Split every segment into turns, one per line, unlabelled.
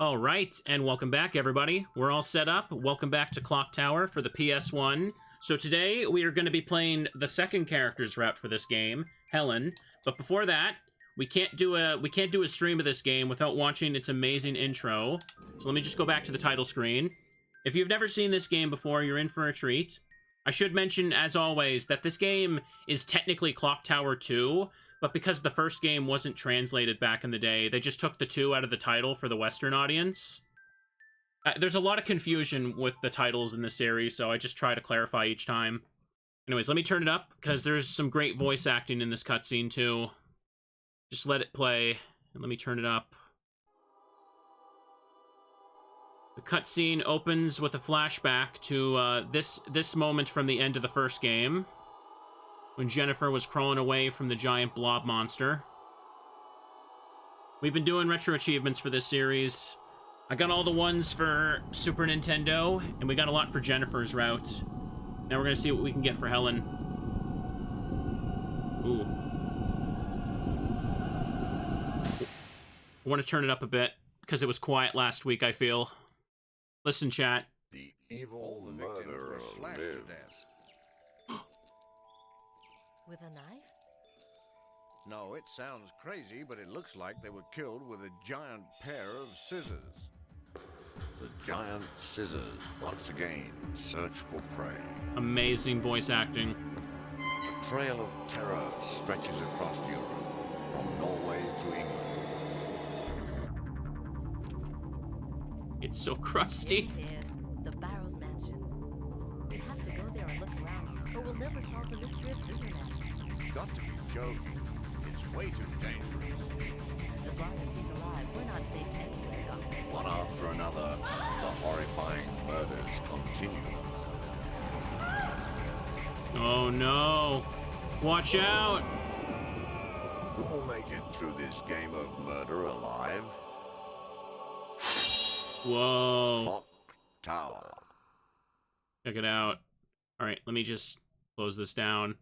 All right, and welcome back, everybody. We're all set up. Welcome back to Clock Tower for the PS1. So today we are going to be playing the second character's route for this game, Helen. But before that, we can't do a stream of this game without watching its amazing intro. So let me just go back to the title screen. If you've never seen this game before, you're in for a treat. I should mention, as always, that this game is technically Clock Tower 2, but because the first game wasn't translated back in the day, they just took the 2 out of the title for the Western audience. There's a lot of confusion with the titles in the series, so I just try to clarify each time. Anyways, let me turn it up, because there's some great voice acting in this cutscene, too. Just let it play, and let me turn it up. The cutscene opens with a flashback to this moment from the end of the first game, when Jennifer was crawling away from the giant blob monster. We've been doing retro achievements for this series. I got all the ones for Super Nintendo, and we got a lot for Jennifer's route. Now we're gonna see what we can get for Helen. Ooh. I want to turn it up a bit, because it was quiet last week, I feel. Listen, chat.
The evil murderer slashed to death.
With a knife?
No, it sounds crazy, but it looks like they were killed with a giant pair of scissors. The giant scissors once again search for prey.
Amazing voice acting.
A trail of terror stretches across Europe, from Norway to England.
It's so crusty.
Here it is, the Barrows Mansion. We have to go there and look around, or we'll never solve the mystery of Scissorman.
You've got to be joking. It's way too dangerous.
As long as he's alive, we're not safe anywhere, Doctor.
One after another, the horrifying murders continue.
Oh no. Watch out.
Who will make it through this game of murder alive?
Whoa.
Clock Tower.
Check it out. Alright, let me just close this down.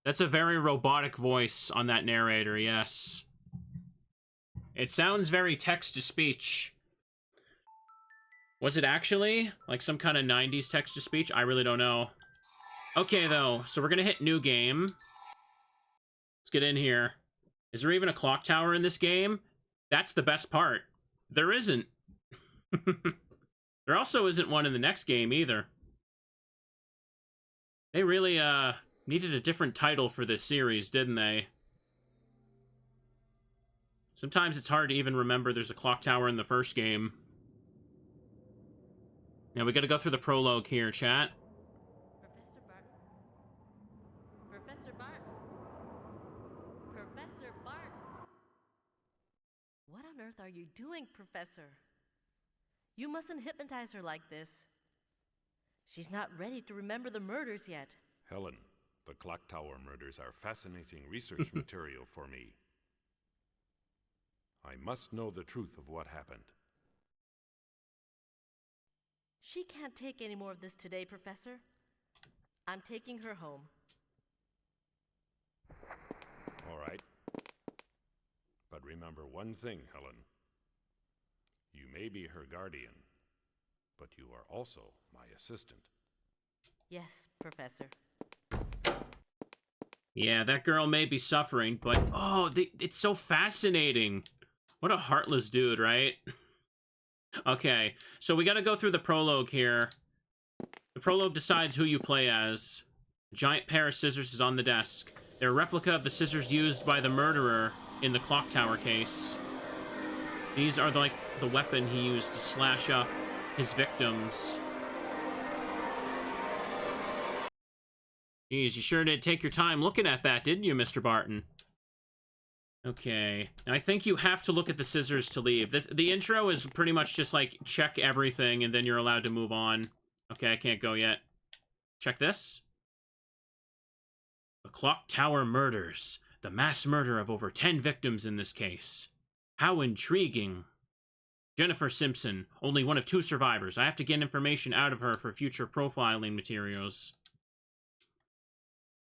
That's a very robotic voice on that narrator, yes. It sounds very text-to-speech. Was it actually? Like some kind of 90s text-to-speech? I really don't know. Okay, though, so we're gonna hit new game. Let's get in here. Is there even a clock tower in this game? That's the best part. There isn't. There also isn't one in the next game, either. They really, needed a different title for this series, didn't they? Sometimes it's hard to even remember there's a clock tower in the first game. Now we gotta go through the prologue here, chat.
Professor Barton? Professor Barton? What on earth are you doing, Professor? You mustn't hypnotize her like this. She's not ready to remember the murders yet.
Helen, the clock tower murders are fascinating research material for me. I must know the truth of what happened.
She can't take any more of this today, Professor. I'm taking her home.
All right. But remember one thing, Helen. You may be her guardian, but you are also my assistant.
Yes, Professor.
Yeah, that girl may be suffering, but oh, it's so fascinating. What a heartless dude, right? Okay, so we gotta go through the prologue here. The prologue decides who you play as. A giant pair of scissors is on the desk. They're a replica of the scissors used by the murderer in the clock tower case. These are like the weapon he used to slash up his victims. Geez, you sure did take your time looking at that, didn't you, Mr. Barton? Okay. Now, I think you have to look at the scissors to leave. The intro is pretty much just like, check everything, and then you're allowed to move on. Okay, I can't go yet. Check this. The Clock Tower Murders. The mass murder of over 10 victims in this case. How intriguing. Jennifer Simpson, only one of 2 survivors. I have to get information out of her for future profiling materials.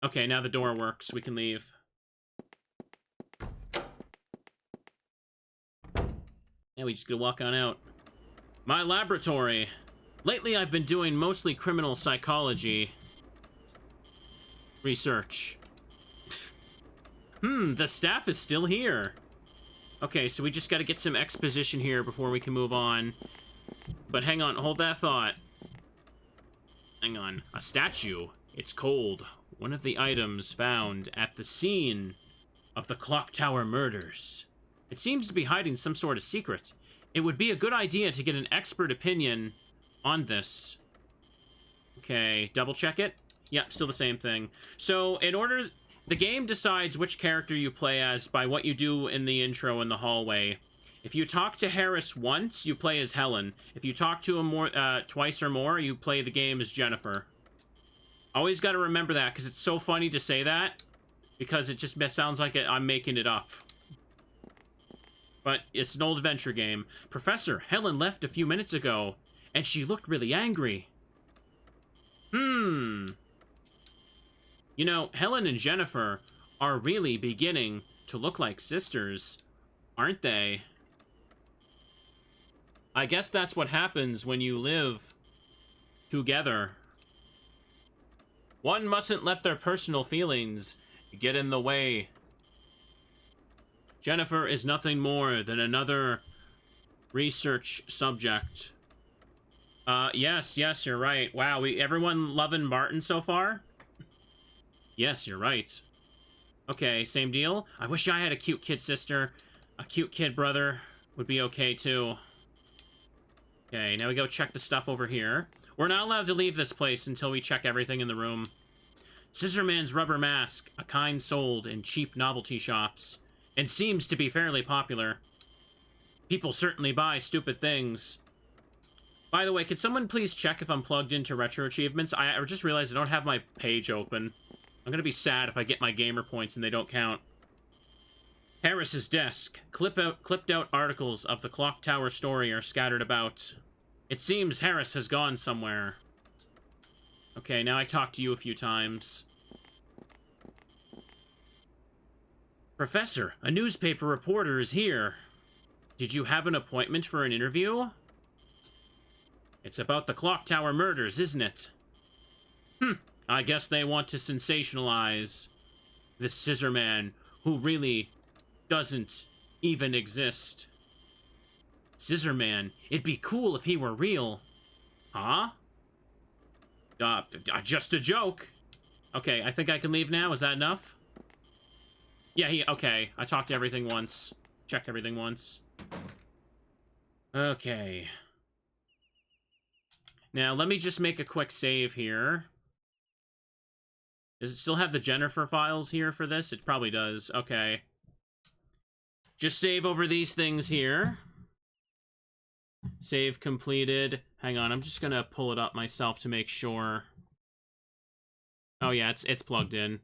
Okay, now the door works. We can leave. Yeah, we just gonna walk on out. My laboratory. Lately, I've been doing mostly criminal psychology research. The staff is still here. Okay, so we just got to get some exposition here before we can move on. But hang on, hold that thought. Hang on. A statue. It's cold. One of the items found at the scene of the Clock Tower murders. It seems to be hiding some sort of secret. It would be a good idea to get an expert opinion on this. Okay, double check it. Yeah, still the same thing. So, the game decides which character you play as by what you do in the intro in the hallway. If you talk to Harris once, you play as Helen. If you talk to him twice or more, you play the game as Jennifer. Always got to remember that, because it's so funny to say that, because it just sounds like I'm making it up. But it's an old adventure game. Professor, Helen left a few minutes ago, and she looked really angry. You know, Helen and Jennifer are really beginning to look like sisters, aren't they? I guess that's what happens when you live together. One mustn't let their personal feelings get in the way. Jennifer is nothing more than another research subject. Yes, you're right. Wow, everyone loving Martin so far? Yes, you're right. Okay, same deal. I wish I had a cute kid sister. A cute kid brother would be okay, too. Okay, now we go check the stuff over here. We're not allowed to leave this place until we check everything in the room. Scissorman's rubber mask, a kind sold in cheap novelty shops, and seems to be fairly popular. People certainly buy stupid things. By the way, could someone please check if I'm plugged into Retro Achievements? I just realized I don't have my page open. I'm gonna be sad if I get my gamer points and they don't count. Harris's desk. Clipped out articles of the Clock Tower story are scattered about. It seems Harris has gone somewhere. Okay, now I talked to you a few times. Professor, a newspaper reporter is here. Did you have an appointment for an interview? It's about the Clock Tower murders, isn't it? I guess they want to sensationalize this Scissorman who really doesn't even exist. Scissorman, it'd be cool if he were real. Huh? Just a joke. Okay, I think I can leave now. Is that enough? Yeah, okay. I talked to everything once. Checked everything once. Okay. Now, let me just make a quick save here. Does it still have the Jennifer files here for this? It probably does. Okay. Just save over these things here. Save completed. Hang on, I'm just gonna pull it up myself to make sure. Oh yeah, it's plugged in.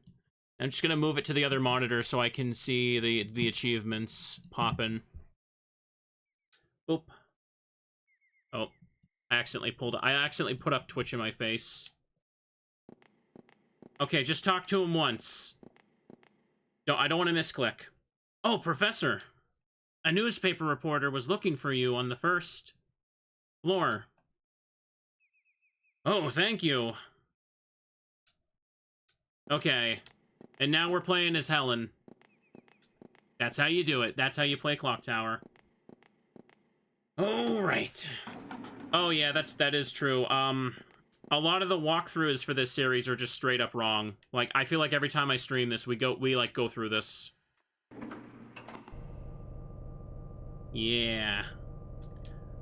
I'm just gonna move it to the other monitor so I can see the achievements popping. Oop. Oh, I accidentally put up Twitch in my face. Okay, just talk to him once. I don't want to misclick. Oh, Professor. A newspaper reporter was looking for you on the first floor. Oh, thank you. Okay. And now we're playing as Helen. That's how you do it. That's how you play Clock Tower. Oh, right. Oh, yeah, that is true. A lot of the walkthroughs for this series are just straight up wrong. Like, I feel like every time I stream this, we go through this. Yeah.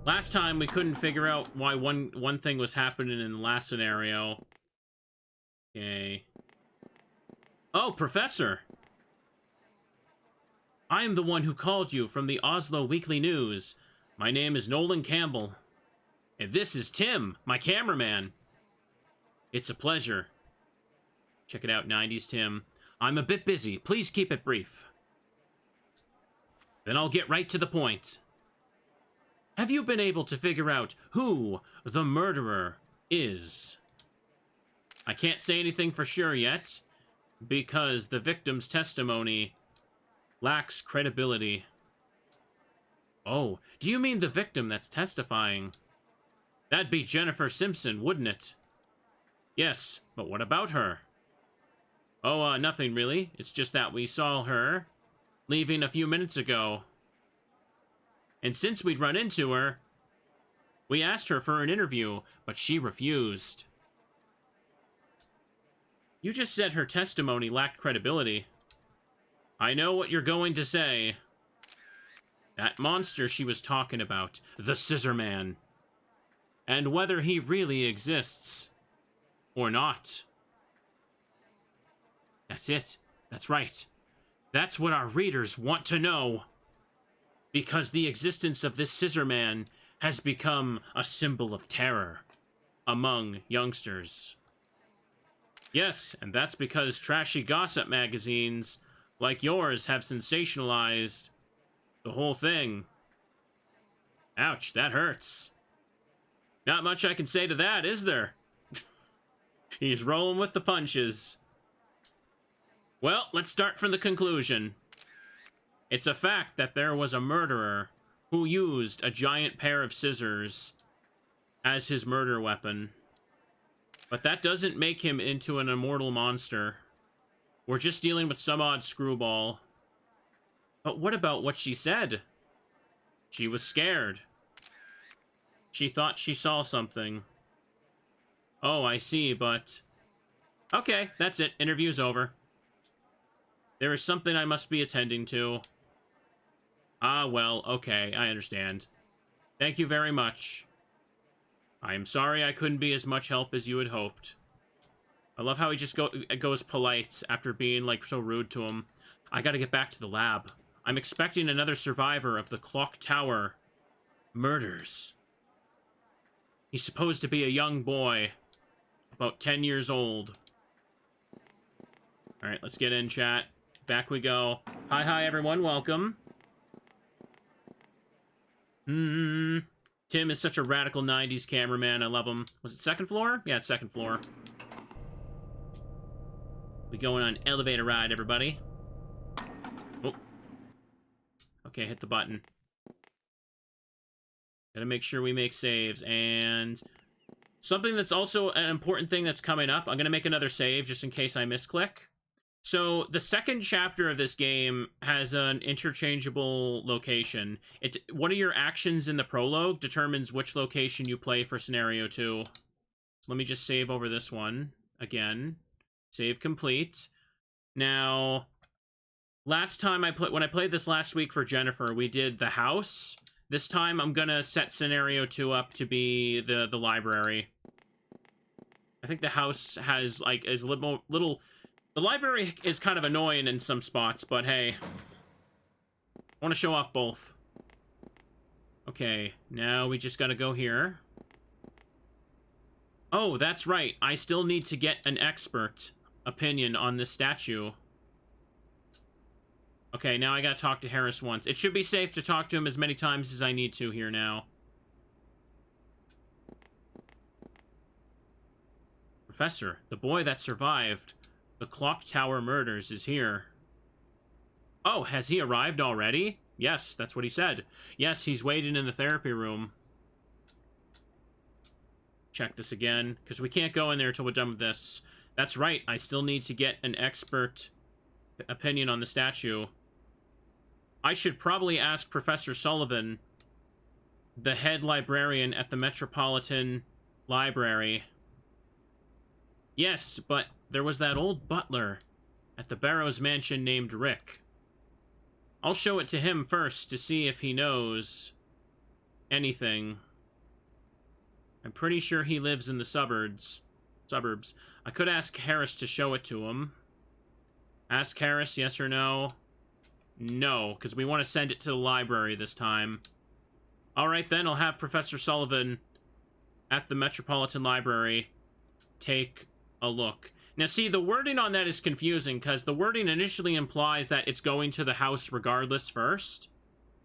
Last time, we couldn't figure out why one thing was happening in the last scenario. Okay. Oh, Professor! I am the one who called you from the Oslo Weekly News. My name is Nolan Campbell. And this is Tim, my cameraman. It's a pleasure. Check it out, 90s Tim. I'm a bit busy. Please keep it brief. Then I'll get right to the point. Have you been able to figure out who the murderer is? I can't say anything for sure yet, because the victim's testimony lacks credibility. Oh, do you mean the victim that's testifying? That'd be Jennifer Simpson, wouldn't it? Yes, but what about her? Oh, nothing really. It's just that we saw her leaving a few minutes ago. And since we'd run into her, we asked her for an interview, but she refused. You just said her testimony lacked credibility. I know what you're going to say. That monster she was talking about, the Scissorman. And whether he really exists or not. That's it. That's right. That's what our readers want to know. Because the existence of this Scissorman has become a symbol of terror among youngsters. Yes, and that's because trashy gossip magazines like yours have sensationalized the whole thing. Ouch, that hurts. Not much I can say to that, is there? He's rolling with the punches. Well, let's start from the conclusion. It's a fact that there was a murderer who used a giant pair of scissors as his murder weapon. But that doesn't make him into an immortal monster. We're just dealing with some odd screwball. But what about what she said? She was scared. She thought she saw something. Oh, I see, but... Okay, that's it. Interview's over. There is something I must be attending to. Ah, well, okay, I understand. Thank you very much. I am sorry I couldn't be as much help as you had hoped. I love how he just goes polite after being, like, so rude to him. I gotta get back to the lab. I'm expecting another survivor of the Clock Tower murders. He's supposed to be a young boy, about 10 years old. Alright, let's get in, chat. Back we go. Hi, everyone. Welcome. Tim is such a radical 90s cameraman. I love him. Was it second floor? Yeah, it's second floor. We going on elevator ride, everybody. Oh. Okay, hit the button. Gotta make sure we make saves. And something that's also an important thing that's coming up. I'm gonna make another save just in case I misclick. So, the second chapter of this game has an interchangeable location. One of your actions in the prologue determines which location you play for Scenario 2. So let me just save over this one again. Save complete. Now, last time when I played this last week for Jennifer, we did the house. This time, I'm gonna set Scenario 2 up to be the library. I think the house has, like, is a little... The library is kind of annoying in some spots, but hey. I want to show off both. Okay, now we just gotta go here. Oh, that's right. I still need to get an expert opinion on this statue. Okay, now I gotta talk to Harris once. It should be safe to talk to him as many times as I need to here now. Professor, the boy that survived the Clock Tower murders is here. Oh, has he arrived already? Yes, that's what he said. Yes, he's waiting in the therapy room. Check this again, because we can't go in there until we're done with this. That's right, I still need to get an expert opinion on the statue. I should probably ask Professor Sullivan, the head librarian at the Metropolitan Library. Yes, but there was that old butler at the Barrows mansion named Rick. I'll show it to him first to see if he knows anything. I'm pretty sure he lives in the suburbs. I could ask Harris to show it to him. Ask Harris, yes or no? No, because we want to send it to the library this time. Alright then, I'll have Professor Sullivan at the Metropolitan Library take a look. Now see, the wording on that is confusing, because the wording initially implies that it's going to the house regardless first.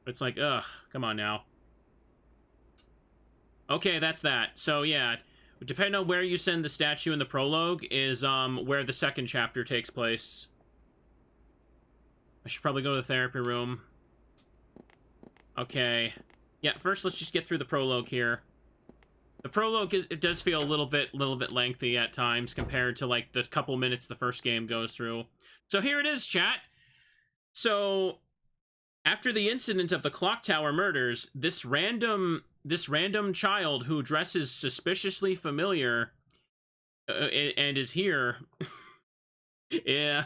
It's like, ugh, come on now. Okay, that's that. So yeah, depending on where you send the statue in the prologue is where the second chapter takes place. I should probably go to the therapy room. Okay. Yeah, first let's just get through the prologue here. The prologue it does feel a little bit lengthy at times compared to like the couple minutes the first game goes through. So here it is, chat. So after the incident of the clock tower murders, this random child who dresses suspiciously familiar and is here. Yeah.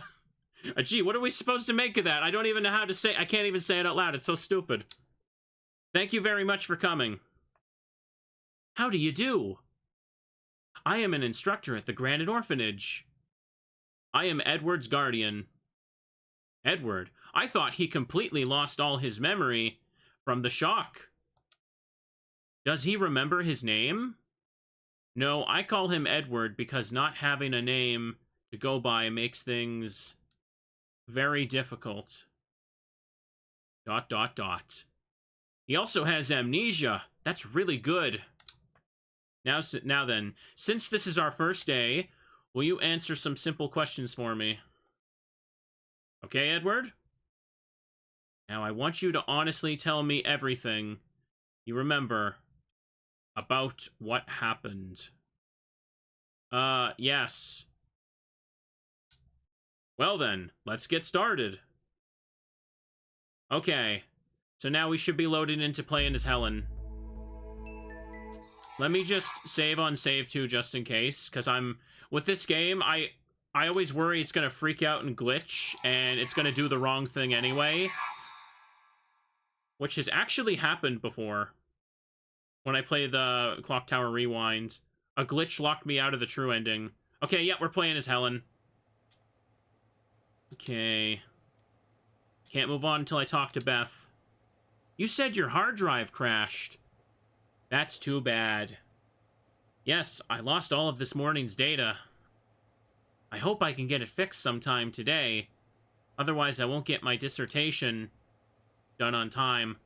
Gee, what are we supposed to make of that? I don't even know how to say. I can't even say it out loud. It's so stupid. Thank you very much for coming. How do you do? I am an instructor at the Granite Orphanage. I am Edward's guardian. Edward? I thought he completely lost all his memory from the shock. Does he remember his name? No, I call him Edward because not having a name to go by makes things very difficult. ... He also has amnesia. That's really good. Now then, since this is our first day, will you answer some simple questions for me? Okay, Edward? Now I want you to honestly tell me everything you remember about what happened. Yes. Well then, let's get started. Okay, so now we should be loaded into playing as Helen. Let me just save on save 2 just in case, because with this game, I always worry it's going to freak out and glitch, and it's going to do the wrong thing anyway. Which has actually happened before. When I play the Clock Tower Rewind, a glitch locked me out of the true ending. Okay, yeah, we're playing as Helen. Okay. Can't move on until I talk to Beth. You said your hard drive crashed. That's too bad. Yes, I lost all of this morning's data. I hope I can get it fixed sometime today. Otherwise, I won't get my dissertation done on time.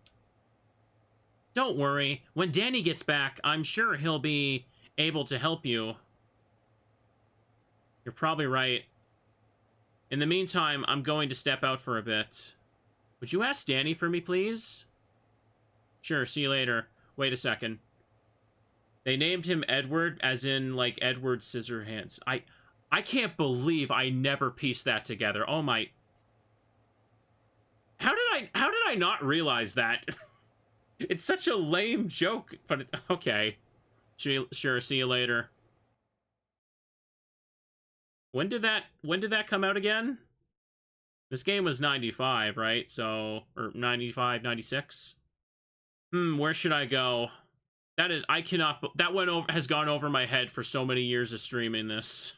Don't worry. When Danny gets back, I'm sure he'll be able to help you. You're probably right. In the meantime, I'm going to step out for a bit. Would you ask Danny for me, please? Sure, see you later. Wait a second. They named him Edward, as in, like, Edward Scissorhands. I can't believe I never pieced that together. Oh my... How did I not realize that? It's such a lame joke, but it's... Okay. Sure, see you later. When did that come out again? This game was 95, right? So, or 95, 96? Where should I go? That is, I cannot, that has gone over my head for so many years of streaming this.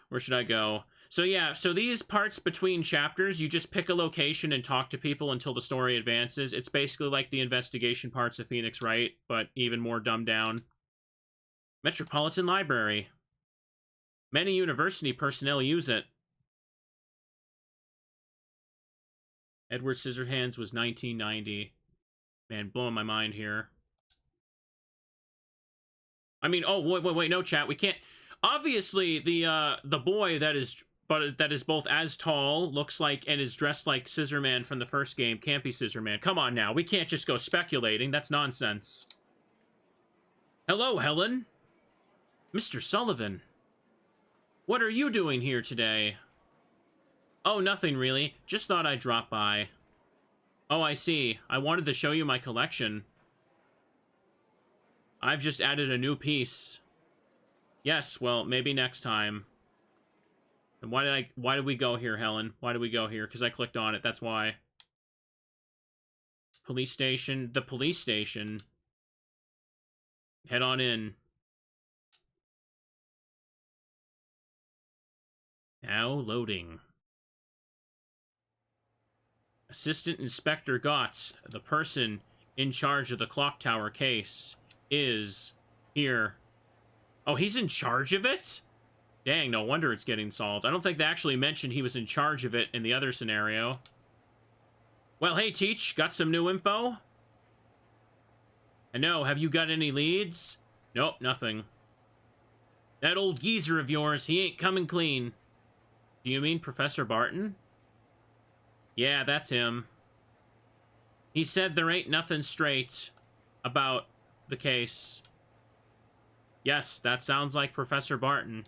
Where should I go? So yeah, so these parts between chapters, you just pick a location and talk to people until the story advances. It's basically like the investigation parts of Phoenix Wright, but even more dumbed down. Metropolitan Library. Many university personnel use it. Edward Scissorhands was 1990. Man, blowing my mind here. I mean, oh, wait, no, chat, we can't... Obviously, the boy that is both as tall, looks like, and is dressed like Scissorman from the first game can't be Scissorman. Come on now, we can't just go speculating. That's nonsense. Hello, Helen. Mr. Sullivan. What are you doing here today? Oh, nothing really. Just thought I'd drop by. Oh, I see. I wanted to show you my collection. I've just added a new piece. Yes, well, maybe next time. And why did we go here, Helen? Why did we go here? Because I clicked on it, that's why. Police station. The police station. Head on in. Now loading. Assistant Inspector Gotts, the person in charge of the clock tower case, is here. Oh, he's in charge of it? Dang, no wonder it's getting solved. I don't think they actually mentioned he was in charge of it in the other scenario. Well, hey, Teach, got some new info? I know, have you got any leads? Nope, nothing. That old geezer of yours, he ain't coming clean. Do you mean Professor Barton? Yeah, that's him. He said there ain't nothing straight about the case. Yes, that sounds like Professor Barton.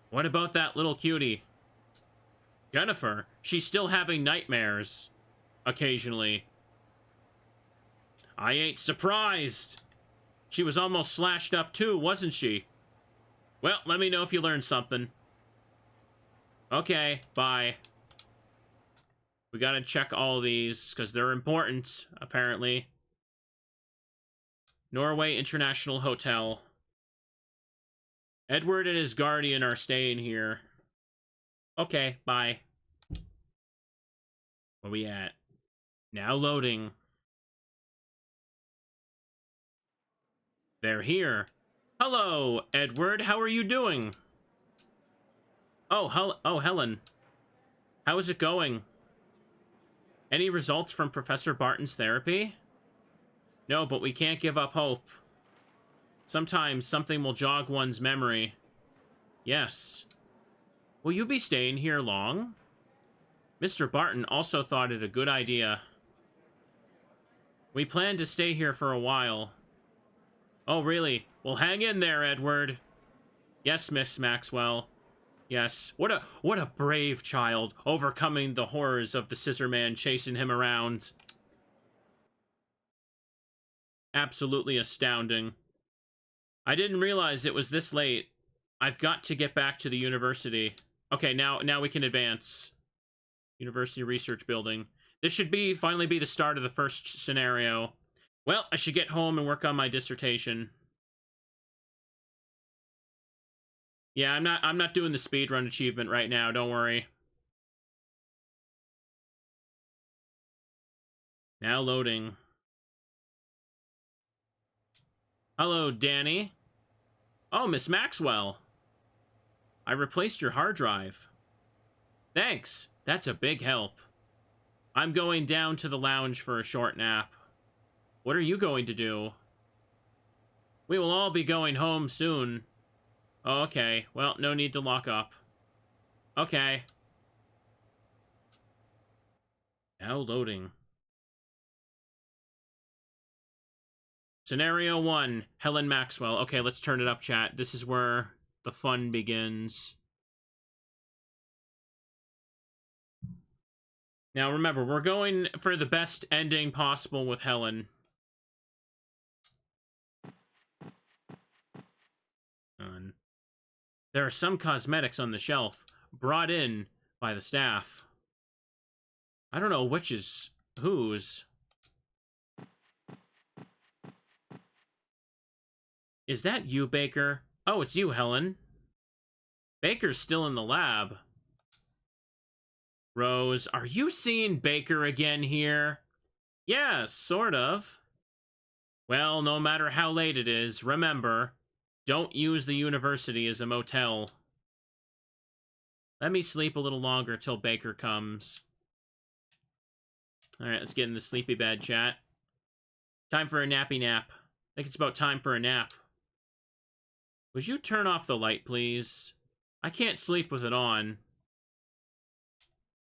What about that little cutie? Jennifer, she's still having nightmares. Occasionally. I ain't surprised. She was almost slashed up too, wasn't she? Well, let me know if you learned something. Okay, bye. We gotta check all these, because they're important, apparently. Norway International Hotel. Edward and his guardian are staying here. Okay, bye. Where we at? Now loading. They're here. Hello, Edward. How are you doing? Oh, Helen. How is it going? Any results from Professor Barton's therapy? No, but we can't give up hope. Sometimes something will jog one's memory. Yes. Will you be staying here long? Mr. Barton also thought it a good idea. We plan to stay here for a while. Oh, really? Well, hang in there, Edward. Yes, Miss Maxwell. Yes. What a brave child, overcoming the horrors of the Scissorman chasing him around. Absolutely astounding. I didn't realize it was this late. I've got to get back to the university. Okay, now we can advance. University Research Building. This should finally be the start of the first scenario. Well, I should get home and work on my dissertation. Yeah, I'm not doing the speedrun achievement right now, don't worry. Now loading. Hello, Danny. Oh, Miss Maxwell. I replaced your hard drive. Thanks. That's a big help. I'm going down to the lounge for a short nap. What are you going to do? We will all be going home soon. Oh, okay. Well, no need to lock up. Okay. Now loading. Scenario 1, Helen Maxwell. Okay, let's turn it up, chat. This is where the fun begins. Now, remember, we're going for the best ending possible with Helen. There are some cosmetics on the shelf, brought in by the staff. I don't know which is whose. Is that you, Baker? Oh, it's you, Helen. Baker's still in the lab. Rose, are you seeing Baker again here? Yes, sort of. Well, no matter how late it is, remember, don't use the university as a motel. Let me sleep a little longer till Baker comes. Alright, let's get in the sleepy bed, chat. Time for a nappy nap. I think it's about time for a nap. Would you turn off the light, please? I can't sleep with it on.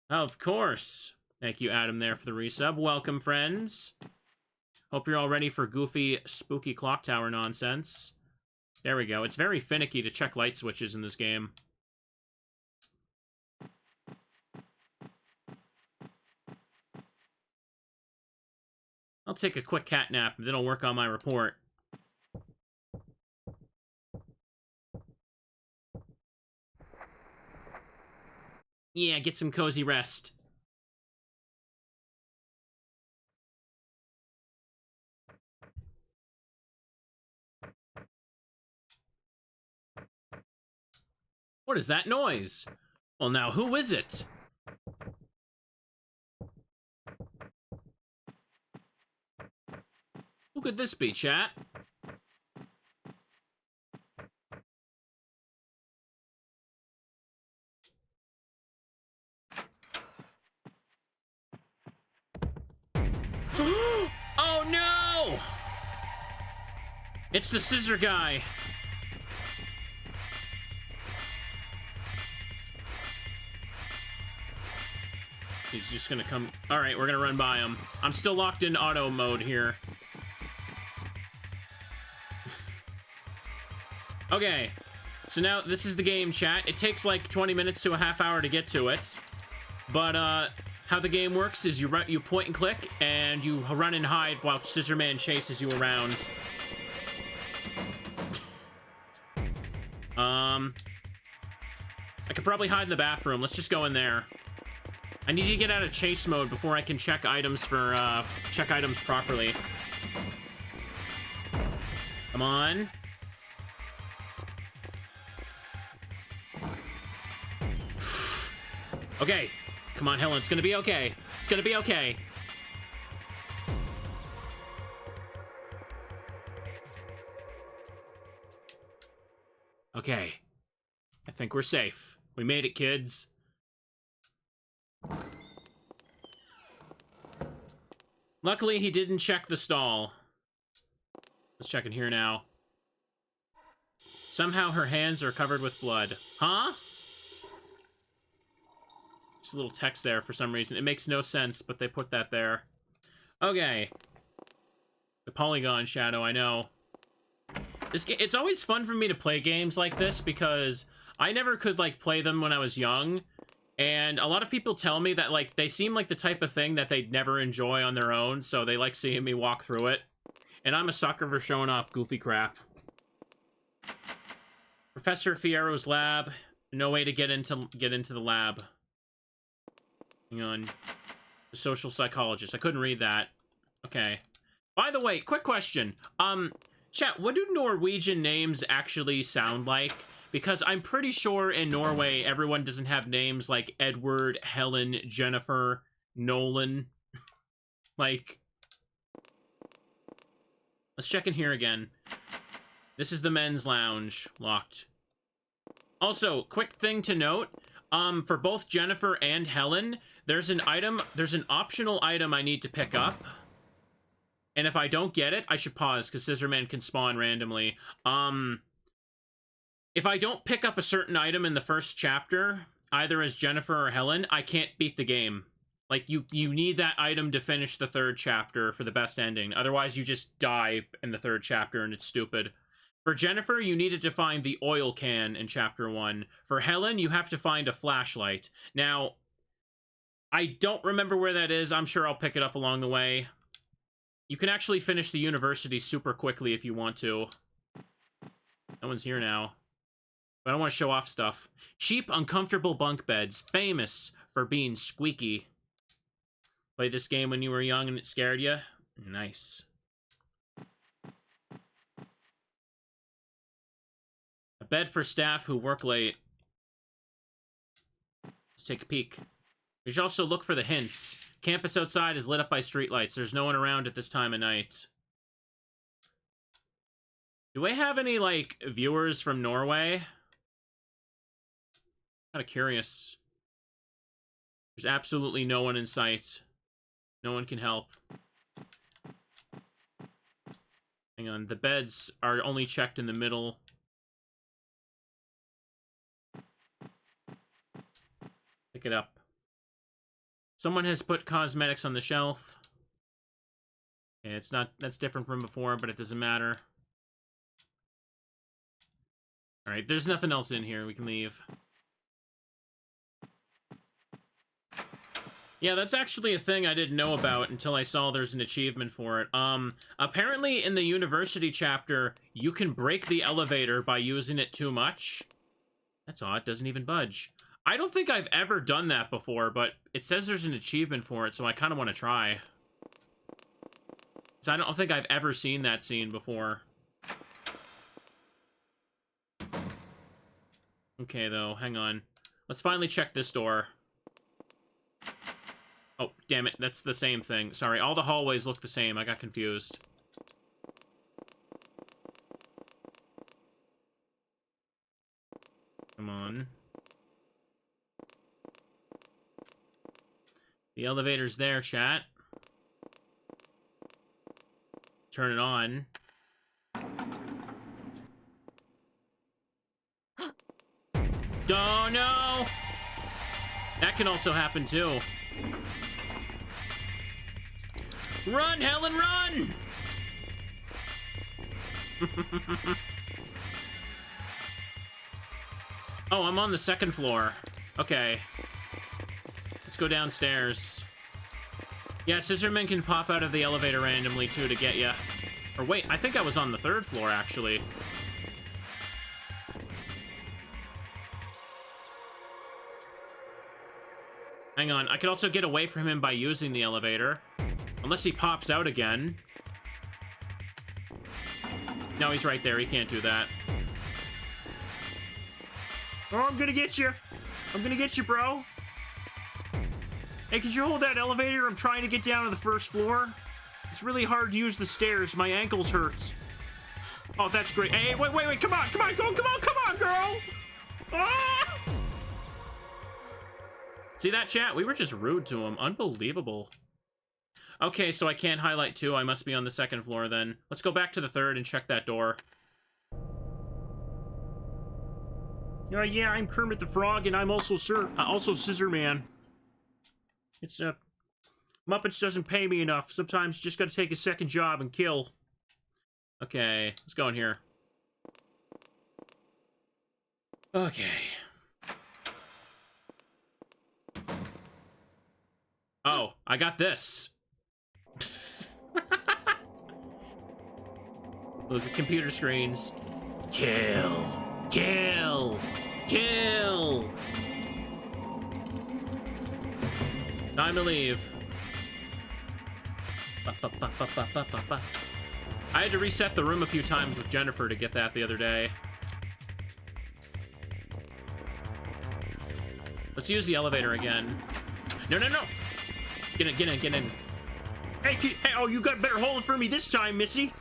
Of course. Thank you, Adam, there for the resub. Welcome, friends. Hope you're all ready for goofy, spooky clock tower nonsense. There we go. It's very finicky to check light switches in this game. I'll take a quick cat nap, and then I'll work on my report. Yeah, get some cozy rest. What is that noise? Well, now, who is it? Who could this be, chat? Oh no! It's the scissor guy. He's just gonna come. All right, we're gonna run by him. I'm still locked in auto mode here. Okay, so now this is the game, chat. It takes like 20 minutes to a half hour to get to it. But, how the game works is you point and click, and you run and hide while Scissorman chases you around. I could probably hide in the bathroom. Let's just go in there. I need to get out of chase mode before I can check items for, check items properly. Come on. Okay. Come on, Helen. It's gonna be okay. It's gonna be okay. Okay. I think we're safe. We made it, kids. Luckily, he didn't check the stall. Let's check in here now. Somehow her hands are covered with blood. Huh? There's a little text there for some reason. It makes no sense, but they put that there. Okay. The polygon shadow, I know. It's always fun for me to play games like this because I never could, like, play them when I was young. And a lot of people tell me that, like, they seem like the type of thing that they'd never enjoy on their own, so they like seeing me walk through it. And I'm a sucker for showing off goofy crap. Professor Fierro's lab. No way to get into the lab. Hang on. The social psychologist. I couldn't read that. Okay. By the way, quick question. Chat, what do Norwegian names actually sound like? Because I'm pretty sure in Norway, everyone doesn't have names like Edward, Helen, Jennifer, Nolan. Like, let's check in here again. This is the men's lounge. Locked. Also, quick thing to note. For both Jennifer and Helen, there's an optional item I need to pick up. And if I don't get it, I should pause, because Scissorman can spawn randomly. If I don't pick up a certain item in the first chapter, either as Jennifer or Helen, I can't beat the game. Like, you need that item to finish the third chapter for the best ending. Otherwise, you just die in the third chapter, and it's stupid. For Jennifer, you needed to find the oil can in chapter 1. For Helen, you have to find a flashlight. Now, I don't remember where that is. I'm sure I'll pick it up along the way. You can actually finish the university super quickly if you want to. No one's here now. But I don't want to show off stuff. Cheap, uncomfortable bunk beds. Famous for being squeaky. Played this game when you were young and it scared you? Nice. A bed for staff who work late. Let's take a peek. We should also look for the hints. Campus outside is lit up by streetlights. There's no one around at this time of night. Do I have any, like, viewers from Norway? Kind of curious. There's absolutely no one in sight. No one can help. Hang on. The beds are only checked in the middle. Pick it up. Someone has put cosmetics on the shelf. Okay, it's not, that's different from before, but it doesn't matter. Alright, there's nothing else in here. We can leave. Yeah, that's actually a thing I didn't know about until I saw there's an achievement for it. Apparently in the university chapter, you can break the elevator by using it too much. That's odd, it doesn't even budge. I don't think I've ever done that before, but it says there's an achievement for it, so I kind of want to try. So I don't think I've ever seen that scene before. Okay, though, hang on. Let's finally check this door. Oh, damn it, that's the same thing. Sorry, all the hallways look the same. I got confused. Come on. The elevator's there, chat. Turn it on. Oh, no! That can also happen, too. Run, Helen, run! Oh, I'm on the second floor. Okay. Let's go downstairs. Yeah, Scissorman can pop out of the elevator randomly, too, to get you. Or wait, I think I was on the third floor, actually. Hang on, I could also get away from him by using the elevator. Unless he pops out again. No, he's right there. He can't do that. Oh, I'm gonna get you. I'm gonna get you, bro. Hey, could you hold that elevator? I'm trying to get down to the first floor. It's really hard to use the stairs. My ankles hurt. Oh, that's great. Hey, wait. Come on, come on, girl. Ah! See that, chat? We were just rude to him. Unbelievable. Okay, so I can't highlight 2. I must be on the second floor then. Let's go back to the third and check that door. Yeah, I'm Kermit the Frog, and I'm also Scissorman. It's, Muppets doesn't pay me enough. Sometimes you just gotta take a second job and kill. Okay, let's go in here. Okay. Oh, I got this. Look at computer screens. Kill. Kill. Kill. Time to leave. I had to reset the room a few times with Jennifer to get that the other day. Let's use the elevator again. No. Get in. Hey, oh, you got better hold for me this time, Missy.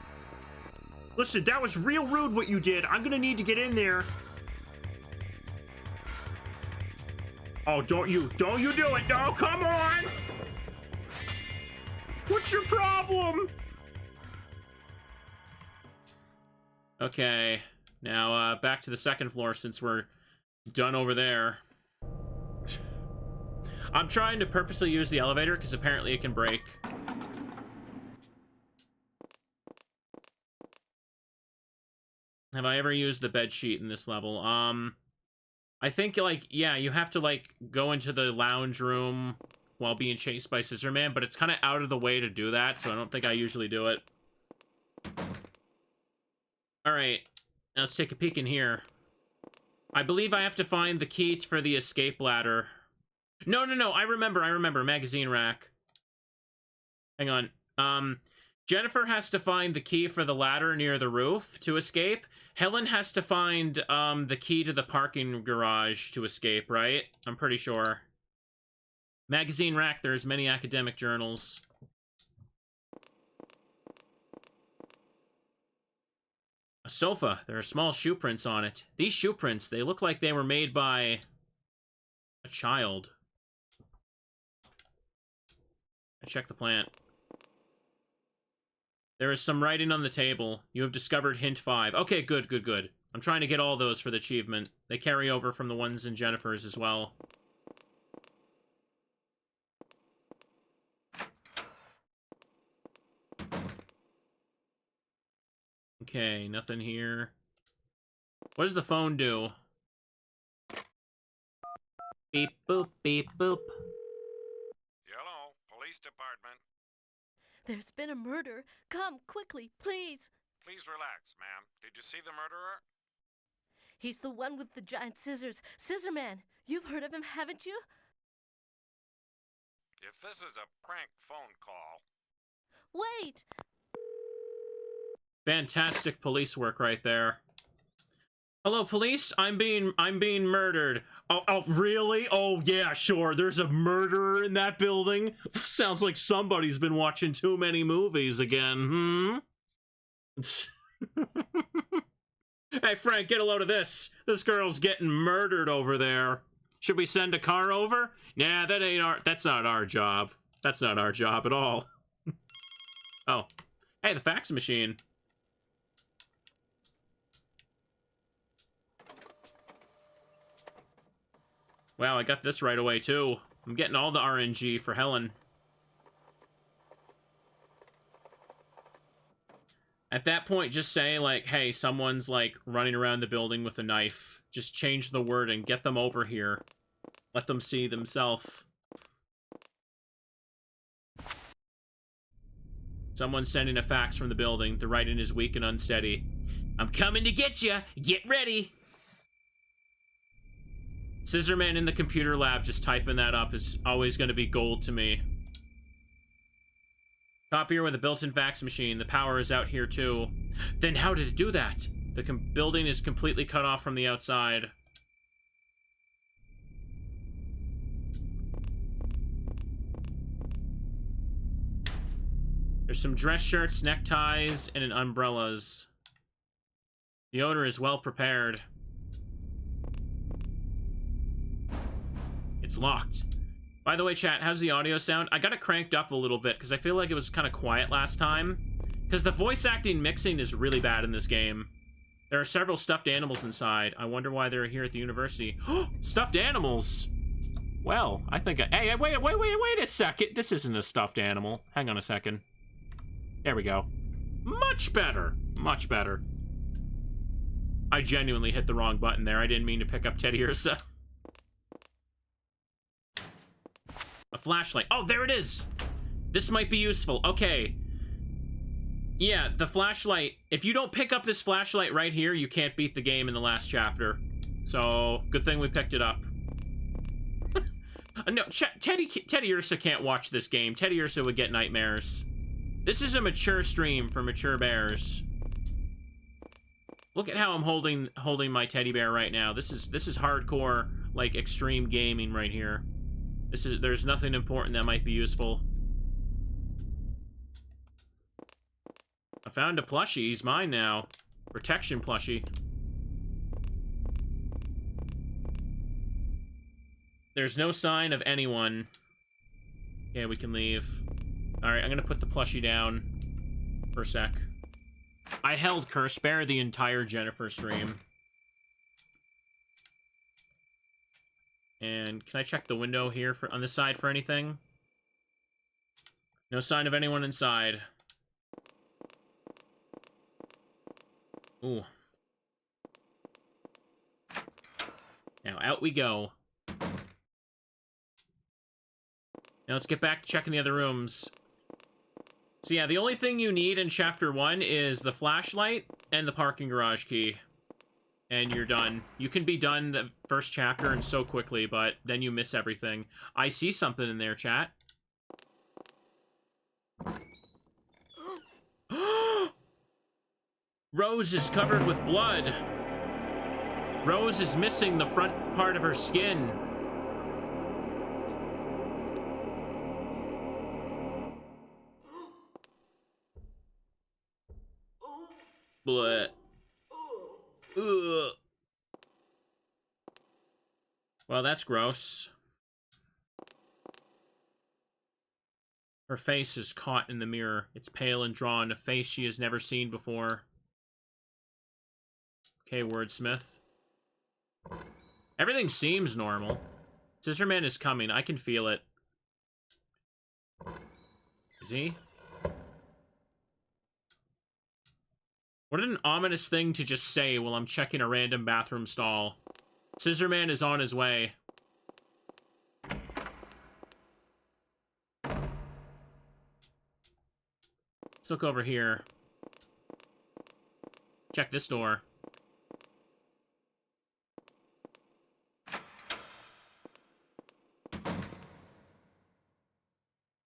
Listen, that was real rude what you did. I'm gonna need to get in there. Oh, don't you do it. No, come on. What's your problem? Okay, now back to the second floor since we're done over there. I'm trying to purposely use the elevator because apparently it can break. Have I ever used the bed sheet in this level? I think, like, yeah, you have to, like, go into the lounge room while being chased by Scissorman, but it's kind of out of the way to do that, so I don't think I usually do it. Alright, now let's take a peek in here. I believe I have to find the key for the escape ladder. No, I remember, magazine rack. Hang on, Jennifer has to find the key for the ladder near the roof to escape. Helen has to find, the key to the parking garage to escape, right? I'm pretty sure. Magazine rack, there's many academic journals. A sofa, there are small shoe prints on it. These shoe prints, they look like they were made by a child. I checked the plant. There is some writing on the table. You have discovered hint 5. Okay, good. I'm trying to get all those for the achievement. They carry over from the ones in Jennifer's as well. Okay, nothing here. What does the phone do? Beep, boop, beep, boop.
Hello, police department.
There's been a murder. Come, quickly, please.
Please relax, ma'am. Did you see the murderer?
He's the one with the giant scissors. Scissorman. You've heard of him, haven't you?
If this is a prank phone call...
Wait!
Fantastic police work right there. Hello, police. I'm being murdered. Oh, really? Oh, yeah, sure. There's a murderer in that building. Sounds like somebody's been watching too many movies again. Hey, Frank, get a load of this. This girl's getting murdered over there. Should we send a car over? Nah, that's not our job. That's not our job at all. Oh. Hey, the fax machine. Wow, I got this right away, too. I'm getting all the RNG for Helen. At that point, just say, like, hey, someone's, like, running around the building with a knife. Just change the word and get them over here. Let them see themselves. Someone's sending a fax from the building. The writing is weak and unsteady. I'm coming to get you! Get ready! Scissorman in the computer lab just typing that up is always going to be gold to me. Copier with a built-in fax machine. The power is out here, too. Then how did it do that? The building is completely cut off from the outside. There's some dress shirts, neckties, and umbrellas. The owner is well prepared. It's locked. By the way, chat, how's the audio sound? I got it cranked up a little bit because I feel like it was kind of quiet last time. Because the voice acting mixing is really bad in this game. There are several stuffed animals inside. I wonder why they're here at the university. Stuffed animals! Well, I think hey, wait a second. This isn't a stuffed animal. Hang on a second. There we go. Much better. Much better. I genuinely hit the wrong button there. I didn't mean to pick up Teddy Ursa. A flashlight. Oh, there it is! This might be useful. Okay. Yeah, the flashlight. If you don't pick up this flashlight right here, you can't beat the game in the last chapter. So, good thing we picked it up. No, Teddy Ursa can't watch this game. Teddy Ursa would get nightmares. This is a mature stream for mature bears. Look at how I'm holding my teddy bear right now. This is hardcore, like, extreme gaming right here. There's nothing important that might be useful. I found a plushie. He's mine now. Protection plushie. There's no sign of anyone. Okay, we can leave. Alright, I'm gonna put the plushie down for a sec. I held Curse Bear the entire Jennifer stream. And can I check the window here on this side for anything? No sign of anyone inside. Ooh. Now, out we go. Now let's get back to checking the other rooms. So yeah, the only thing you need in Chapter 1 is the flashlight and the parking garage key. And you're done. You can be done the first chapter and so quickly, but then you miss everything. I see something in there, chat. Rose is covered with blood. Rose is missing the front part of her skin. Bleh. Ugh. Well, that's gross. Her face is caught in the mirror. It's pale and drawn, a face she has never seen before. Okay, wordsmith. Everything seems normal. Scissorman is coming. I can feel it. Is he? What an ominous thing to just say while I'm checking a random bathroom stall. Scissorman is on his way. Let's look over here. Check this door.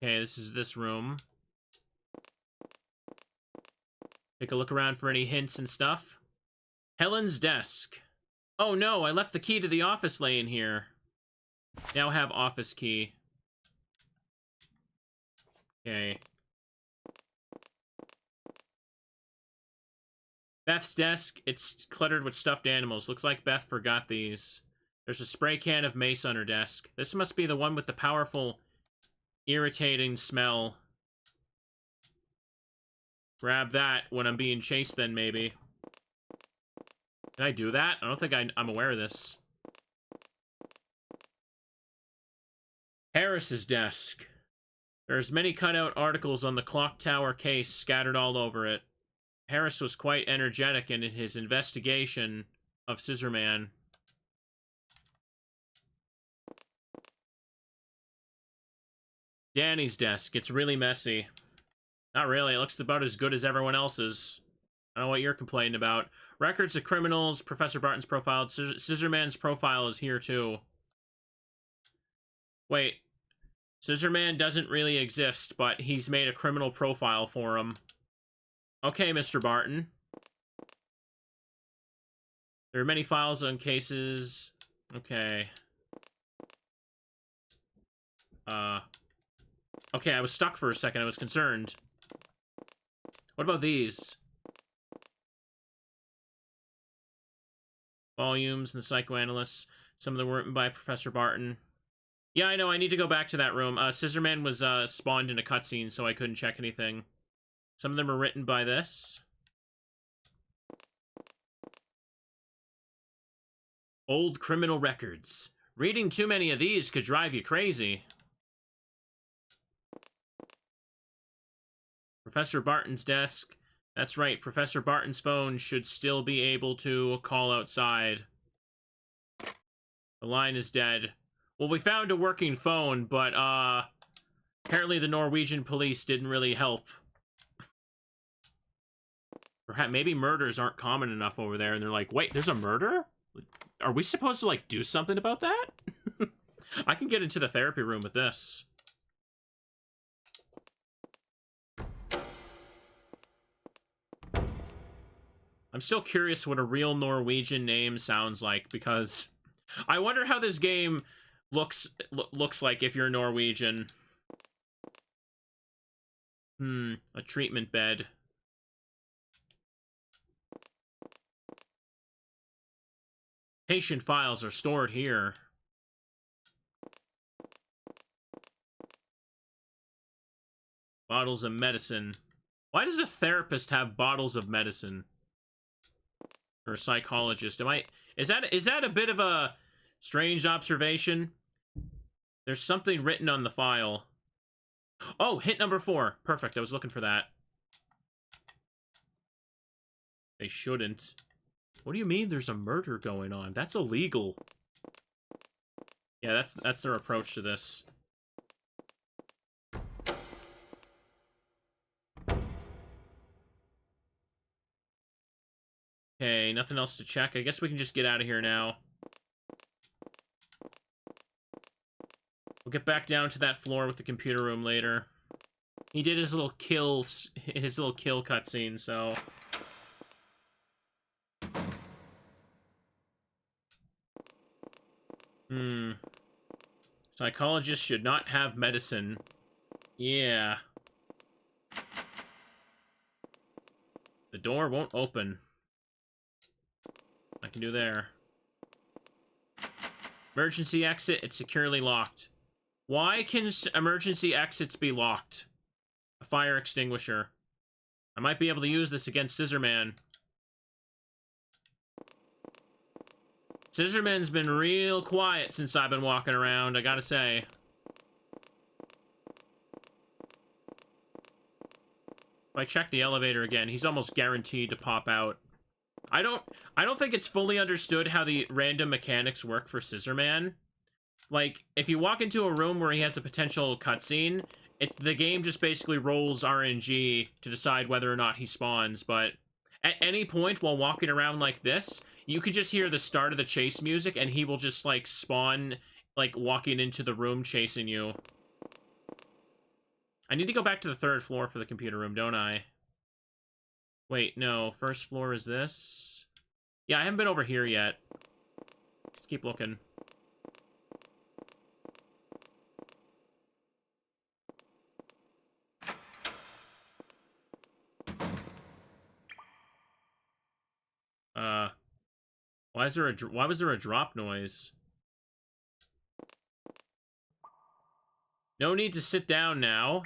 Okay, this is this room. Take a look around for any hints and stuff. Helen's desk. Oh no, I left the key to the office laying here. Now have office key. Okay. Beth's desk, it's cluttered with stuffed animals. Looks like Beth forgot these. There's a spray can of mace on her desk. This must be the one with the powerful, irritating smell. Grab that when I'm being chased then, maybe. Can I do that? I don't think I'm aware of this. Harris's desk. There's many cutout articles on the clock tower case scattered all over it. Harris was quite energetic in his investigation of Scissorman. Danny's desk. It's really messy. Not really. It looks about as good as everyone else's. I don't know what you're complaining about. Records of criminals. Professor Barton's profile. Scissorman's profile is here, too. Wait. Scissorman doesn't really exist, but he's made a criminal profile for him. Okay, Mr. Barton. There are many files on cases. Okay. Okay, I was stuck for a second. I was concerned. What about these? Volumes and the psychoanalysts. Some of them were written by Professor Barton. Yeah, I know. I need to go back to that room. Scissorman was spawned in a cutscene, so I couldn't check anything. Some of them are written by this. Old criminal records. Reading too many of these could drive you crazy. Professor Barton's desk. That's right, Professor Barton's phone should still be able to call outside. The line is dead. Well, we found a working phone, but, apparently the Norwegian police didn't really help. Perhaps, maybe murders aren't common enough over there, and they're like, wait, there's a murder? Are we supposed to, like, do something about that? I can get into the therapy room with this. I'm still curious what a real Norwegian name sounds like, because I wonder how this game looks like if you're Norwegian. A treatment bed. Patient files are stored here. Bottles of medicine. Why does a therapist have bottles of medicine? Or a psychologist? Is that a bit of a strange observation? There's something written on the file. Oh, hint number 4. Perfect. I was looking for that. They shouldn't. What do you mean there's a murder going on? That's illegal. Yeah, that's their approach to this. Okay, nothing else to check. I guess we can just get out of here now. We'll get back down to that floor with the computer room later. He did his little kill cutscene, so... Psychologists should not have medicine. Yeah. The door won't open. I can do there. Emergency exit, it's securely locked. Why can emergency exits be locked? A fire extinguisher. I might be able to use this against Scissorman. Scissorman's been real quiet since I've been walking around, I gotta say. If I check the elevator again, he's almost guaranteed to pop out. I don't think it's fully understood how the random mechanics work for Scissorman. Like, if you walk into a room where he has a potential cutscene, the game just basically rolls RNG to decide whether or not he spawns, but at any point while walking around like this, you could just hear the start of the chase music and he will just, like, spawn, like, walking into the room chasing you. I need to go back to the 3rd floor for the computer room, don't I? Wait, no. 1st floor is this? Yeah, I haven't been over here yet. Let's keep looking. Why was there a drop noise? No need to sit down now.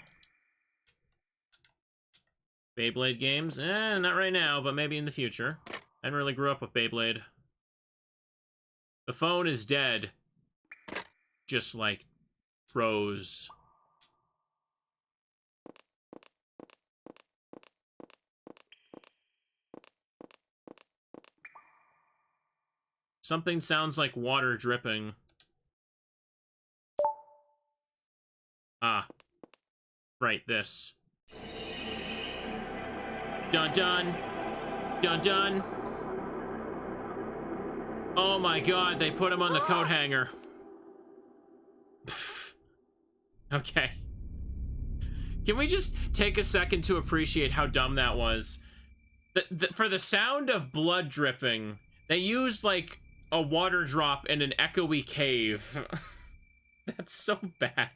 Beyblade games? Not right now, but maybe in the future. I didn't really grow up with Beyblade. The phone is dead. Just like froze. Something sounds like water dripping. Ah. Right, this. Dun dun. Dun dun. Oh my god, they put him on the coat hanger. Okay. Can we just take a second to appreciate how dumb that was? For the sound of blood dripping, they used, like, a water drop in an echoey cave. That's so bad.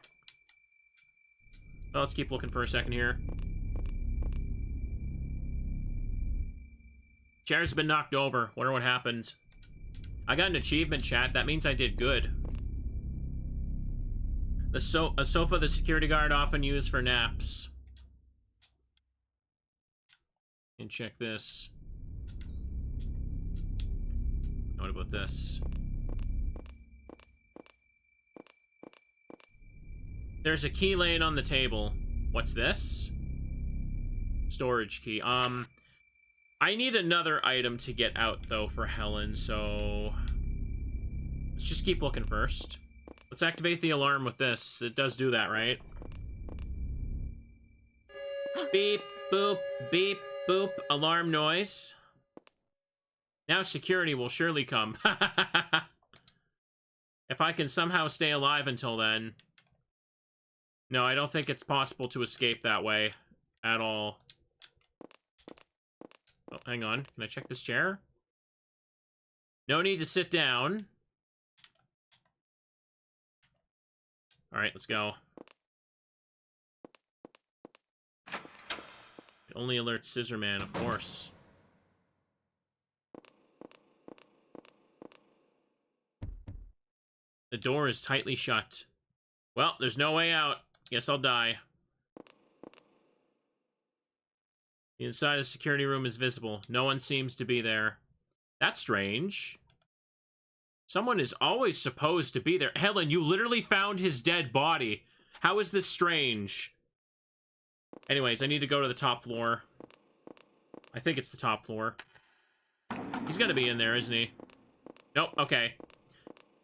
Well, let's keep looking for a second here. Chair's been knocked over. Wonder what happened. I got an achievement, chat. That means I did good. A sofa the security guard often used for naps. And check this. What about this? There's a key laying on the table. What's this? Storage key. I need another item to get out, though, for Helen, so... let's just keep looking first. Let's activate the alarm with this. It does do that, right? Beep, boop, beep, boop. Alarm noise. Now security will surely come. If I can somehow stay alive until then. No, I don't think it's possible to escape that way. At all. Oh, hang on. Can I check this chair? No need to sit down. Alright, let's go. It only alerts Scissorman, of course. The door is tightly shut. Well, there's no way out. Guess I'll die. The inside of the security room is visible. No one seems to be there. That's strange. Someone is always supposed to be there. Helen, you literally found his dead body. How is this strange? Anyways, I need to go to the top floor. I think it's the top floor. He's gonna be in there, isn't he? Nope, okay.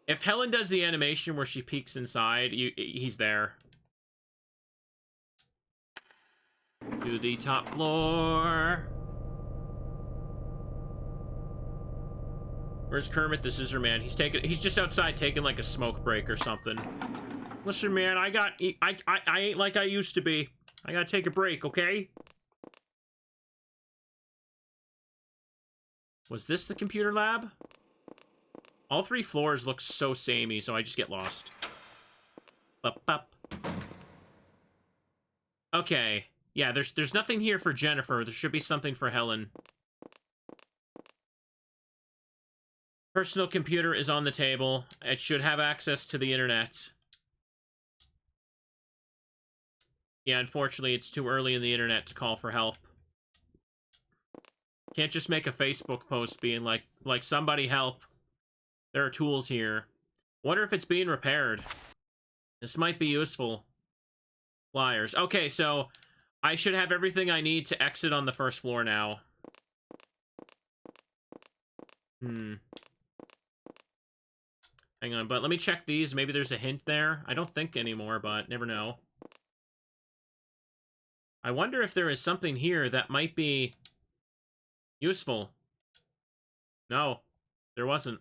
If Helen does the animation where she peeks inside, he's there. To the top floor. Where's Kermit the Scissorman? He's just outside taking like a smoke break or something. Listen, man, I ain't like I used to be. I gotta take a break, okay? Was this the computer lab? All 3 floors look so samey, so I just get lost. Up, up. Okay. Yeah, there's nothing here for Jennifer. There should be something for Helen. Personal computer is on the table. It should have access to the internet. Yeah, unfortunately, it's too early in the internet to call for help. Can't just make a Facebook post being like somebody help. There are tools here. Wonder if it's being repaired. This might be useful. Flyers. Okay, so I should have everything I need to exit on the first floor now. Hang on, but let me check these. Maybe there's a hint there. I don't think anymore, but never know. I wonder if there is something here that might be useful. No, there wasn't.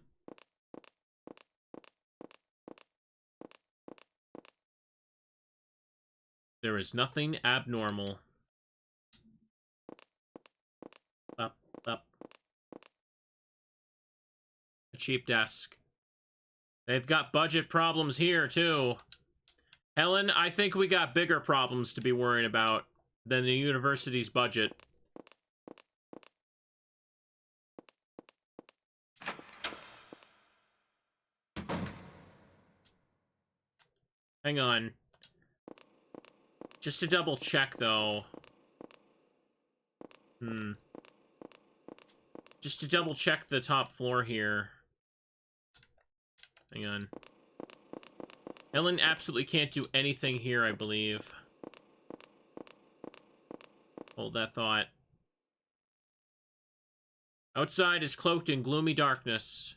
There is nothing abnormal. Up, up. A cheap desk. They've got budget problems here, too. Helen, I think we got bigger problems to be worrying about than the university's budget. Hang on. Just to double check, though. Just to double check the top floor here. Hang on. Helen absolutely can't do anything here, I believe. Hold that thought. Outside is cloaked in gloomy darkness.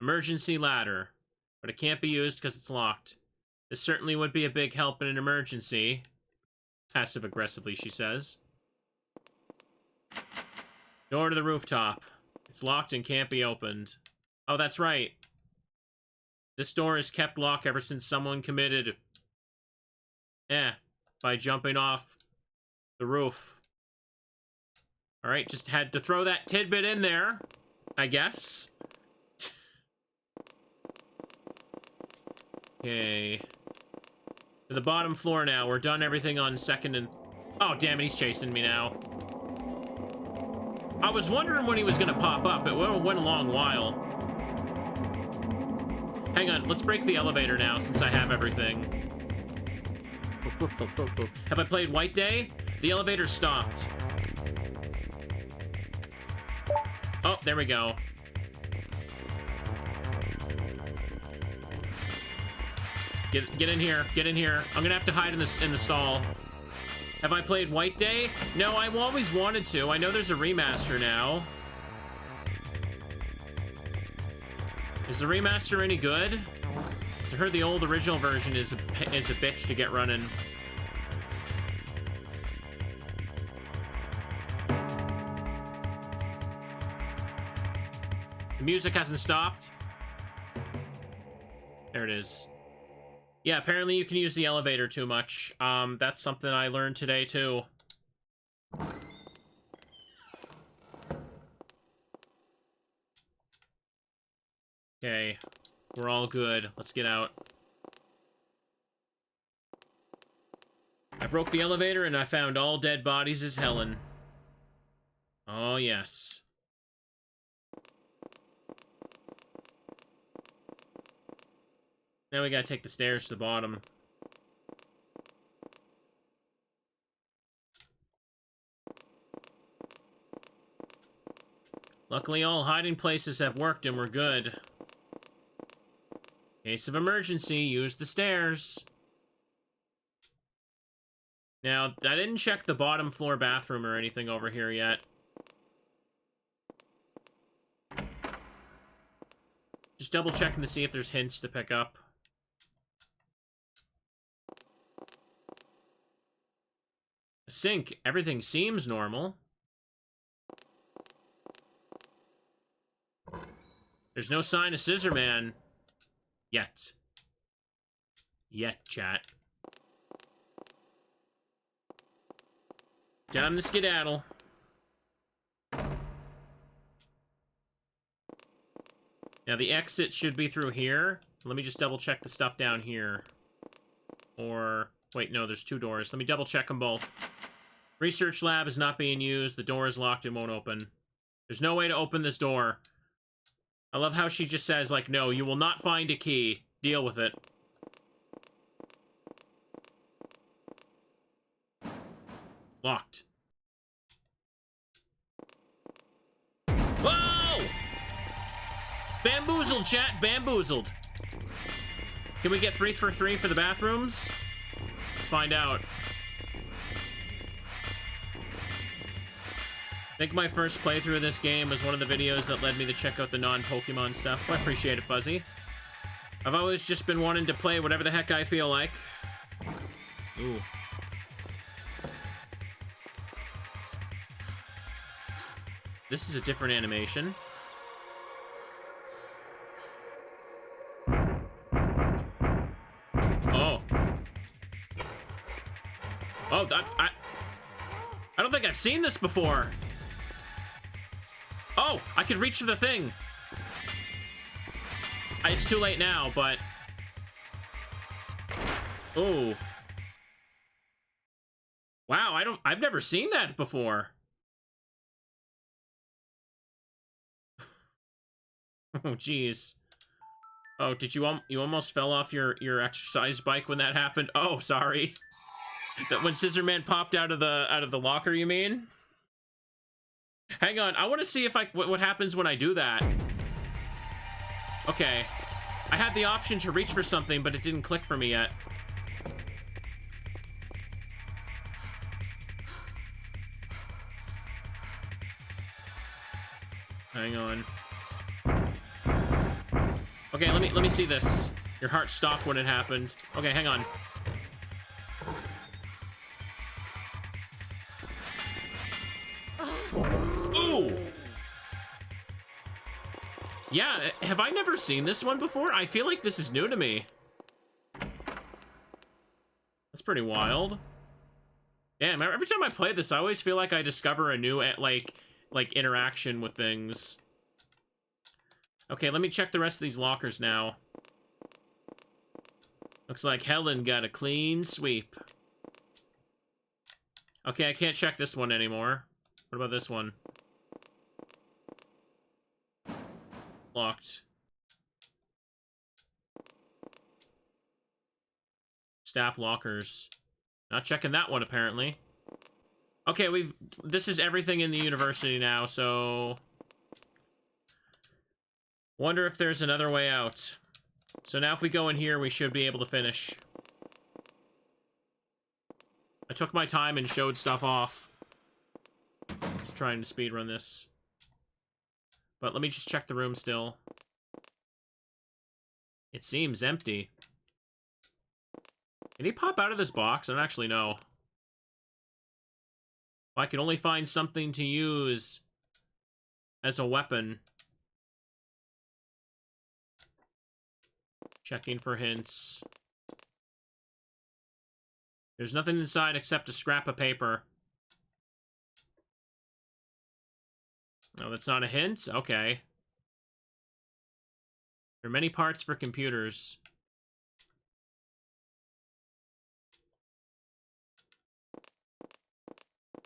Emergency ladder. But it can't be used because it's locked. This certainly would be a big help in an emergency. Passive-aggressively, she says. Door to the rooftop. It's locked and can't be opened. Oh, that's right. This door is kept locked ever since someone committed... by jumping off the roof. Alright, just had to throw that tidbit in there, I guess. Okay. To the bottom floor now. We're done everything on second and... Oh, damn it, he's chasing me now. I was wondering when he was gonna pop up. It went a long while. Hang on, let's break the elevator now since I have everything. Have I played White Day? The elevator stopped. Oh, there we go. Get in here. Get in here. I'm gonna have to hide in the stall. Have I played White Day? No, I've always wanted to. I know there's a remaster now. Is the remaster any good? I heard the old original version is a bitch to get running. The music hasn't stopped. There it is. Yeah, apparently you can use the elevator too much. That's something I learned today too. Okay, we're all good. Let's get out. I broke the elevator and I found all dead bodies as Helen. Oh, yes. Now we gotta take the stairs to the bottom. Luckily, all hiding places have worked and we're good. In case of emergency, use the stairs. Now, I didn't check the bottom floor bathroom or anything over here yet. Just double checking to see if there's hints to pick up. A sink. Everything seems normal. There's no sign of Scissorman. Yet. Yet, chat. Time to skedaddle. Now, the exit should be through here. Let me just double check the stuff down here. Or... Wait, no, there's two doors. Let me double check them both. Research lab is not being used. The door is locked and won't open. There's no way to open this door. I love how she just says, like, no, you will not find a key. Deal with it. Locked. Whoa! Bamboozled, chat. Bamboozled. Can we get 3 for 3 for the bathrooms? Let's find out. I think my first playthrough of this game was one of the videos that led me to check out the non-Pokemon stuff. I appreciate it, Fuzzy. I've always just been wanting to play whatever the heck I feel like. Ooh. This is a different animation. Oh. Oh, I don't think I've seen this before. Oh, I could reach for the thing. It's too late now, but... Oh. Wow, I've never seen that before. Oh, jeez. Oh, did you almost fell off your exercise bike when that happened? Oh, sorry. That when Scissorman popped out of the locker, you mean? Hang on, I want to see if what happens when I do that. Okay. I had the option to reach for something, but it didn't click for me yet. Hang on. Okay, let me see this. Your heart stopped when it happened. Okay, hang on. Ooh! Yeah, have I never seen this one before? I feel like this is new to me. That's pretty wild. Damn, every time I play this, I always feel like I discover a new, like interaction with things. Okay, let me check the rest of these lockers now. Looks like Helen got a clean sweep. Okay, I can't check this one anymore. What about this one? Locked. Staff lockers. Not checking that one, apparently. Okay, this is everything in the university now, so... Wonder if there's another way out. So now if we go in here, we should be able to finish. I took my time and showed stuff off. Just trying to speedrun this. But let me just check the room still. It seems empty. Can he pop out of this box? I don't actually know. If I could only find something to use as a weapon. Checking for hints. There's nothing inside except a scrap of paper. Oh, that's not a hint? Okay. There are many parts for computers.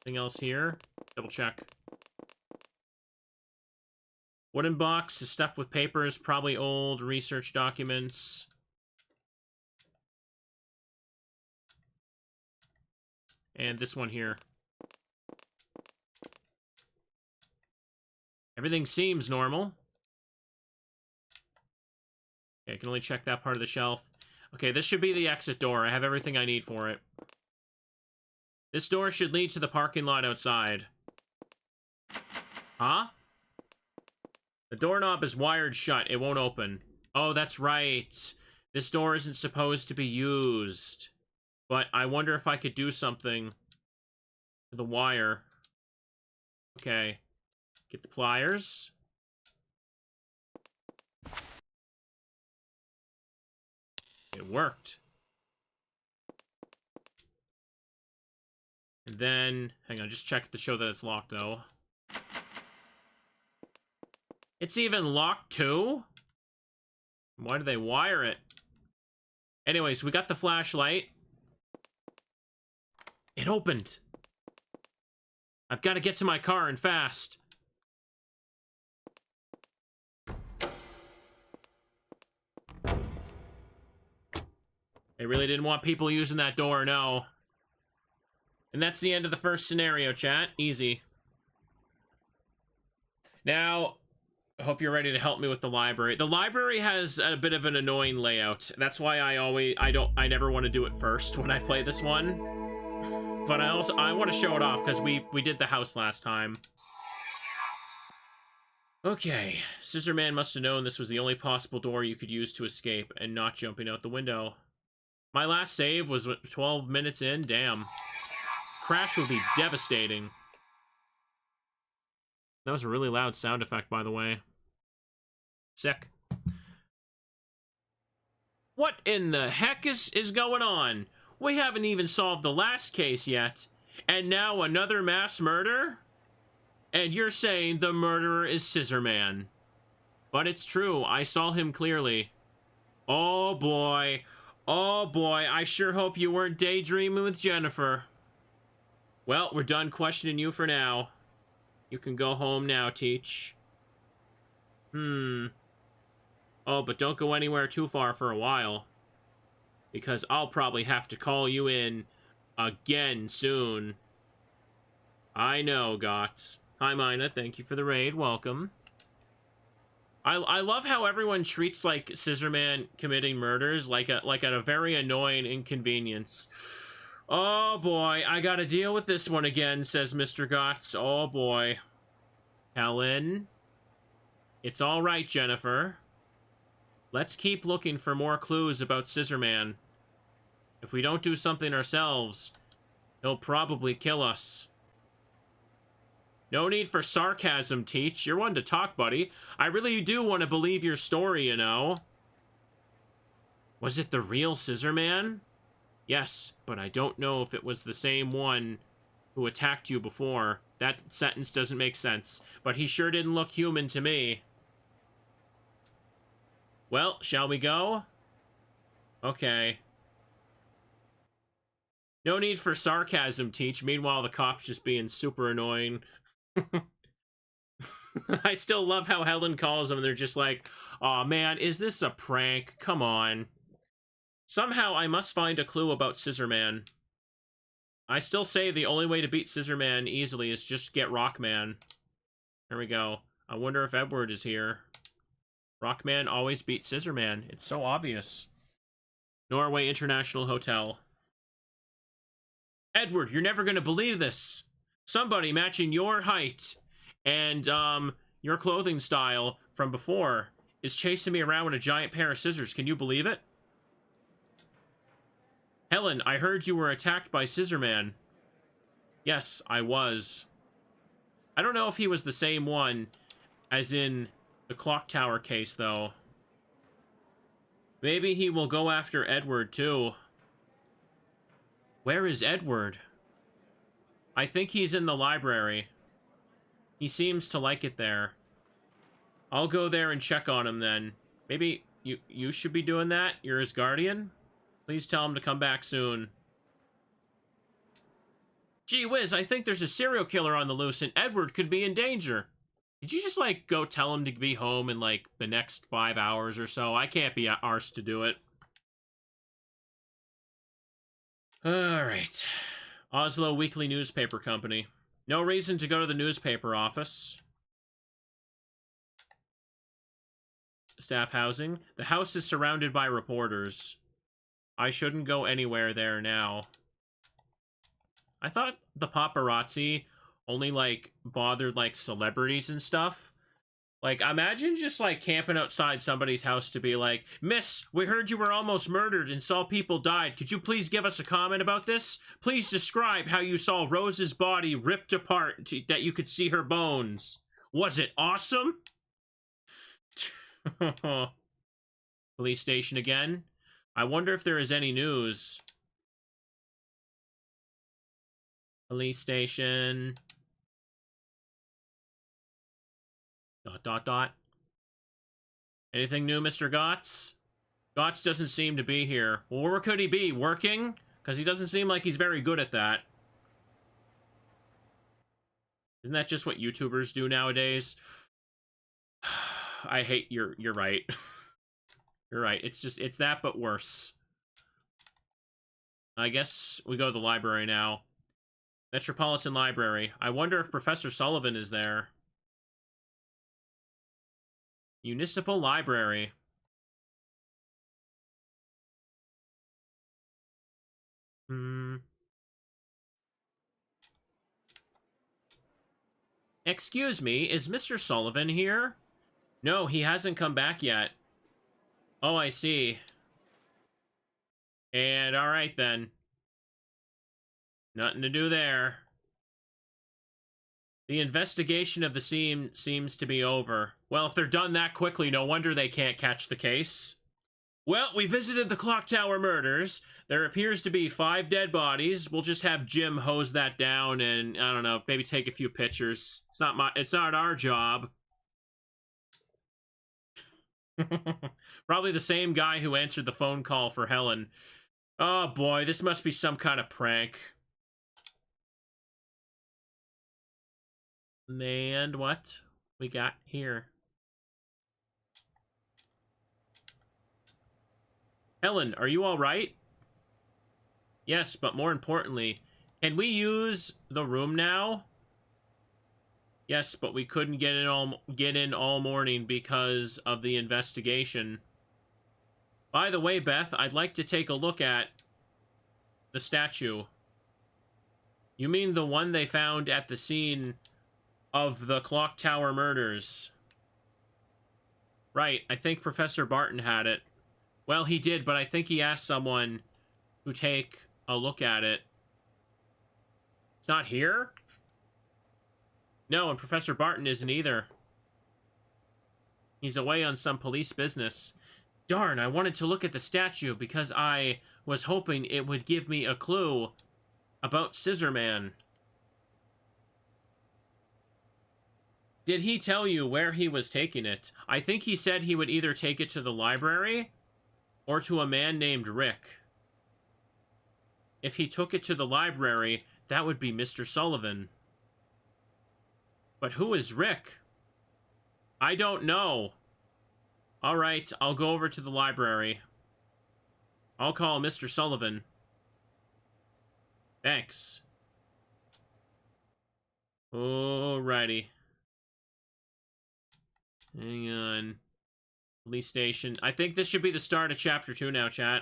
Anything else here? Double check. Wooden box is stuffed with papers, probably old research documents. And this one here. Everything seems normal. Okay, I can only check that part of the shelf. Okay, this should be the exit door. I have everything I need for it. This door should lead to the parking lot outside. Huh? The doorknob is wired shut. It won't open. Oh, that's right. This door isn't supposed to be used. But I wonder if I could do something to the wire. Okay. Get the pliers. It worked. And then, hang on, just check to show that it's locked, though. It's even locked, too? Why do they wire it? Anyways, we got the flashlight. It opened. I've got to get to my car and fast. They really didn't want people using that door, no. And that's the end of the first scenario, chat. Easy. Now, I hope you're ready to help me with the library. The library has a bit of an annoying layout. That's why I never want to do it first when I play this one. But I want to show it off because we did the house last time. Okay, Scissorman must have known this was the only possible door you could use to escape and not jumping out the window. My last save was 12 minutes in. Damn. Crash would be devastating. That was a really loud sound effect, by the way. Sick. What in the heck is going on? We haven't even solved the last case yet. And now another mass murder? And you're saying the murderer is Scissorman. But it's true, I saw him clearly. Oh boy. Oh boy, I sure hope you weren't daydreaming with Jennifer. Well, we're done questioning you for now. You can go home now, Teach. Oh, but don't go anywhere too far for a while. Because I'll probably have to call you in again soon. I know, Gots. Hi, Mina. Thank you for the raid. Welcome. I love how everyone treats, like, Scissorman committing murders like a very annoying inconvenience. Oh, boy. I gotta deal with this one again, says Mr. Gots. Oh, boy. Helen. It's all right, Jennifer. Let's keep looking for more clues about Scissorman. If we don't do something ourselves, he'll probably kill us. No need for sarcasm, Teach. You're one to talk, buddy. I really do want to believe your story, you know. Was it the real Scissorman? Yes, but I don't know if it was the same one who attacked you before. That sentence doesn't make sense, but he sure didn't look human to me. Well, shall we go? Okay. No need for sarcasm, Teach. Meanwhile, the cop's just being super annoying. I still love how Helen calls them and they're just like, aw man, is this a prank? Come on. Somehow I must find a clue about Scissorman. I still say the only way to beat Scissorman easily is just get Rockman. There we go. I wonder if Edward is here. Rockman always beats Scissorman. It's so obvious. Norway International Hotel. Edward, you're never gonna believe this. Somebody matching your height and your clothing style from before is chasing me around with a giant pair of scissors. Can you believe it? Helen, I heard you were attacked by Scissorman. Yes, I was. I don't know if he was the same one as in the clock tower case, though. Maybe he will go after Edward, too. Where is Edward? I think he's in the library. He seems to like it there. I'll go there and check on him then. Maybe you should be doing that? You're his guardian? Please tell him to come back soon. Gee whiz, I think there's a serial killer on the loose and Edward could be in danger. Did you just, like, go tell him to be home in, like, the next 5 hours or so? I can't be arsed to do it. Alright. Oslo Weekly Newspaper Company. No reason to go to the newspaper office. Staff housing. The house is surrounded by reporters. I shouldn't go anywhere there now. I thought the paparazzi only, like, bothered, like, celebrities and stuff. Like, imagine just, like, camping outside somebody's house to be like, Miss, we heard you were almost murdered and saw people died. Could you please give us a comment about this? Please describe how you saw Rose's body ripped apart that you could see her bones. Was it awesome? Police station again. I wonder if there is any news. Police station. ... Anything new, Mr. Gotts? Gotts doesn't seem to be here. Well, where could he be? Working? Because he doesn't seem like he's very good at that. Isn't that just what YouTubers do nowadays? I hate you're right. You're right. It's that but worse. I guess we go to the library now. Metropolitan Library. I wonder if Professor Sullivan is there. Municipal Library. Excuse me, is Mr. Sullivan here? No, he hasn't come back yet. Oh, I see. And alright then. Nothing to do there. The investigation of the scene seems to be over. Well, if they're done that quickly, no wonder they can't catch the case. Well, we visited the clock tower murders. There appears to be 5 dead bodies. We'll just have Jim hose that down and, I don't know, maybe take a few pictures. It's not our job. Probably the same guy who answered the phone call for Helen. Oh boy, this must be some kind of prank. And what we got here? Helen, are you all right? Yes, but more importantly, can we use the room now? Yes, but we couldn't get in all morning because of the investigation. By the way, Beth, I'd like to take a look at the statue. You mean the one they found at the scene of the clock tower murders? Right, I think Professor Barton had it. Well, he did, but I think he asked someone to take a look at it. It's not here? No, and Professor Barton isn't either. He's away on some police business. Darn, I wanted to look at the statue because I was hoping it would give me a clue about Scissorman. Did he tell you where he was taking it? I think he said he would either take it to the library or to a man named Rick. If he took it to the library, that would be Mr. Sullivan. But who is Rick? I don't know. Alright, I'll go over to the library. I'll call Mr. Sullivan. Thanks. Alrighty. Hang on. Police station. I think this should be the start of Chapter 2 now, chat.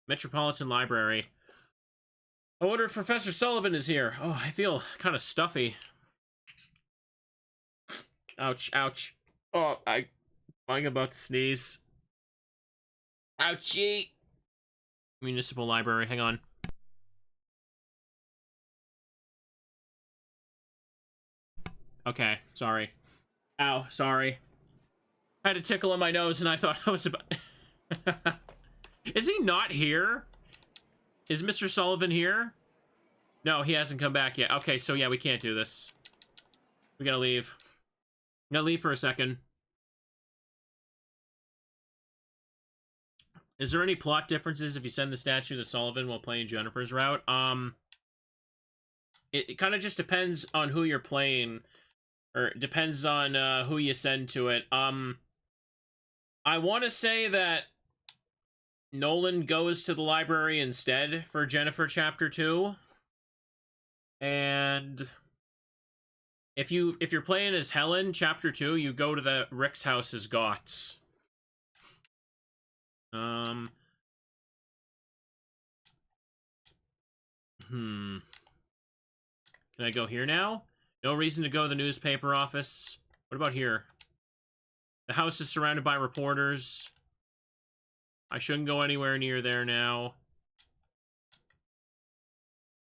Metropolitan Library. I wonder if Professor Sullivan is here. Oh, I feel kind of stuffy. Ouch, ouch. Oh, I'm about to sneeze. Ouchie! Municipal Library, hang on. Okay, sorry. Ow, sorry. I had a tickle in my nose and I thought I was about... Is he not here? Is Mr. Sullivan here? No, he hasn't come back yet. Okay, so yeah, we can't do this. We gotta leave. I'm gonna leave for a second. Is there any plot differences if you send the statue to Sullivan while playing Jennifer's route? It kind of just depends on who you're playing, or it depends on who you send to it. I want to say that Nolan goes to the library instead for Jennifer Chapter 2. And if you're playing as Helen Chapter 2, you go to the Rick's house as Gotts. Can I go here now? No reason to go to the newspaper office. What about here? The house is surrounded by reporters. I shouldn't go anywhere near there now.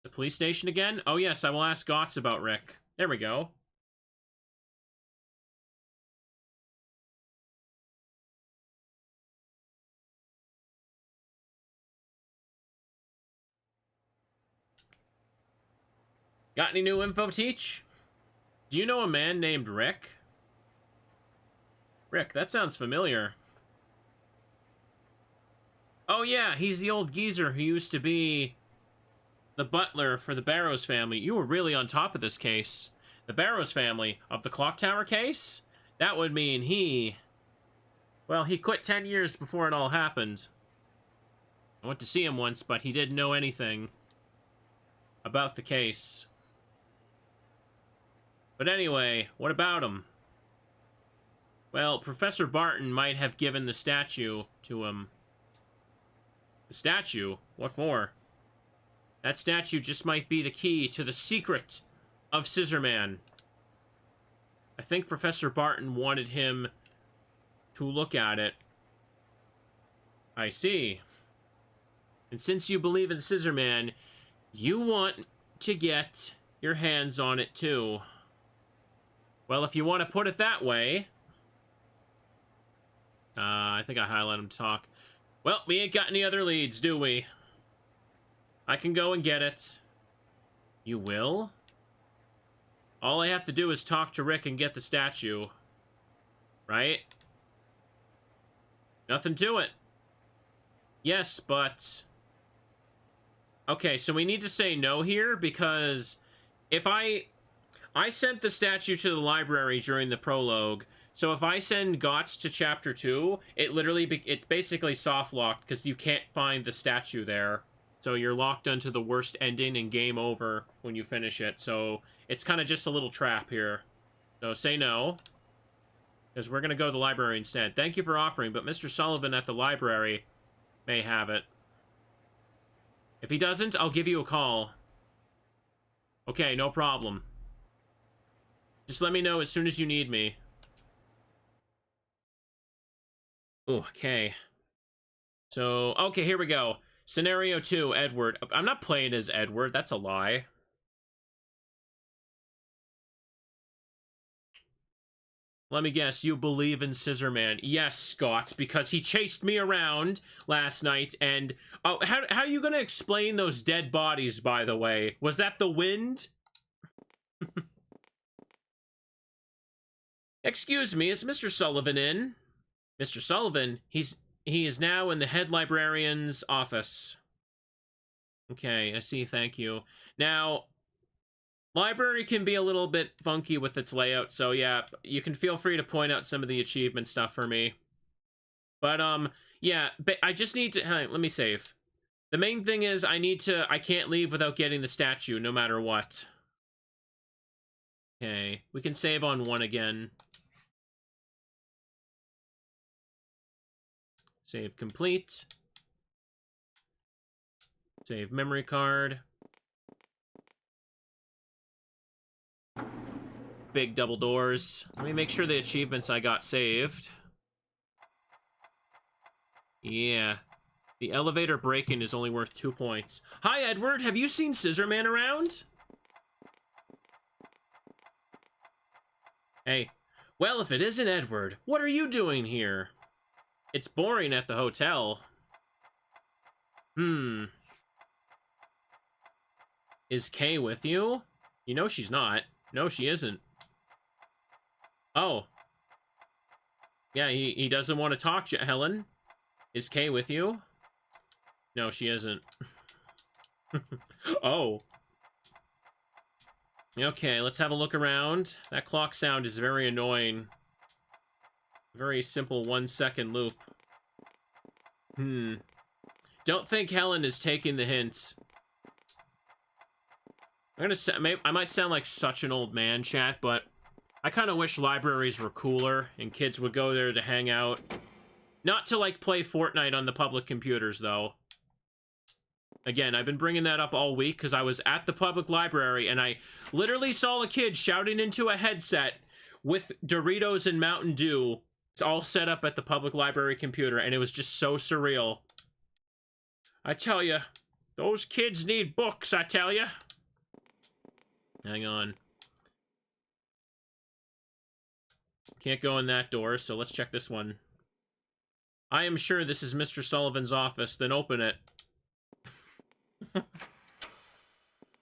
The police station again? Oh yes, I will ask Gotts about Rick. There we go. Got any new info, Teach? Do you know a man named Rick? Rick, that sounds familiar. Oh yeah, he's the old geezer who used to be the butler for the Barrows family. You were really on top of this case. The Barrows family of the clock tower case? That would mean he... Well, he quit 10 years before it all happened. I went to see him once, but he didn't know anything about the case. But anyway, what about him? Well, Professor Barton might have given the statue to him. The statue? What for? That statue just might be the key to the secret of Scissorman. I think Professor Barton wanted him to look at it. I see. And since you believe in Scissorman, you want to get your hands on it too. Well, if you want to put it that way... I think I highlighted him to talk. Well, we ain't got any other leads, do we? I can go and get it. You will? All I have to do is talk to Rick and get the statue. Right? Nothing to it. Yes, but... Okay, so we need to say no here, because if I sent the statue to the library during the prologue, so if I send Gotts to Chapter 2, it's basically soft-locked, because you can't find the statue there. So you're locked onto the worst ending and game over when you finish it. So it's kind of just a little trap here. So say no, because we're going to go to the library instead. Thank you for offering, but Mr. Sullivan at the library may have it. If he doesn't, I'll give you a call. Okay, no problem. Just let me know as soon as you need me. Okay. So, okay, here we go. Scenario 2, Edward. I'm not playing as Edward. That's a lie. Let me guess, you believe in Scissorman. Yes, Scott, because he chased me around last night, and... Oh, how are you gonna explain those dead bodies, by the way? Was that the wind? Excuse me, is Mr. Sullivan in? Mr. Sullivan, he is now in the head librarian's office. Okay, I see, thank you. Now, library can be a little bit funky with its layout, so yeah, you can feel free to point out some of the achievement stuff for me. But, yeah, but I just need to... Let me save. The main thing is I can't leave without getting the statue, no matter what. Okay, we can save on 1 again. Save complete. Save memory card. Big double doors. Let me make sure the achievements I got saved. Yeah. The elevator break-in is only worth 2 points. Hi, Edward. Have you seen Scissorman around? Hey. Well, if it isn't Edward, what are you doing here? It's boring at the hotel. Is Kay with you? You know she's not. No, she isn't. Oh. Yeah, he doesn't want to talk to you, Helen. Is Kay with you? No, she isn't. Oh. Okay, let's have a look around. That clock sound is very annoying. Very simple 1-second loop. Don't think Helen is taking the hint. I might sound like such an old man, chat, but I kind of wish libraries were cooler and kids would go there to hang out. Not to, like, play Fortnite on the public computers, though. Again, I've been bringing that up all week because I was at the public library and I literally saw a kid shouting into a headset with Doritos and Mountain Dew. It's all set up at the public library computer, and it was just so surreal. I tell you, those kids need books, I tell you. Hang on. Can't go in that door, so let's check this one. I am sure this is Mr. Sullivan's office, then open it.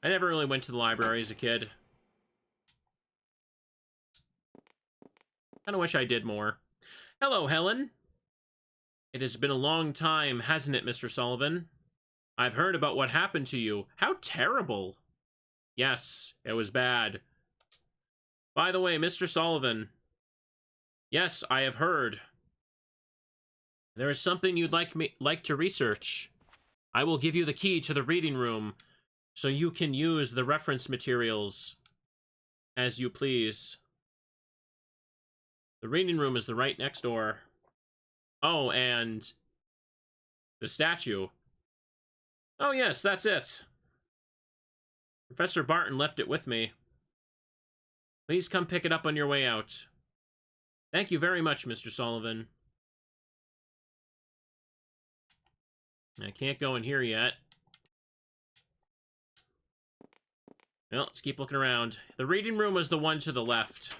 I never really went to the library as a kid. Kinda wish I did more. Hello, Helen. It has been a long time, hasn't it, Mr. Sullivan? I've heard about what happened to you. How terrible. Yes, it was bad. By the way, Mr. Sullivan. Yes, I have heard. There is something you'd like to research. I will give you the key to the reading room, so you can use the reference materials as you please. The reading room is the right next door. Oh, and the statue. Oh yes, that's it. Professor Barton left it with me. Please come pick it up on your way out. Thank you very much, Mr. Sullivan. I can't go in here yet. Well, let's keep looking around. The reading room was the one to the left.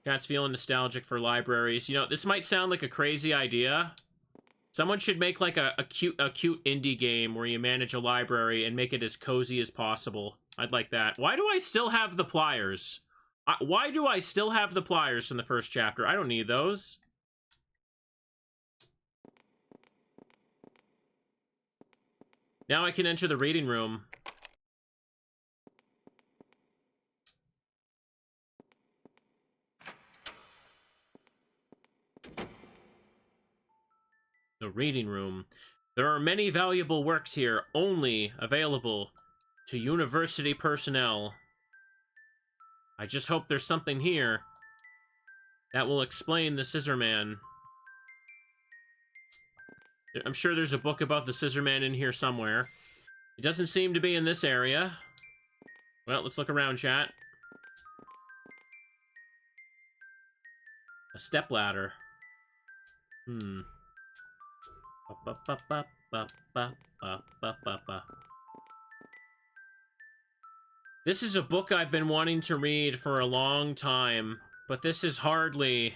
Cat's feeling nostalgic for libraries. You know, this might sound like a crazy idea. Someone should make like a cute indie game where you manage a library and make it as cozy as possible. I'd like that. Why do I still have the pliers? Why do I still have the pliers from the first chapter? I don't need those. Now I can enter the reading room. The reading room. There are many valuable works here, only available to university personnel. I just hope there's something here that will explain the Scissorman. I'm sure there's a book about the Scissorman in here somewhere. It doesn't seem to be in this area. Well, let's look around, chat. A stepladder. Hmm. This is a book I've been wanting to read for a long time, but this is hardly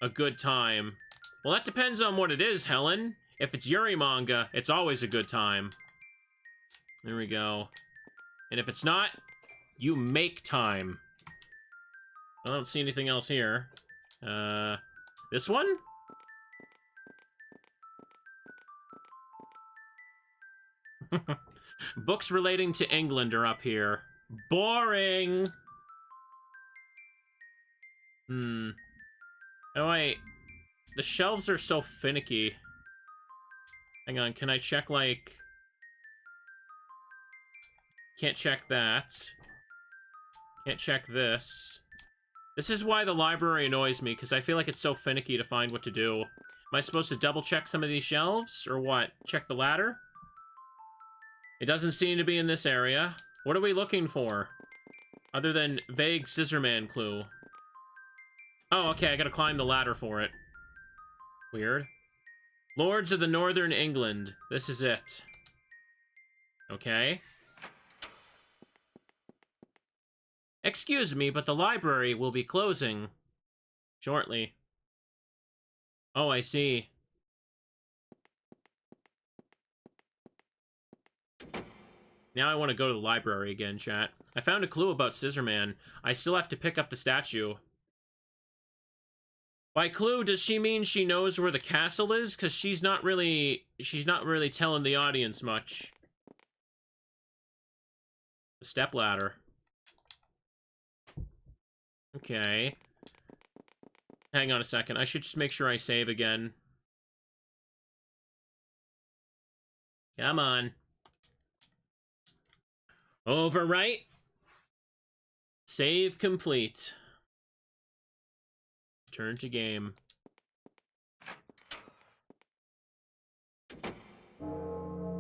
a good time. Well, that depends on what it is, Helen. If it's Yuri manga, it's always a good time. There we go. And if it's not, you make time. I don't see anything else here. This one? Books relating to England are up here. Boring! Oh, wait. The shelves are so finicky. Hang on, can I check, like... Can't check that. Can't check this. This is why the library annoys me, because I feel like it's so finicky to find what to do. Am I supposed to double check some of these shelves, or what? Check the ladder? It doesn't seem to be in this area. What are we looking for? Other than vague Scissorman clue. Oh, okay, I gotta climb the ladder for it. Weird. Lords of the Northern England. This is it. Okay. Excuse me, but the library will be closing shortly. Oh, I see. Now I want to go to the library again, chat. I found a clue about Scissorman. I still have to pick up the statue. By clue, does she mean she knows where the castle is? Because she's not really telling the audience much. The stepladder. Okay. Hang on a second. I should just make sure I save again. Come on. Overwrite. Save complete. Turn to game.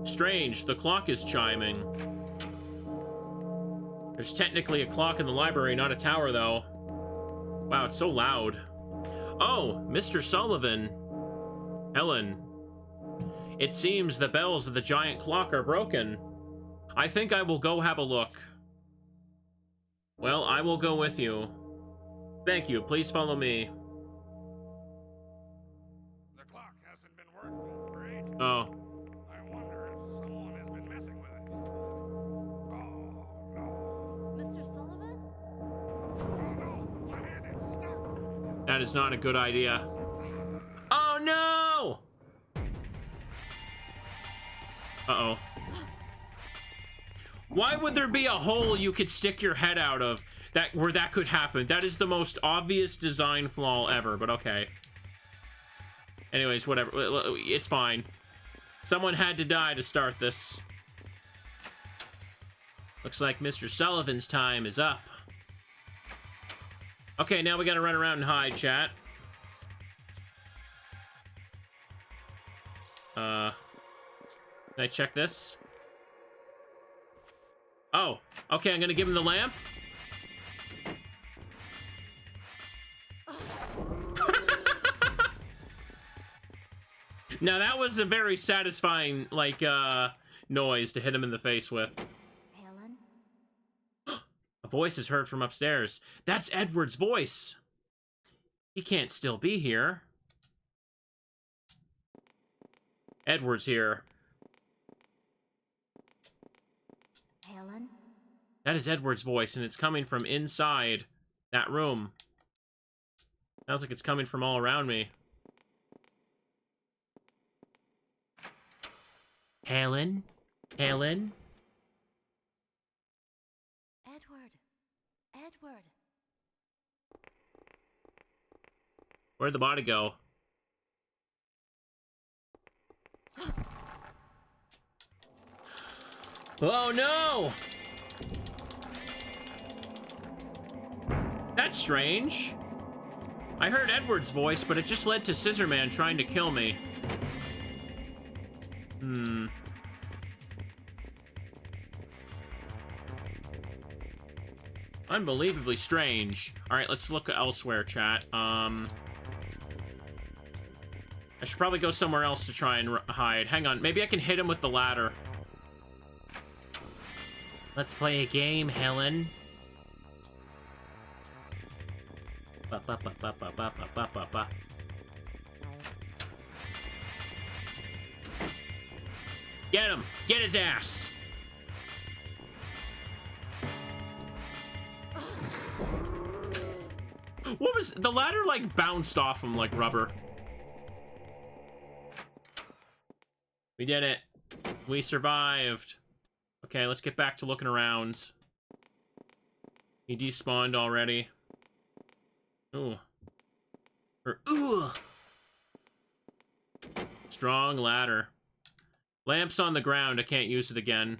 Strange, the clock is chiming. There's technically a clock in the library, not a tower, though. Wow, it's so loud. Oh, Mr. Sullivan. Helen. It seems the bells of the giant clock are broken. I think I will go have a look. Well, I will go with you. Thank you, please follow me.
The clock hasn't been working for ages.
Oh.
I wonder if someone has been messing with it. Oh, no.
Mr. Sullivan?
Oh, no. My hand is stuck.
That is not a good idea. Oh, no! Uh-oh. Why would there be a hole you could stick your head out of where that could happen? That is the most obvious design flaw ever, but okay. Anyways, whatever. It's fine. Someone had to die to start this. Looks like Mr. Sullivan's time is up. Okay, now we gotta run around and hide, chat. Can I check this? Oh, okay, I'm gonna give him the lamp. Now that was a very satisfying, like, noise to hit him in the face with.
Helen?
A voice is heard from upstairs. That's Edward's voice. He can't still be here. Edward's here.
Helen?
That is Edward's voice, and it's coming from inside that room. Sounds like it's coming from all around me. Helen? Helen?
Edward. Edward.
Where'd the body go? Oh no! That's strange. I heard Edward's voice, but it just led to Scissorman trying to kill me. Unbelievably strange. Alright, let's look elsewhere, chat. I should probably go somewhere else to try and hide. Hang on, maybe I can hit him with the ladder. Let's play a game, Helen. Ba, ba, ba, ba, ba, ba, ba, ba, ba. Get him! Get his ass! What was... The ladder, like, bounced off him like rubber. We did it. We survived. Okay, let's get back to looking around. He despawned already. Ooh. Ooh. Strong ladder. Lamp's on the ground. I can't use it again.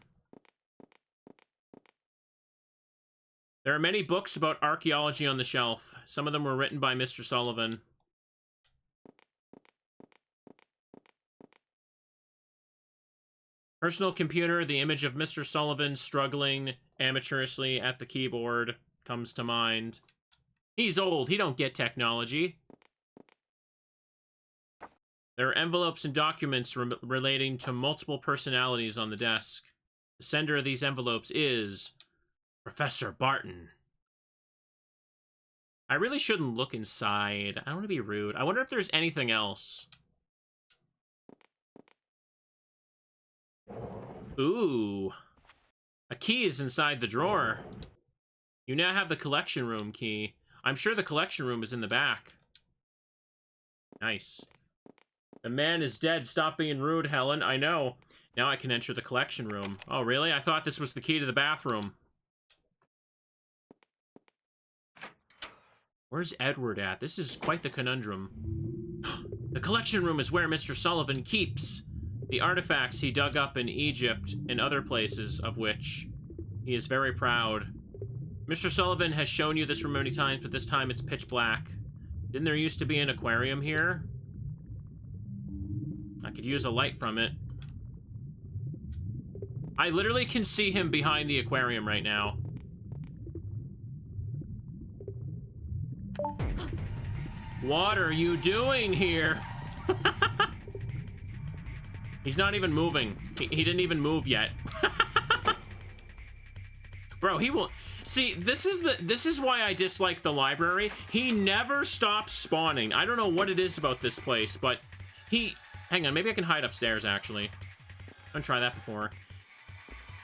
There are many books about archaeology on the shelf. Some of them were written by Mr. Sullivan. Personal computer, the image of Mr. Sullivan struggling amateurishly at the keyboard comes to mind. He's old. He don't get technology. There are envelopes and documents relating to multiple personalities on the desk. The sender of these envelopes is Professor Barton. I really shouldn't look inside. I don't want to be rude. I wonder if there's anything else. Ooh. A key is inside the drawer. You now have the collection room key. I'm sure the collection room is in the back. Nice. The man is dead. Stop being rude, Helen. I know. Now I can enter the collection room. Oh, really? I thought this was the key to the bathroom. Where's Edward at? This is quite the conundrum. The collection room is where Mr. Sullivan keeps the artifacts he dug up in Egypt and other places of which he is very proud. Mr. Sullivan has shown you this room many times, but this time it's pitch black. Didn't there used to be an aquarium here? I could use a light from it. I literally can see him behind the aquarium right now. What are you doing here? He's not even moving. He didn't even move yet. Bro, he will... See, this is why I dislike the library. He never stops spawning. I don't know what it is about this place, but he... Hang on, maybe I can hide upstairs, actually. I haven't tried that before.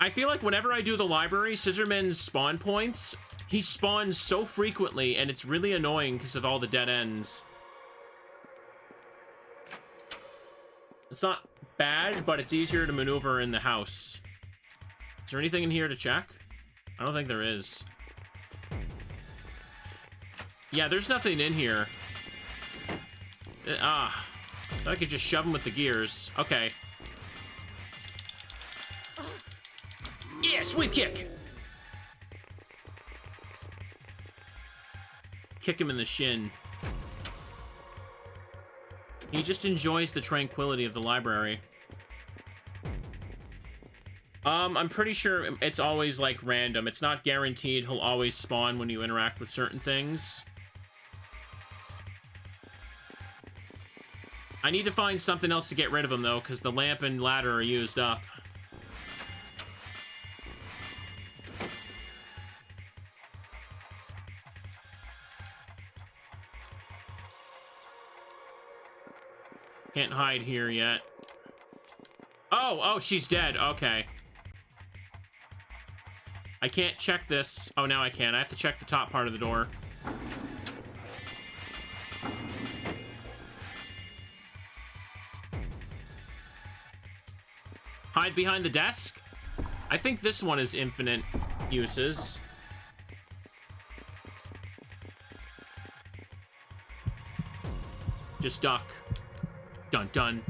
I feel like whenever I do the library, Scissorman's spawn points, he spawns so frequently, and it's really annoying because of all the dead ends. It's not bad, but it's easier to maneuver in the house. Is there anything in here to check? I don't think there is. Yeah, there's nothing in here. I could just shove him with the gears. Okay. Yeah, sweep kick! Kick him in the shin. He just enjoys the tranquility of the library. I'm pretty sure it's always, like, random. It's not guaranteed he'll always spawn when you interact with certain things. I need to find something else to get rid of him, though, because the lamp and ladder are used up. Can't hide here yet. Oh, she's dead. Okay. I can't check this. Oh, now I can. I have to check the top part of the door. Hide behind the desk? I think this one is infinite uses. Just duck. Dun dun.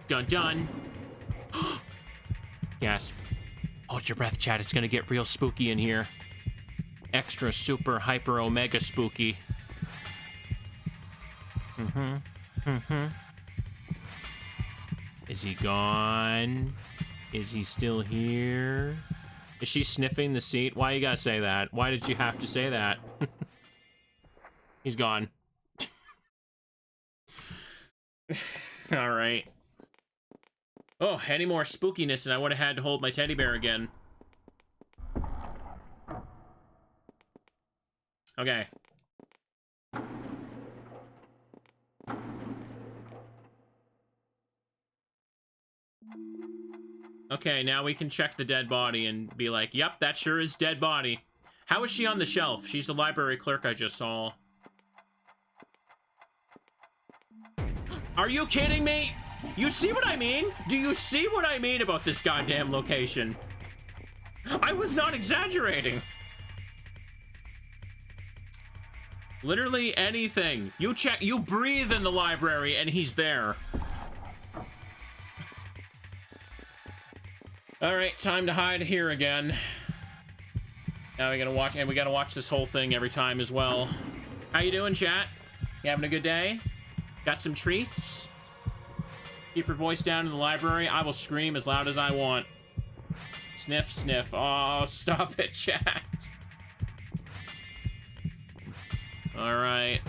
Dun dun. Gasp. Hold your breath, chat. It's gonna get real spooky in here. Extra, super, hyper, omega spooky. Is he gone? Is he still here? Is she sniffing the seat? Why you gotta say that? Why did you have to say that? He's gone. Alright. Oh, any more spookiness and I would have had to hold my teddy bear again. Okay. Okay, now we can check the dead body and be like, yep, that sure is dead body. How is she on the shelf? She's the library clerk I just saw. Are you kidding me? You see what I mean? Do you see what I mean about this goddamn location? I was not exaggerating. Literally anything. You breathe in the library and he's there. All right, time to hide here again. Now we gotta watch, and we gotta watch this whole thing every time as well. How you doing, chat? You having a good day? Got some treats? Keep your voice down in the library. I will scream as loud as I want. Sniff, sniff. Oh, stop it, chat. All right.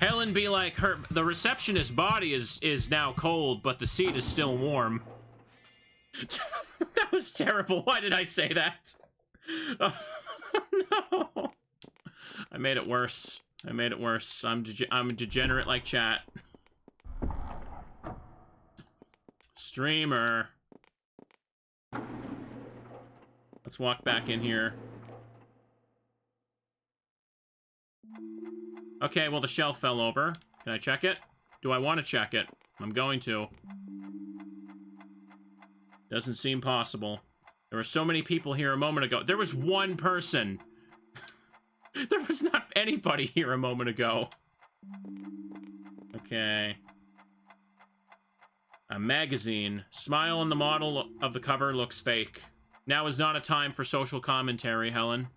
Helen be like, the receptionist's body is now cold, but the seat is still warm. That was terrible. Why did I say that? Oh, no. I made it worse. I made it worse. I'm a degenerate like chat. Streamer. Let's walk back in here. Okay, well, the shelf fell over. Can I check it? Do I want to check it? I'm going to. Doesn't seem possible. There were so many people here a moment ago. There was one person. There was not anybody here a moment ago. Okay. A magazine. Smile on the model of the cover looks fake. Now is not a time for social commentary, Helen.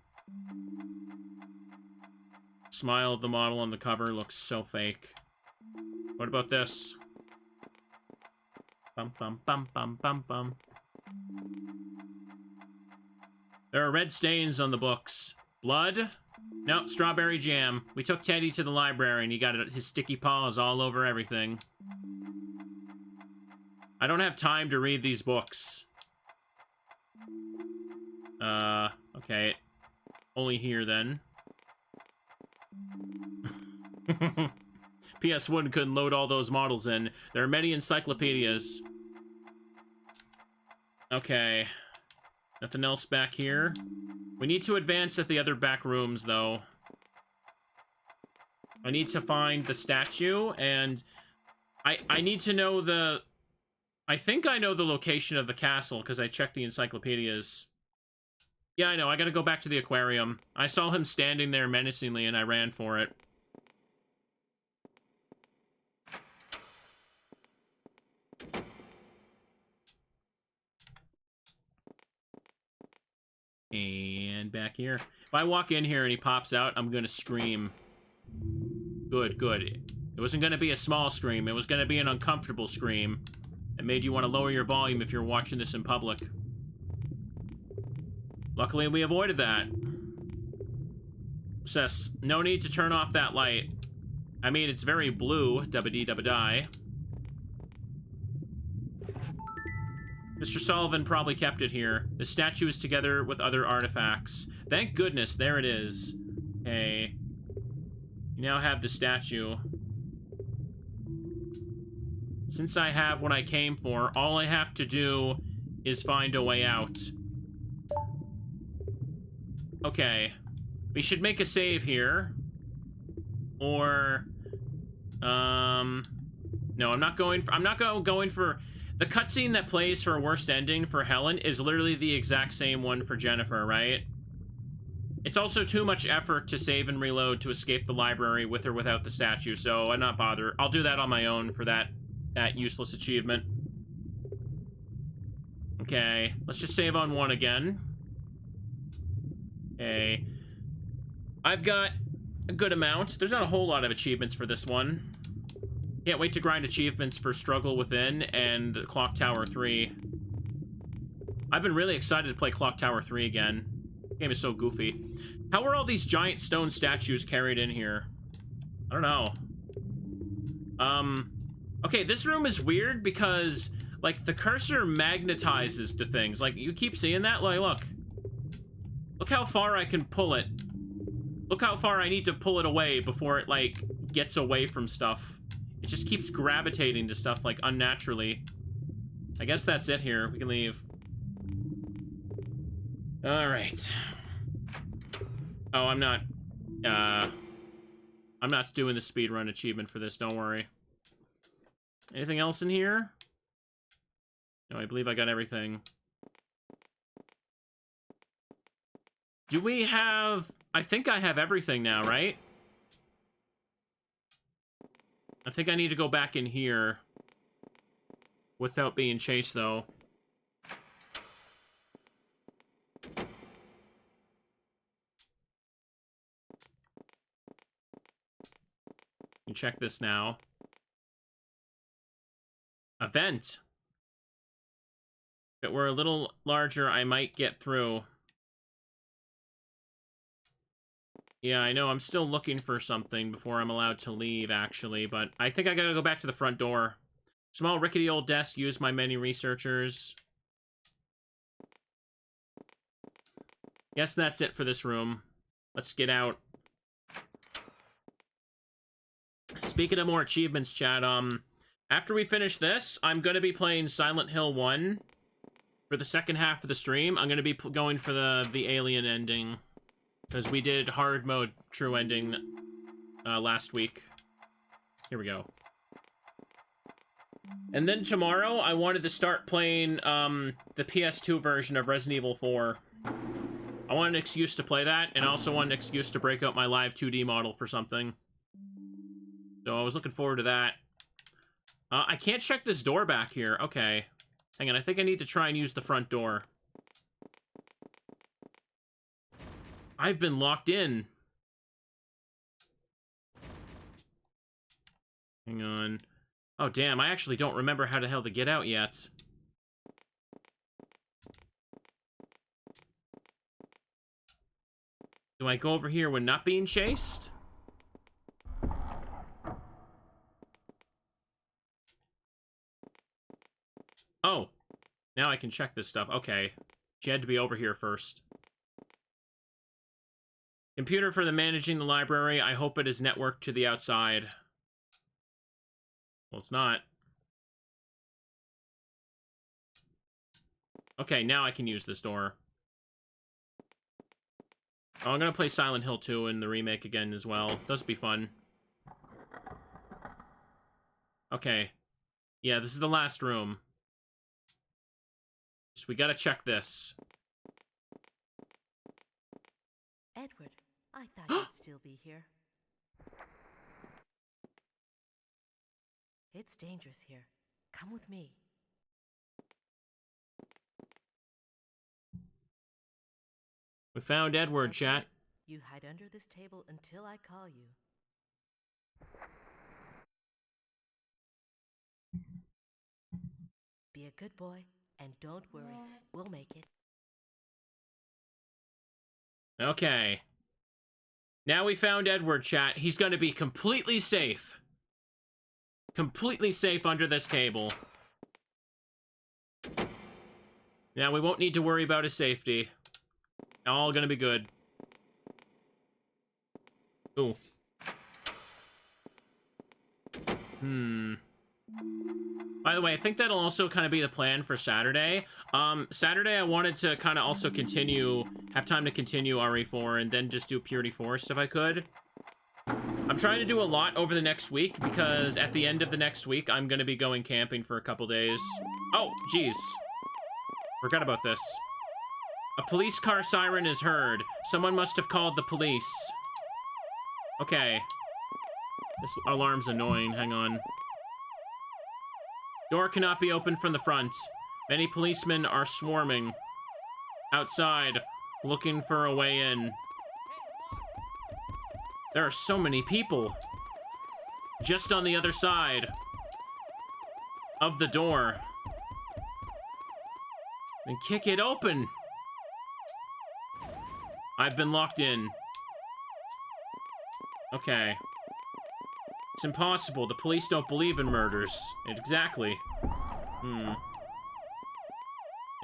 Smile of the model on the cover looks so fake. What about this? Bum, bum, bum, bum, bum, bum. There are red stains on the books. Blood? No, strawberry jam. We took Teddy to the library and he got his sticky paws all over everything. I don't have time to read these books. Okay. Only here then. PS1 couldn't load all those models in. There are many encyclopedias. Okay. Nothing else back here. We need to advance at the other back rooms, though. I need to find the statue, and I need to know the... I think I know the location of the castle, because I checked the encyclopedias. Yeah, I know. I gotta go back to the aquarium. I saw him standing there menacingly, and I ran for it. And back here. If I walk in here and he pops out, I'm gonna scream. Good, good. It wasn't gonna be a small scream. It was gonna be an uncomfortable scream. It made you want to lower your volume if you're watching this in public. Luckily, we avoided that. Says, no need to turn off that light. I mean, it's very blue, dubba-dee-dubba-die. Mr. Sullivan probably kept it here. The statue is together with other artifacts. Thank goodness, there it is. Okay. You now have the statue. Since I have what I came for, all I have to do is find a way out. Okay. We should make a save here. Or... No, I'm not going for... The cutscene that plays for worst ending for Helen is literally the exact same one for Jennifer, right? It's also too much effort to save and reload to escape the library with or without the statue, so I'm not bothered. I'll do that on my own for that useless achievement. Okay, let's just save on one again. Okay. I've got a good amount. There's not a whole lot of achievements for this one. Can't wait to grind achievements for Struggle Within and Clock Tower 3. I've been really excited to play Clock Tower 3 again. The game is so goofy. How are all these giant stone statues carried in here? I don't know. Okay, this room is weird because, like, the cursor magnetizes to things. Like, you keep seeing that? Like, look. Look how far I can pull it. Look how far I need to pull it away before it, like, gets away from stuff. It just keeps gravitating to stuff, like, unnaturally. I guess that's it here. We can leave. Alright. Oh, I'm not doing the speedrun achievement for this, don't worry. Anything else in here? No, I believe I got everything. Do we have... I think I have everything now, right? I think I need to go back in here without being chased, though. You check this now. Event. If it were a little larger, I might get through. Yeah, I know. I'm still looking for something before I'm allowed to leave, actually, but I think I gotta go back to the front door. Small, rickety old desk used by many researchers. Guess that's it for this room. Let's get out. Speaking of more achievements, chat, after we finish this, I'm gonna be playing Silent Hill 1 for the second half of the stream. I'm gonna be going for the alien ending, because we did hard mode true ending last week. Here we go. And then tomorrow, I wanted to start playing the PS2 version of Resident Evil 4. I wanted an excuse to play that, and I also wanted an excuse to break out my live 2D model for something. So I was looking forward to that. I can't check this door back here. Okay. Hang on, I think I need to try and use the front door. I've been locked in. Hang on. Oh, damn, I actually don't remember how the hell to get out yet. Do I go over here when not being chased? Oh, now I can check this stuff. Okay. She had to be over here first. Computer for the managing the library. I hope it is networked to the outside. Well, it's not. Okay, now I can use this door. Oh, I'm gonna play Silent Hill 2 in the remake again as well. Those would be fun. Okay. Yeah, this is the last room. So we gotta check this.
Edward, I thought you'd still be here. It's dangerous here. Come with me.
We found Edward, chat.
You hide under this table until I call you. Be a good boy, and don't worry. We'll make it.
Okay. Now we found Edward, chat. He's gonna be completely safe. Completely safe under this table. Now we won't need to worry about his safety. All gonna be good. Ooh. By the way, I think that'll also kind of be the plan for Saturday. Saturday I wanted to kind of also have time to continue RE4 and then just do Purity Forest if I could. I'm trying to do a lot over the next week because at the end of the next week, I'm gonna be going camping for a couple days. Oh, geez. Forgot about this. A police car siren is heard. Someone must have called the police. Okay. This alarm's annoying. Hang on. Door cannot be opened from the front. Many policemen are swarming outside, looking for a way in. There are so many people just on the other side of the door. And kick it open. I've been locked in. Okay. It's impossible. The police don't believe in murders. Exactly. Now,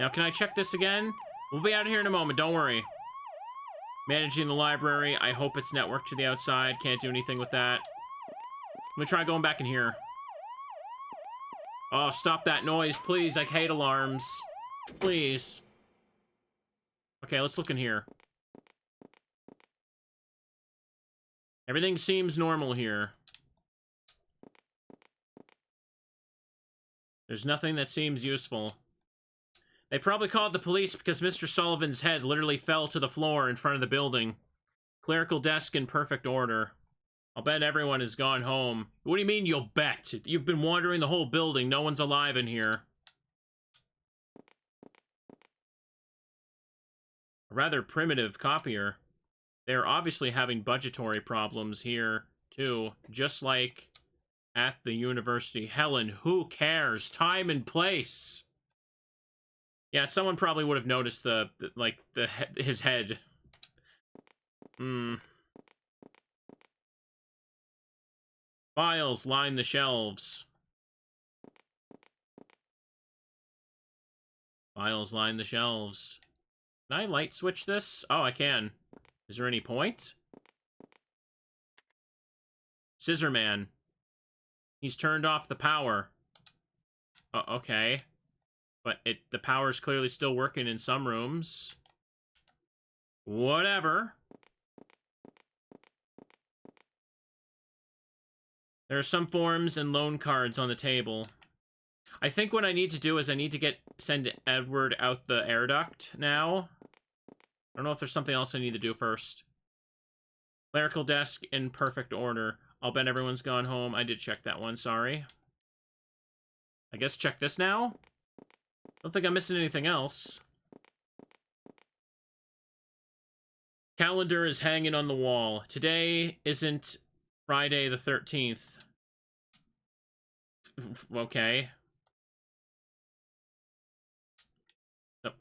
can I check this again? We'll be out of here in a moment, don't worry. Managing the library. I hope it's networked to the outside. Can't do anything with that. I'm gonna try going back in here. Oh, stop that noise, please. I hate alarms. Please. Okay, let's look in here. Everything seems normal here. There's nothing that seems useful. They probably called the police because Mr. Sullivan's head literally fell to the floor in front of the building. Clerical desk in perfect order. I'll bet everyone has gone home. What do you mean you'll bet? You've been wandering the whole building. No one's alive in here. A rather primitive copier. They're obviously having budgetary problems here, too. Just like at the university. Helen, who cares? Time and place. Yeah, someone probably would have noticed his head. Files line the shelves. Files line the shelves. Can I light switch this? Oh, I can. Is there any point? Scissorman. He's turned off the power. Okay. But the power's clearly still working in some rooms. Whatever. There are some forms and loan cards on the table. I think what I need to do is I need to send Edward out the air duct now. I don't know if there's something else I need to do first. Clerical desk in perfect order. I'll bet everyone's gone home. I did check that one, sorry. I guess check this now? Don't think I'm missing anything else. Calendar is hanging on the wall. Today isn't Friday the 13th. Okay.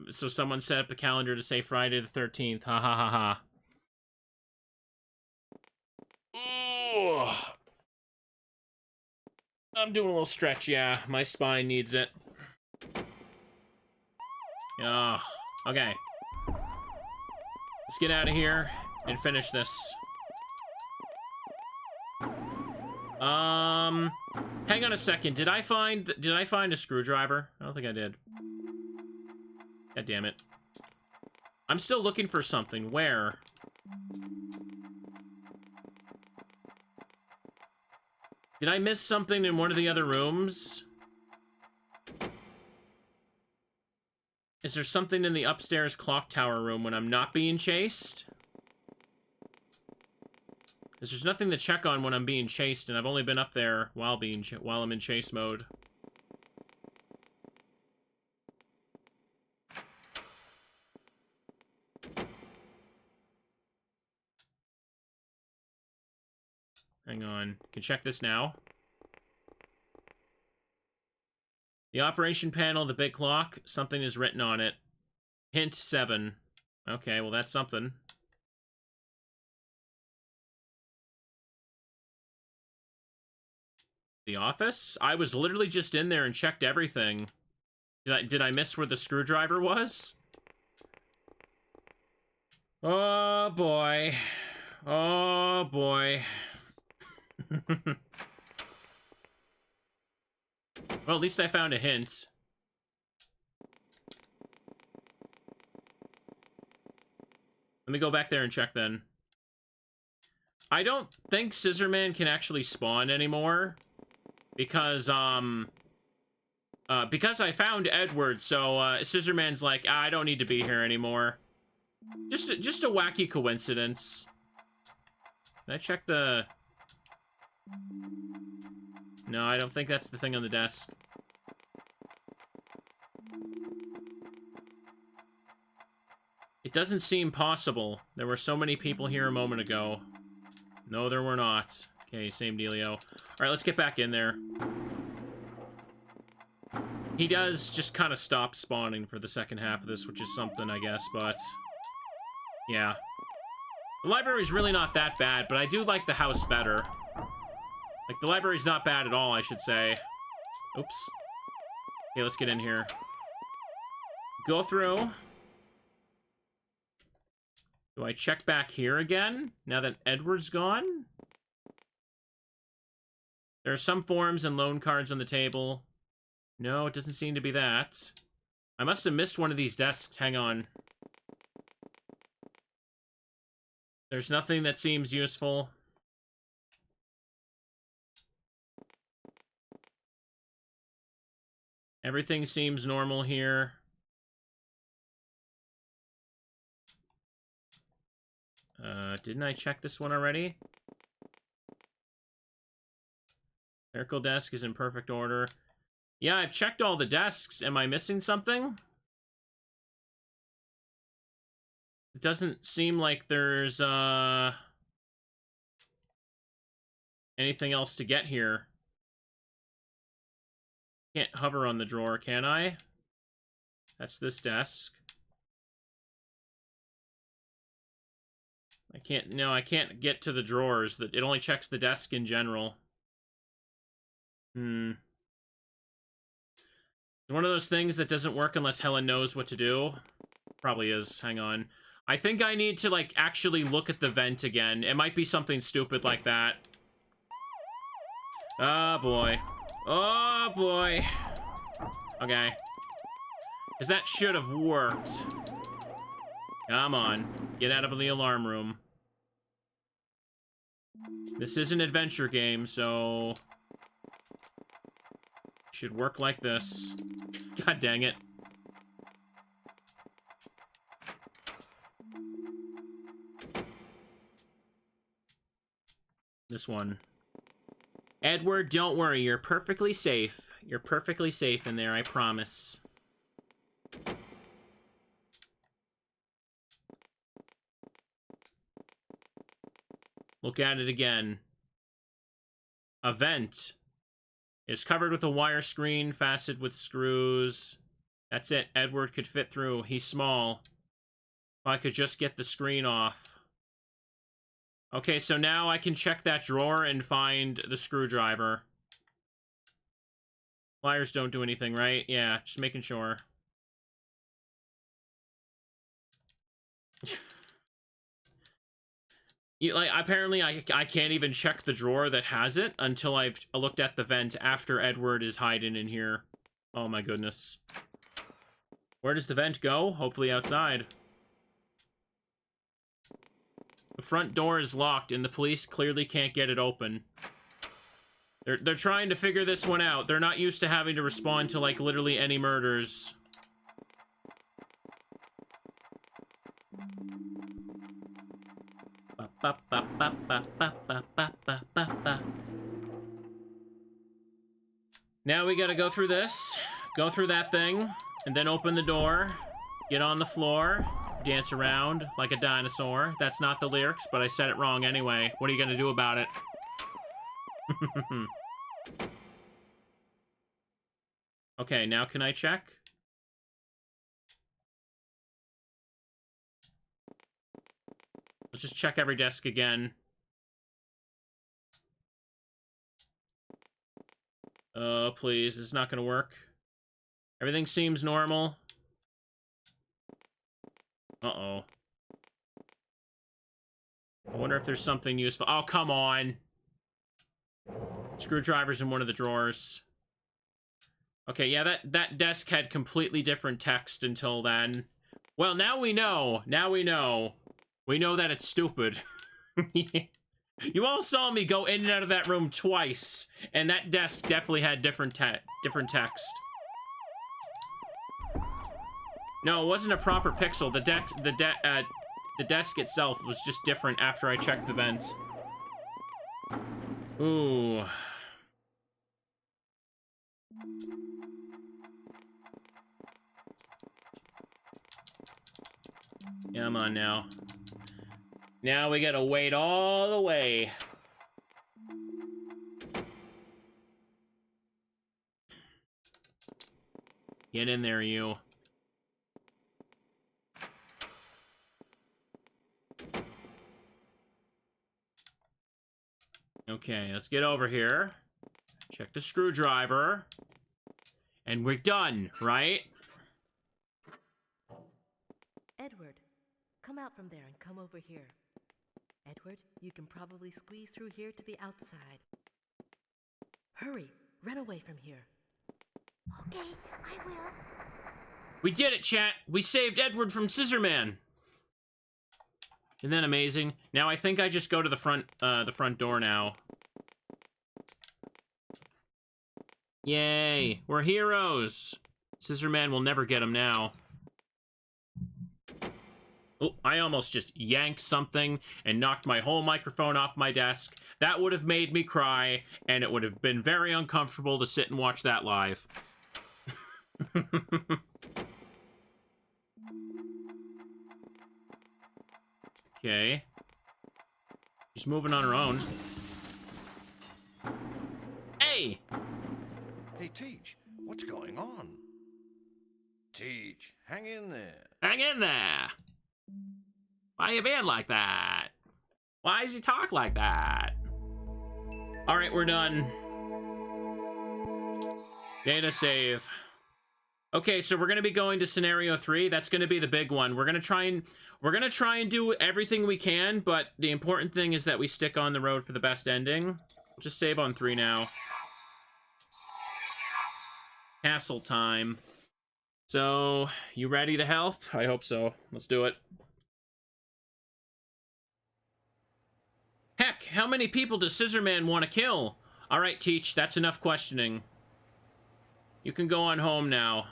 So someone set up a calendar to say Friday the 13th. Ha ha ha ha. Ugh. I'm doing a little stretch, yeah. My spine needs it. Ugh. Okay. Let's get out of here and finish this. Hang on a second. Did I find a screwdriver? I don't think I did. God damn it. I'm still looking for something. Where? Did I miss something in one of the other rooms? Is there something in the upstairs clock tower room when I'm not being chased? There's nothing to check on when I'm being chased, and I've only been up there while I'm in chase mode. Hang on. Can check this now. The operation panel, the big clock, something is written on it. Hint 7. Okay, well that's something. The office? I was literally just in there and checked everything. Did I miss where the screwdriver was? Oh boy. Oh boy. Well, at least I found a hint. Let me go back there and check then. I don't think Scissorman can actually spawn anymore. Because I found Edward, so Scissorman's like, I don't need to be here anymore. Just a wacky coincidence. Can I check the... No, I don't think that's the thing on the desk. It doesn't seem possible. There were so many people here a moment ago. No, there were not. Okay, same dealio. Alright, let's get back in there. He does just kind of stop spawning for the second half of this, which is something, I guess, but... yeah. The library's really not that bad, but I do like the house better. Like, the library's not bad at all, I should say. Oops. Okay, let's get in here. Go through. Do I check back here again, now that Edward's gone? There are some forms and loan cards on the table. No, it doesn't seem to be that. I must have missed one of these desks. Hang on. There's nothing that seems useful. Everything seems normal here. Didn't I check this one already? Clerical desk is in perfect order. Yeah, I've checked all the desks. Am I missing something? It doesn't seem like there's, anything else to get here. Can't hover on the drawer, can I? That's this desk. I can't, no, I can't get to the drawers. It only checks the desk in general. It's one of those things that doesn't work unless Helen knows what to do. Probably is. Hang on. I think I need to, like, actually look at the vent again. It might be something stupid like that. Oh, boy. Oh, boy. Okay. Because that should have worked. Come on. Get out of the alarm room. This is an adventure game, so... should work like this. God dang it. This one. Edward, don't worry. You're perfectly safe. You're perfectly safe in there, I promise. Look at it again. A vent. It's covered with a wire screen, fastened with screws. That's it. Edward could fit through. He's small. If I could just get the screen off. Okay, so now I can check that drawer and find the screwdriver. Pliers don't do anything, right? Yeah, just making sure. Like, apparently I can't even check the drawer that has it until I've looked at the vent after Edward is hiding in here. Oh my goodness. Where does the vent go? Hopefully outside. The front door is locked and the police clearly can't get it open. They're trying to figure this one out. They're not used to having to respond to, like, literally any murders. Now we gotta go through this, go through that thing, and then open the door, get on the floor, dance around like a dinosaur. That's not the lyrics, but I said it wrong anyway. What are you gonna do about it? Okay, now can I check? Let's just check every desk again. Oh, please, this is not gonna work. Everything seems normal. Uh-oh. I wonder if there's something useful. Oh, come on! Screwdriver's in one of the drawers. Okay, yeah, that desk had completely different text until then. Well, now we know. Now we know. We know that it's stupid. You all saw me go in and out of that room twice, and that desk definitely had different text. No, it wasn't a proper pixel. The desk itself was just different after I checked the vents. Ooh. Come on now. Now we gotta wait all the way. Get in there, you. Okay, let's get over here. Check the screwdriver. And we're done, right?
Edward, come out from there and come over here. Edward, you can probably squeeze through here to the outside. Hurry, run away from here.
Okay, I will.
We did it, chat! We saved Edward from Scissorman! Isn't that amazing? Now I think I just go to the front door now. Yay! We're heroes! Scissorman will never get him now. Oh, I almost just yanked something and knocked my whole microphone off my desk. That would have made me cry, and it would have been very uncomfortable to sit and watch that live. Okay. She's moving on her own. Hey!
Hey, Teach, what's going on? Teach, hang in there.
Hang in there! Why you being like that? Why does he talk like that? Alright, we're done. Data save. Okay, so we're gonna be going to scenario 3. That's gonna be the big one. We're gonna try and do everything we can, but the important thing is that we stick on the road for the best ending. We'll just save on 3 now. Castle time. So, you ready to help? I hope so. Let's do it. Heck, how many people does Scissorman want to kill? Alright, Teach, that's enough questioning. You can go on home now.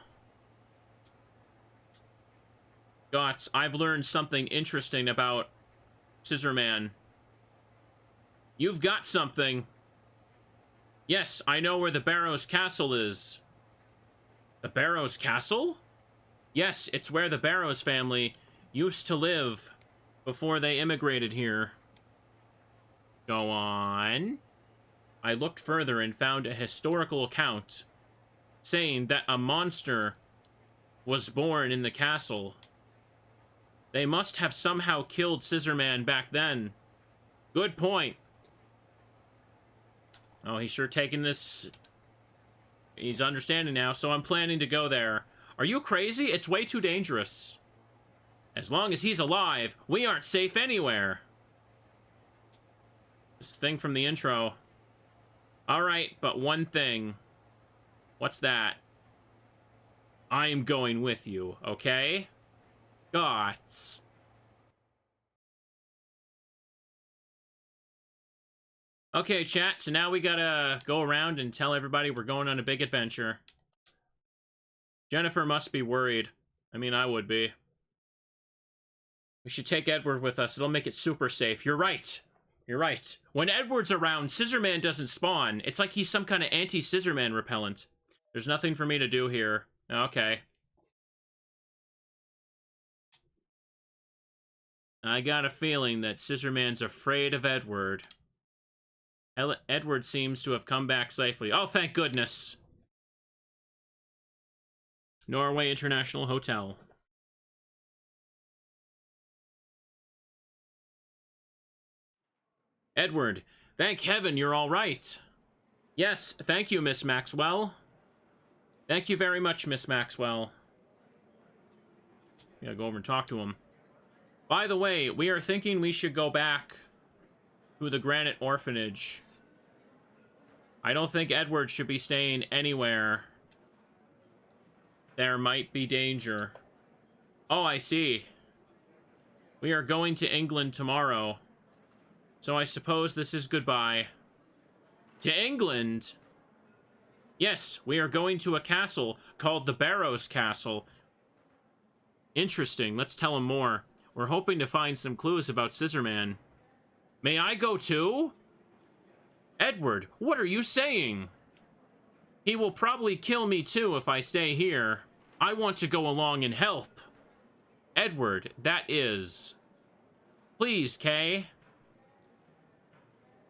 Gots, I've learned something interesting about Scissorman. You've got something. Yes, I know where the Barrows Castle is. The Barrows Castle? Yes, it's where the Barrows family used to live before they immigrated here. Go on. I looked further and found a historical account saying that a monster was born in the castle. They must have somehow killed Scissorman back then. Good point. Oh, he's sure taking this. He's understanding now, so I'm planning to go there. Are you crazy? It's way too dangerous. As long as he's alive, we aren't safe anywhere. This thing from the intro. Alright, but one thing. What's that? I'm going with you, okay? Gots. Okay, chat, so now we gotta go around and tell everybody we're going on a big adventure. Jennifer must be worried. I mean, I would be. We should take Edward with us. It'll make it super safe. You're right. You're right. When Edward's around, Scissorman doesn't spawn. It's like he's some kind of anti-Scissorman repellent. There's nothing for me to do here. Okay. I got a feeling that Scissorman's afraid of Edward. Edward seems to have come back safely. Oh, thank goodness. Norway International Hotel. Edward, thank heaven you're all right. Yes, thank you, Miss Maxwell. Thank you very much, Miss Maxwell. Yeah, go over and talk to him. By the way, we are thinking we should go back to the Granite Orphanage. I don't think Edward should be staying anywhere. There might be danger. Oh, I see. We are going to England tomorrow. So I suppose this is goodbye. To England? Yes, we are going to a castle called the Barrows Castle. Interesting, let's tell him more. We're hoping to find some clues about Scissorman. May I go too? Edward, what are you saying? He will probably kill me too if I stay here. I want to go along and help. Edward, that is. Please, Kay.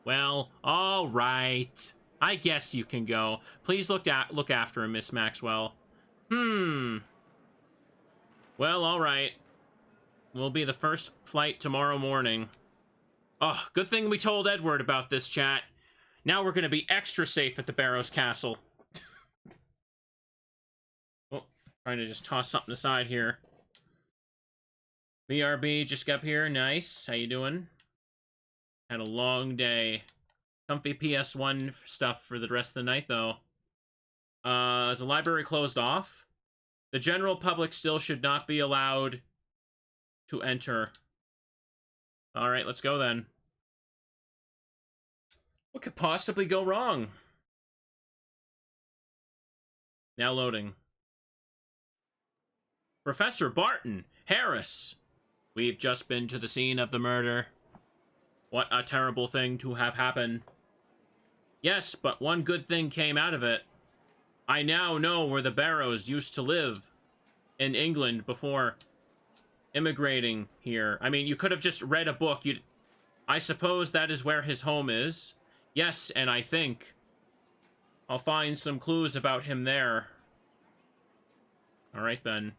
Well, all right. I guess you can go. Please look after him, Miss Maxwell. Well, alright. We'll be the first flight tomorrow morning. Oh, good thing we told Edward about this, chat. Now we're gonna be extra safe at the Barrows Castle. Oh, trying to just toss something aside here. BRB just got up here. Nice. How you doing? Had a long day. Comfy PS1 stuff for the rest of the night, though. Is the library closed off? The general public still should not be allowed to enter. Alright, let's go then. What could possibly go wrong? Now loading. Professor Barton, Harris. We've just been to the scene of the murder. What a terrible thing to have happened. Yes, but one good thing came out of it. I now know where the Barrows used to live in England before immigrating here. I mean, you could have just read a book. I suppose that is where his home is. Yes, and I think I'll find some clues about him there. All right, then.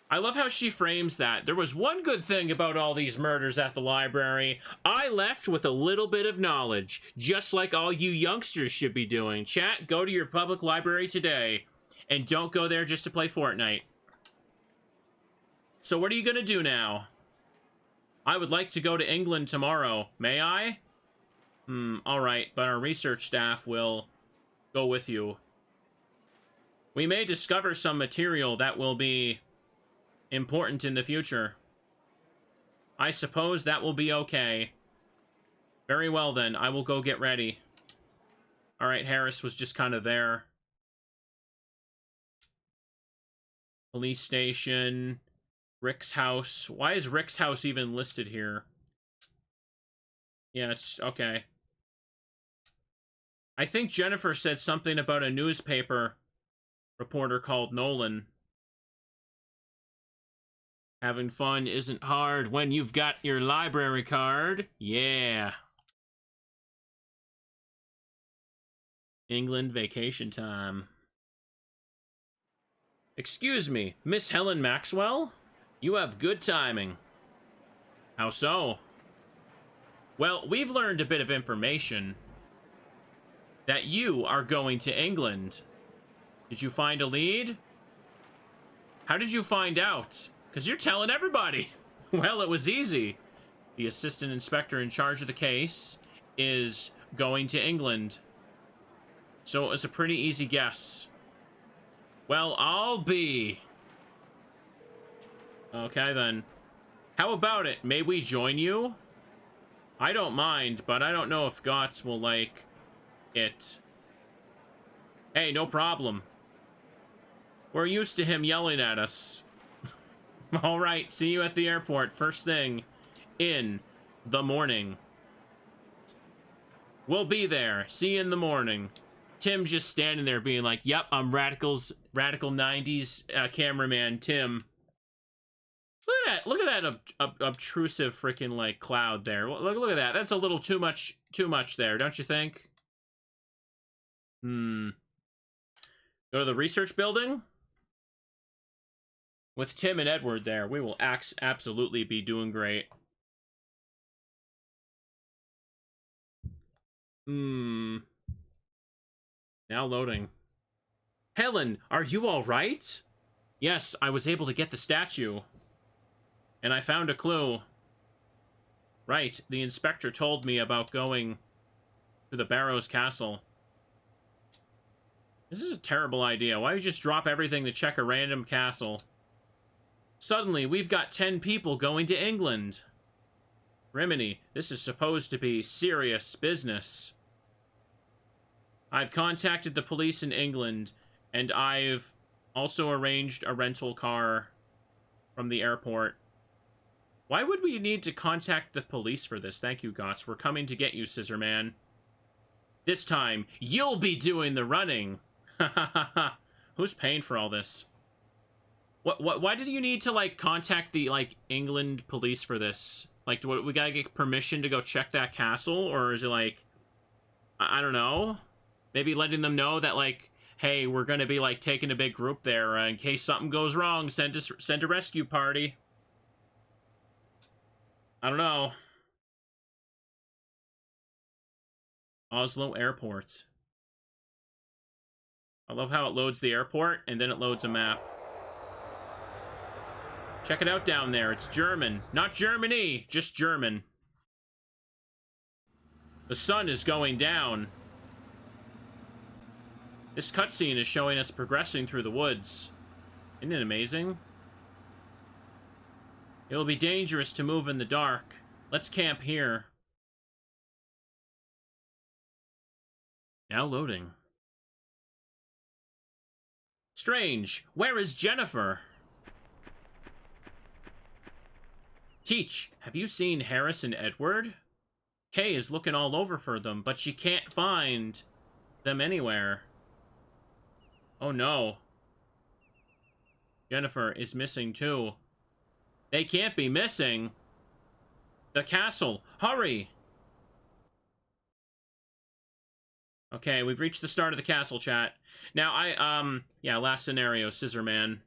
I love how she frames that. There was one good thing about all these murders at the library. I left with a little bit of knowledge, just like all you youngsters should be doing. Chat, go to your public library today, and don't go there just to play Fortnite. So what are you gonna do now? I would like to go to England tomorrow. May I? Alright, but our research staff will go with you. We may discover some material that will be important in the future. I suppose that will be okay. Very well then, I will go get ready. Alright, Harris was just kind of there. Police station. Rick's house. Why is Rick's house even listed here? Yeah, it's okay. I think Jennifer said something about a newspaper reporter called Nolan. Having fun isn't hard when you've got your library card. Yeah. England vacation time. Excuse me, Miss Helen Maxwell? You have good timing. How so? Well, we've learned a bit of information. That you are going to England. Did you find a lead? How did you find out? Because you're telling everybody. Well, it was easy. The assistant inspector in charge of the case is going to England. So it was a pretty easy guess. Well, I'll be. Okay, then. How about it? May we join you? I don't mind, but I don't know if Gotts will like it. Hey, no problem. We're used to him yelling at us. Alright, see you at the airport first thing in the morning. We'll be there. See you in the morning. Tim just standing there being like, yep, I'm radical 90s cameraman Tim. Look at that obtrusive freaking like cloud there. Look at that. That's a little too much there, don't you think? Go to the research building? With Tim and Edward there, we will absolutely be doing great. Now loading. Helen, are you all right? Yes, I was able to get the statue. And I found a clue. Right, the inspector told me about going to the Barrows Castle. This is a terrible idea. Why don't you just drop everything to check a random castle? Suddenly, we've got 10 people going to England. Rimini, this is supposed to be serious business. I've contacted the police in England, and I've also arranged a rental car from the airport. Why would we need to contact the police for this? Thank you, Gotts. We're coming to get you, Scissorman. This time, you'll be doing the running. Ha ha ha ha. Who's paying for all this? Why did you need to, like, contact the, like, England police for this? Like, what, we gotta get permission to go check that castle? Or is it, like, I don't know? Maybe letting them know that, like, hey, we're gonna be like taking a big group there in case something goes wrong. Send a rescue party. I don't know. Oslo Airport. I love how it loads the airport and then it loads a map. Check it out down there. It's German. Not Germany, just German. The sun is going down. This cutscene is showing us progressing through the woods. Isn't it amazing? It will be dangerous to move in the dark. Let's camp here. Now loading. Strange. Where is Jennifer? Teach, have you seen Harris and Edward? Kay is looking all over for them, but she can't find them anywhere. Oh no. Jennifer is missing too. They can't be missing. The castle. Hurry! Okay, we've reached the start of the castle, chat. Now, yeah, last scenario, Scissorman.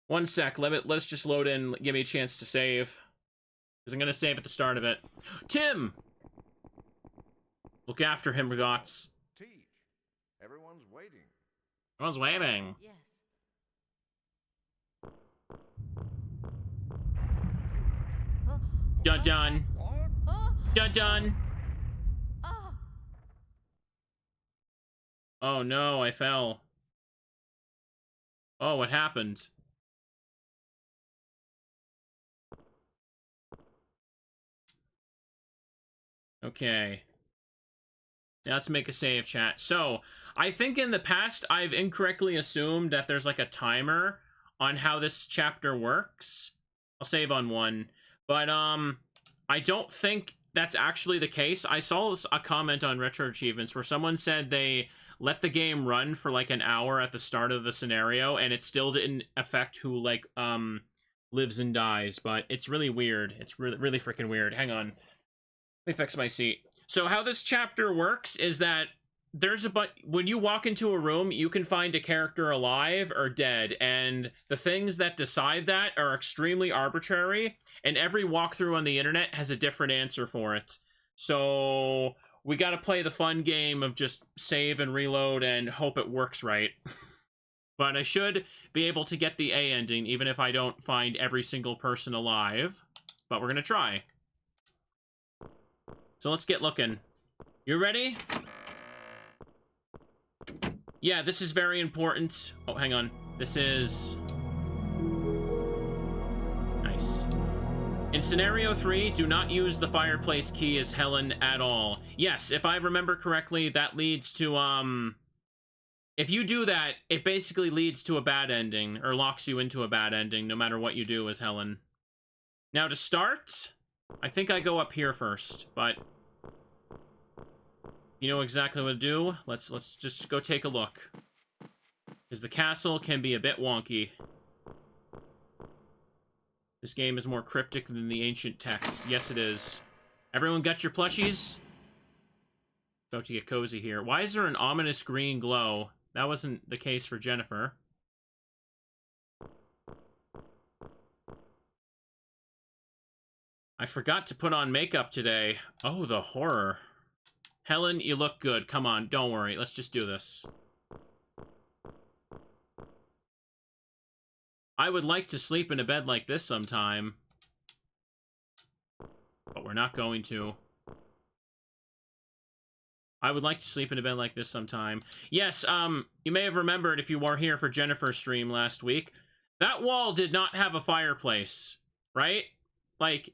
One sec, let's just load in, give me a chance to save. Because I'm gonna save at the start of it. Tim! Look after him, Regots.
Teach. Everyone's waiting.
Everyone's waiting.
Yes.
Dun dun.
What?
Oh,
Dun dun.
oh.
Oh no, I fell. Oh, what happened? Okay. Now let's make a save, chat. So, I think in the past, I've incorrectly assumed that there's like a timer on how this chapter works. I'll save on 1. But, I don't think that's actually the case. I saw a comment on Retro Achievements where someone said they let the game run for like an hour at the start of the scenario, and it still didn't affect who, like, lives and dies. But it's really weird. It's really freaking weird. Hang on. Let me fix my seat. So how this chapter works is that there's when you walk into a room, you can find a character alive or dead, and the things that decide that are extremely arbitrary, and every walkthrough on the internet has a different answer for it. So we gotta play the fun game of just save and reload and hope it works right. But I should be able to get the A ending, even if I don't find every single person alive. But we're gonna try. So let's get looking. You ready? Yeah, this is very important. Oh, hang on. This is... Nice. In scenario 3, do not use the fireplace key as Helen at all. Yes, if I remember correctly, that leads to, if you do that, it basically leads to a bad ending, or locks you into a bad ending, no matter what you do as Helen. Now, to start, I think I go up here first, but... You know exactly what to do. Let's just go take a look. Because the castle can be a bit wonky. This game is more cryptic than the ancient text. Yes, it is. Everyone got your plushies? About to get cozy here. Why is there an ominous green glow? That wasn't the case for Jennifer. I forgot to put on makeup today. Oh, the horror. Helen, you look good. Come on, don't worry. Let's just do this. I would like to sleep in a bed like this sometime. But we're not going to. I would like to sleep in a bed like this sometime. Yes, you may have remembered if you were here for Jennifer's stream last week. That wall did not have a fireplace, right? Like...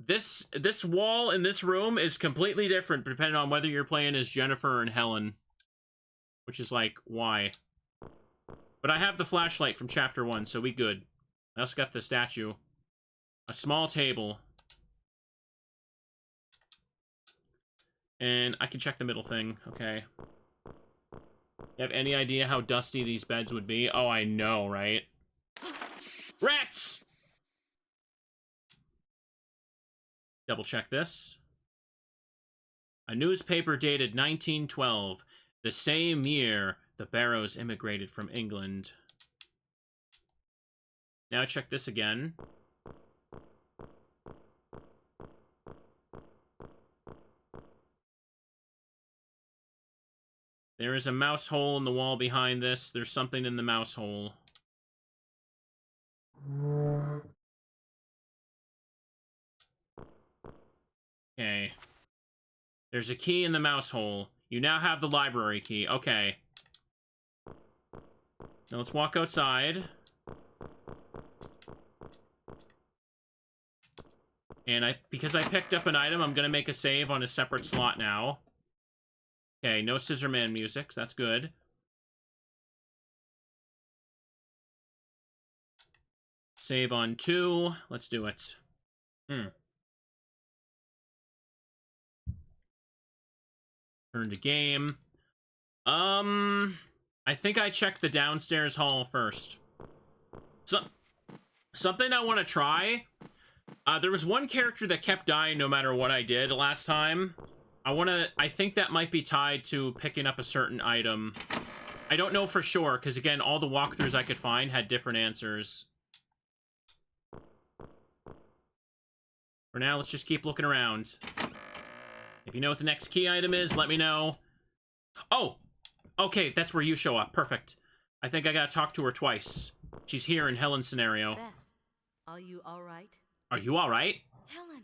This wall in this room is completely different depending on whether you're playing as Jennifer and Helen. Which is like, why? But I have the flashlight from chapter 1, so we good. I also got the statue. A small table. And I can check the middle thing, okay. You have any idea how dusty these beds would be? Oh, I know, right? Rats! Double check this. A newspaper dated 1912. The same year, the Barrows immigrated from England. Now check this again. There is a mouse hole in the wall behind this. There's something in the mouse hole. Okay. There's a key in the mouse hole. You now have the library key. Okay. Now let's walk outside. And because I picked up an item, I'm gonna make a save on a separate slot now. Okay, no Scissorman music, so that's good. Save on 2. Let's do it. Turn to game. I think I checked the downstairs hall first. Something I want to try. There was one character that kept dying no matter what I did last time. I think that might be tied to picking up a certain item. I don't know for sure, because again, all the walkthroughs I could find had different answers. For now, let's just keep looking around. If you know what the next key item is, let me know. Oh! Okay, that's where you show up. Perfect. I think I gotta talk to her twice. She's here in Helen's scenario.
Beth, are you alright?
Are you alright?
Helen,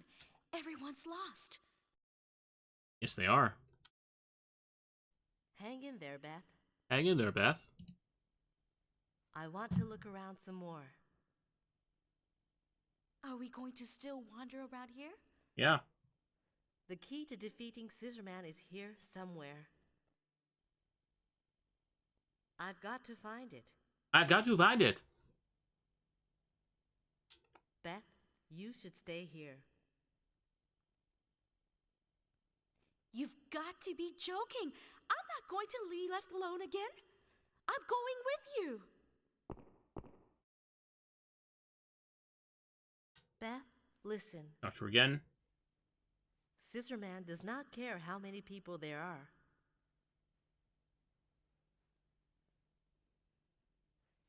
everyone's lost.
Yes, they are.
Hang in there, Beth.
Hang in there, Beth.
I want to look around some more.
Are we going to still wander around here?
Yeah.
The key to defeating Scissorman is here somewhere. I've got to find it.
I've got to find it.
Beth, you should stay here.
You've got to be joking. I'm not going to be left alone again. I'm going with you.
Beth, listen.
Talk to her again.
Scissorman does not care how many people there are.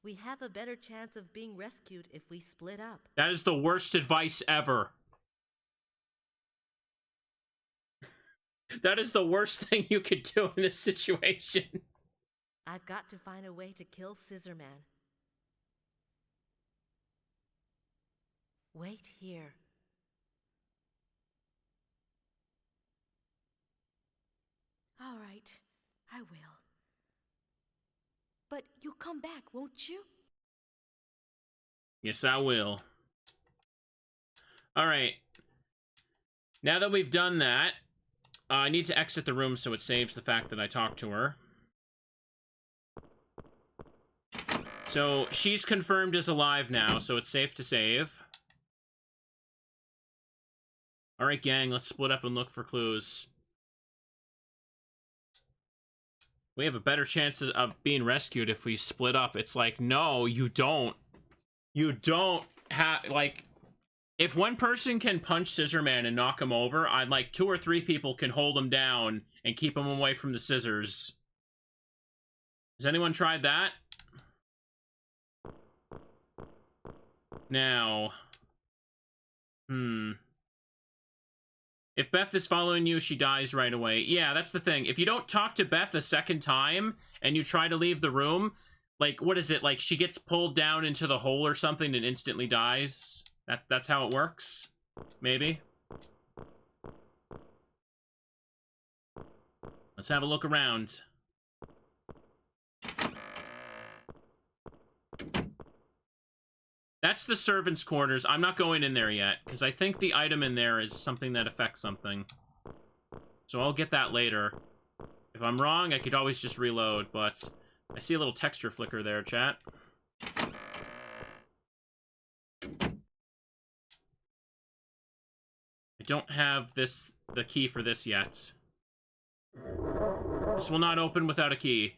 We have a better chance of being rescued if we split up.
That is the worst advice ever. That is the worst thing you could do in this situation.
I've got to find a way to kill Scissorman. Wait here.
All right, I will. But you'll come back, won't you?
Yes, I will. Alright. Now that we've done that, I need to exit the room so it saves the fact that I talked to her. So, she's confirmed as alive now, so it's safe to save. Alright, gang, let's split up and look for clues. We have a better chance of being rescued if we split up. It's like, no, you don't. You don't have, like, if one person can punch Scissorman and knock him over, I'd like 2 or 3 people can hold him down and keep him away from the scissors. Has anyone tried that? Now, if Beth is following you, she dies right away. Yeah, that's the thing. If you don't talk to Beth a second time and you try to leave the room, like, what is it? Like, she gets pulled down into the hole or something and instantly dies? That's how it works? Maybe? Let's have a look around. That's the servants' quarters. I'm not going in there yet, because I think the item in there is something that affects something. So I'll get that later. If I'm wrong, I could always just reload, but I see a little texture flicker there, chat. I don't have the key for this yet. This will not open without a key.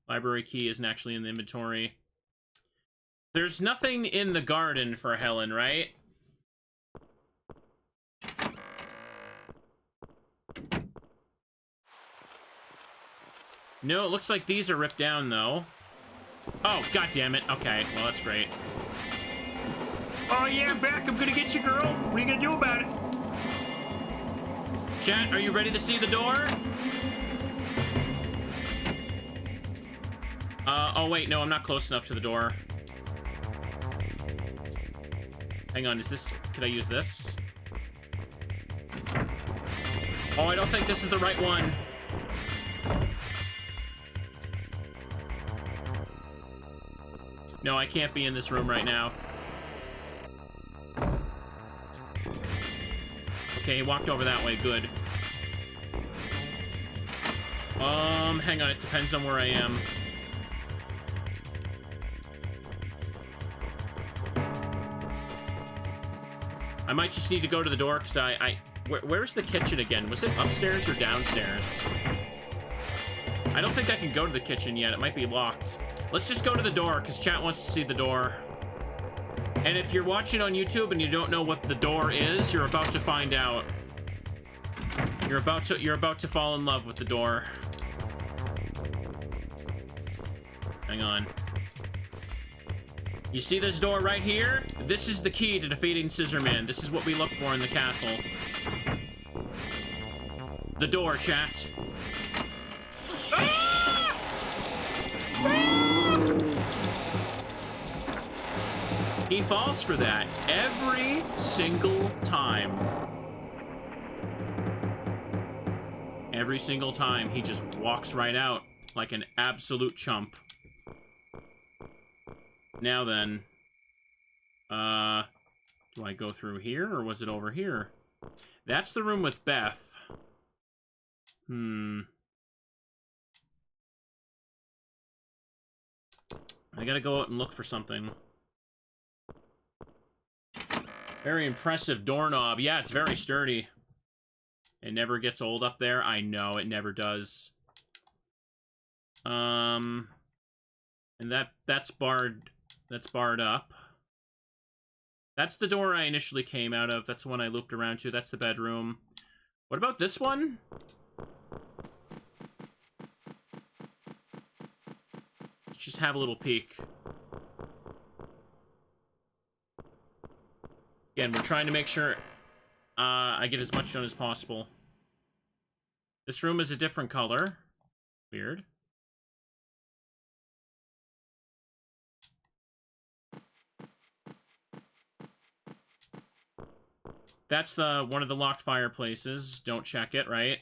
Library key isn't actually in the inventory. There's nothing in the garden for Helen, right? No, it looks like these are ripped down, though. Oh, god damn it. Okay, well, that's great. Oh, yeah, I'm back. I'm gonna get you, girl. What are you gonna do about it? Chat, are you ready to see the door? Oh, wait, no, I'm not close enough to the door. Hang on, is this... Could I use this? Oh, I don't think this is the right one. No, I can't be in this room right now. Okay, he walked over that way. Good. Hang on. It depends on where I am. I might just need to go to the door, because where's the kitchen again? Was it upstairs or downstairs? I don't think I can go to the kitchen yet. It might be locked. Let's just go to the door, because chat wants to see the door. And if you're watching on YouTube and you don't know what the door is, you're about to find out. You're about to fall in love with the door. Hang on. You see this door right here? This is the key to defeating Scissorman. This is what we look for in the castle. The door, chat. Ah! Ah! He falls for that every single time. Every single time, he just walks right out like an absolute chump. Now then, do I go through here, or was it over here? That's the room with Beth. I gotta go out and look for something. Very impressive doorknob. Yeah, it's very sturdy. It never gets old up there. I know, it never does. And that's barred. That's barred up. That's the door I initially came out of. That's the one I looped around to. That's the bedroom. What about this one? Let's just have a little peek. Again, we're trying to make sure I get as much done as possible. This room is a different color. Weird. That's one of the locked fireplaces. Don't check it, right?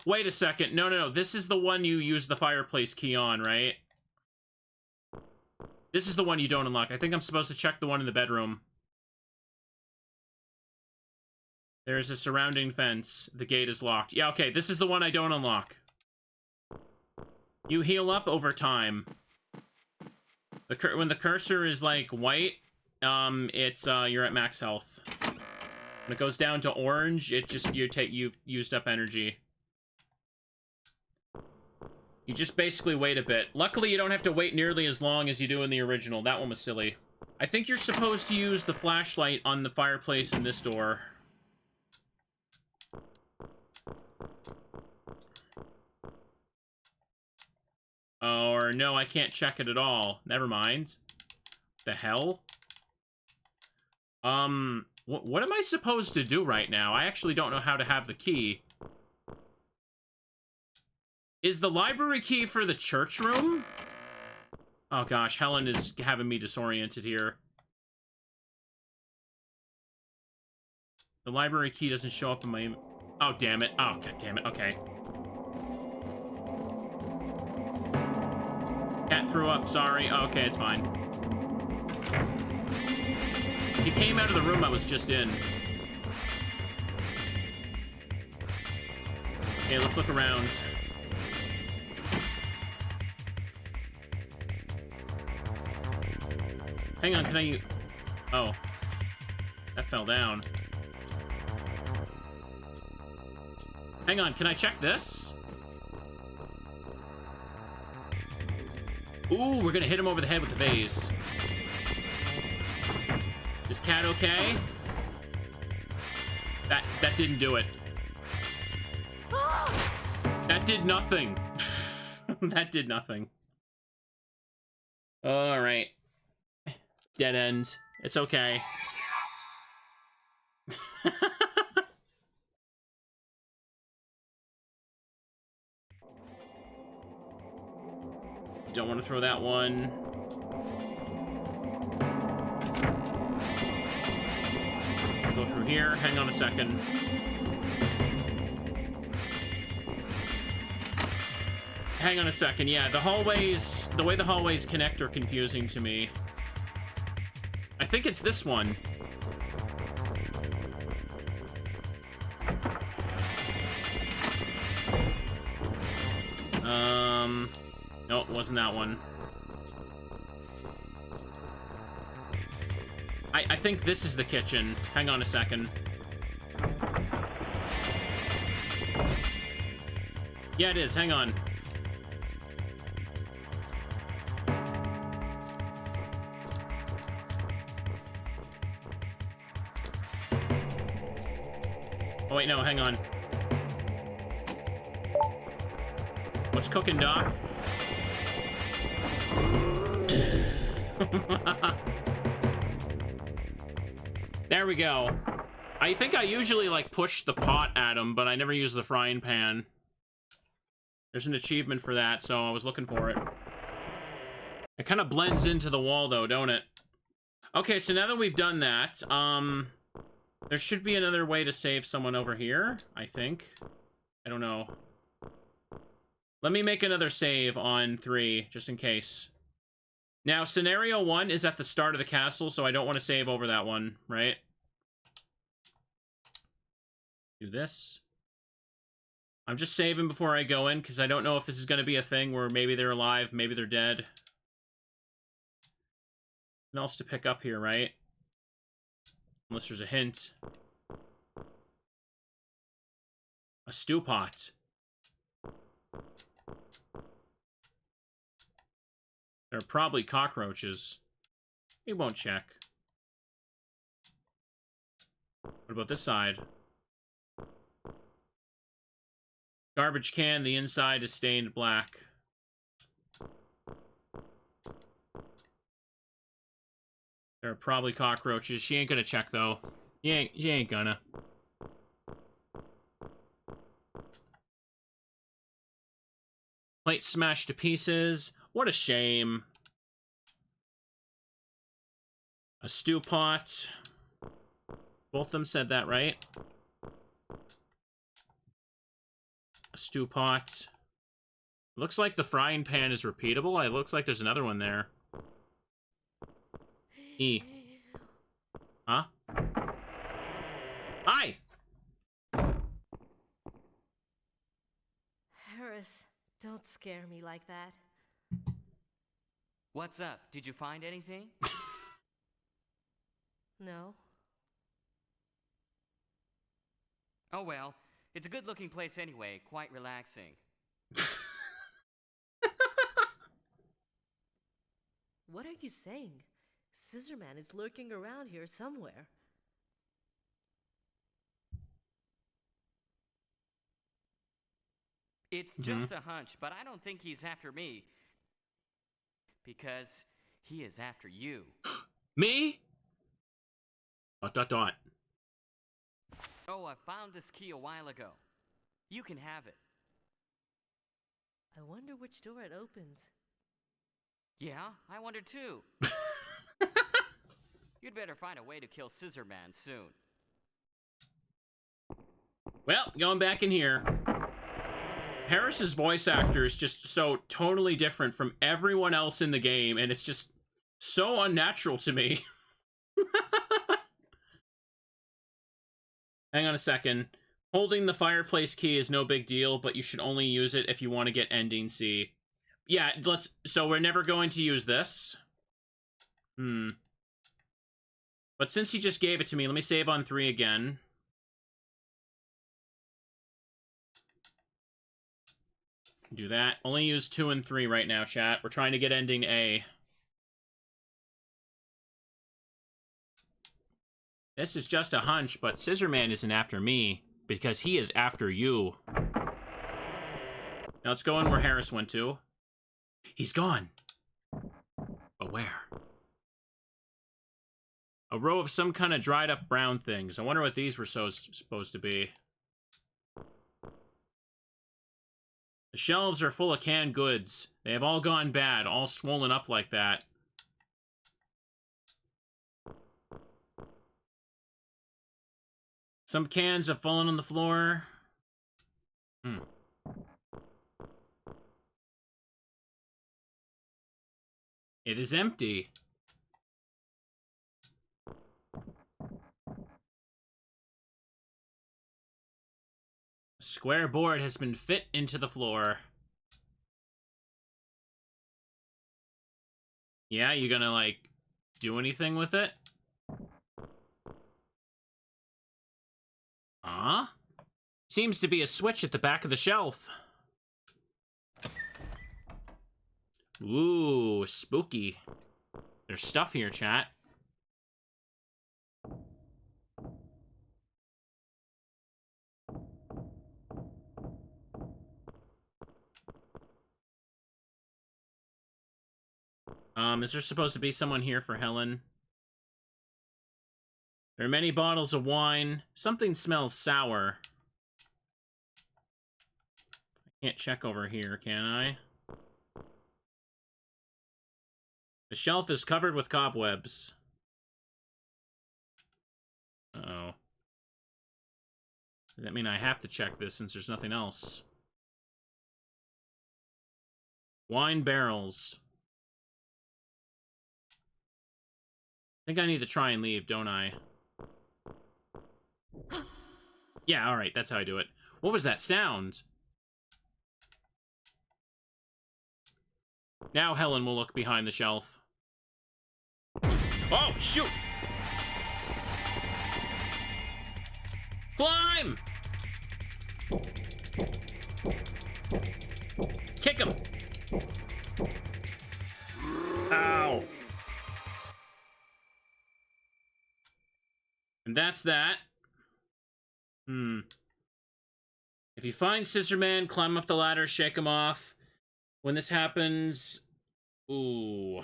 Wait a second. No. This is the one you use the fireplace key on, right? This is the one you don't unlock. I think I'm supposed to check the one in the bedroom. There's a surrounding fence. The gate is locked. Yeah, okay. This is the one I don't unlock. You heal up over time. When the cursor is, like, white, it's, you're at max health. When it goes down to orange, it just, you've used up energy. You just basically wait a bit. Luckily, you don't have to wait nearly as long as you do in the original. That one was silly. I think you're supposed to use the flashlight on the fireplace in this door. Or no, I can't check it at all. Never mind. The hell? What am I supposed to do right now? I actually don't know how to have the key. Is the library key for the church room? Oh gosh, Helen is having me disoriented here. The library key doesn't show up in my... Oh, damn it. Oh, god damn it. Okay. Cat threw up, sorry. Oh, okay, it's fine. He came out of the room I was just in. Okay, let's look around. Hang on, can I... Oh. That fell down. Hang on, can I check this? Ooh, we're gonna hit him over the head with the vase. Is Cat okay? That didn't do it. That did nothing. That did nothing. Alright. Dead end. It's okay. Don't want to throw that one. Go through here. Hang on a second. Hang on a second. Yeah, the hallways... The way the hallways connect are confusing to me. I think it's this one. No, it wasn't that one. I think this is the kitchen. Hang on a second. Yeah, it is. Hang on. Oh, wait, no, hang on. What's cooking, Doc? There we go. I think I usually, like, push the pot at him, but I never use the frying pan. There's an achievement for that, so I was looking for it. It kind of blends into the wall, though, don't it? Okay, so now that we've done that, there should be another way to save someone over here, I think. I don't know. Let me make another save on 3, just in case. Now, scenario 1 is at the start of the castle, so I don't want to save over that one, right? Do this. I'm just saving before I go in, because I don't know if this is going to be a thing where maybe they're alive, maybe they're dead. Nothing else to pick up here, right? Unless there's a hint. A stew pot. There are probably cockroaches. We won't check. What about this side? Garbage can, the inside is stained black. There are probably cockroaches. She ain't gonna check, though. She ain't gonna. Plate smashed to pieces. What a shame. A stew pot. Both of them said that, right? A stew pot. Looks like the frying pan is repeatable. It looks like there's another one there. E. Huh? Hi!
Harris, don't scare me like that.
What's up? Did you find anything?
No.
Oh well, it's a good-looking place anyway, quite relaxing.
What are you saying? Scissorman is lurking around here somewhere.
It's just a hunch, but I don't think he's after me. Because he is after you.
Me? ...
Oh, I found this key a while ago. You can have it.
I wonder which door it opens.
Yeah, I wonder too. You'd better find a way to kill Scissorman soon.
Well, going back in here. Harris's voice actor is just so totally different from everyone else in the game, and it's just so unnatural to me. Hang on a second. Holding the fireplace key is no big deal, but you should only use it if you want to get ending C. Yeah, so we're never going to use this. But since he just gave it to me, let me save on 3 again. Do that. Only use 2 and 3 right now, chat. We're trying to get ending A. This is just a hunch, but Scissorman isn't after me, because he is after you. Now let's go in where Harris went to. He's gone. But where? A row of some kind of dried up brown things. I wonder what these were supposed to be. The shelves are full of canned goods. They have all gone bad, all swollen up like that. Some cans have fallen on the floor. It is empty. A square board has been fit into the floor. Yeah, you gonna, like, do anything with it? Huh? Seems to be a switch at the back of the shelf. Ooh, spooky. There's stuff here, chat. Is there supposed to be someone here for Helen? There are many bottles of wine. Something smells sour. I can't check over here, can I? The shelf is covered with cobwebs. Uh-oh. Does that mean I have to check this since there's nothing else? Wine barrels. I think I need to try and leave, don't I? Yeah, alright, that's how I do it. What was that sound? Now Helen will look behind the shelf. Oh, shoot! Climb! Kick him! Ow! And that's that. If you find Scissorman, climb up the ladder, shake him off. When this happens... Ooh.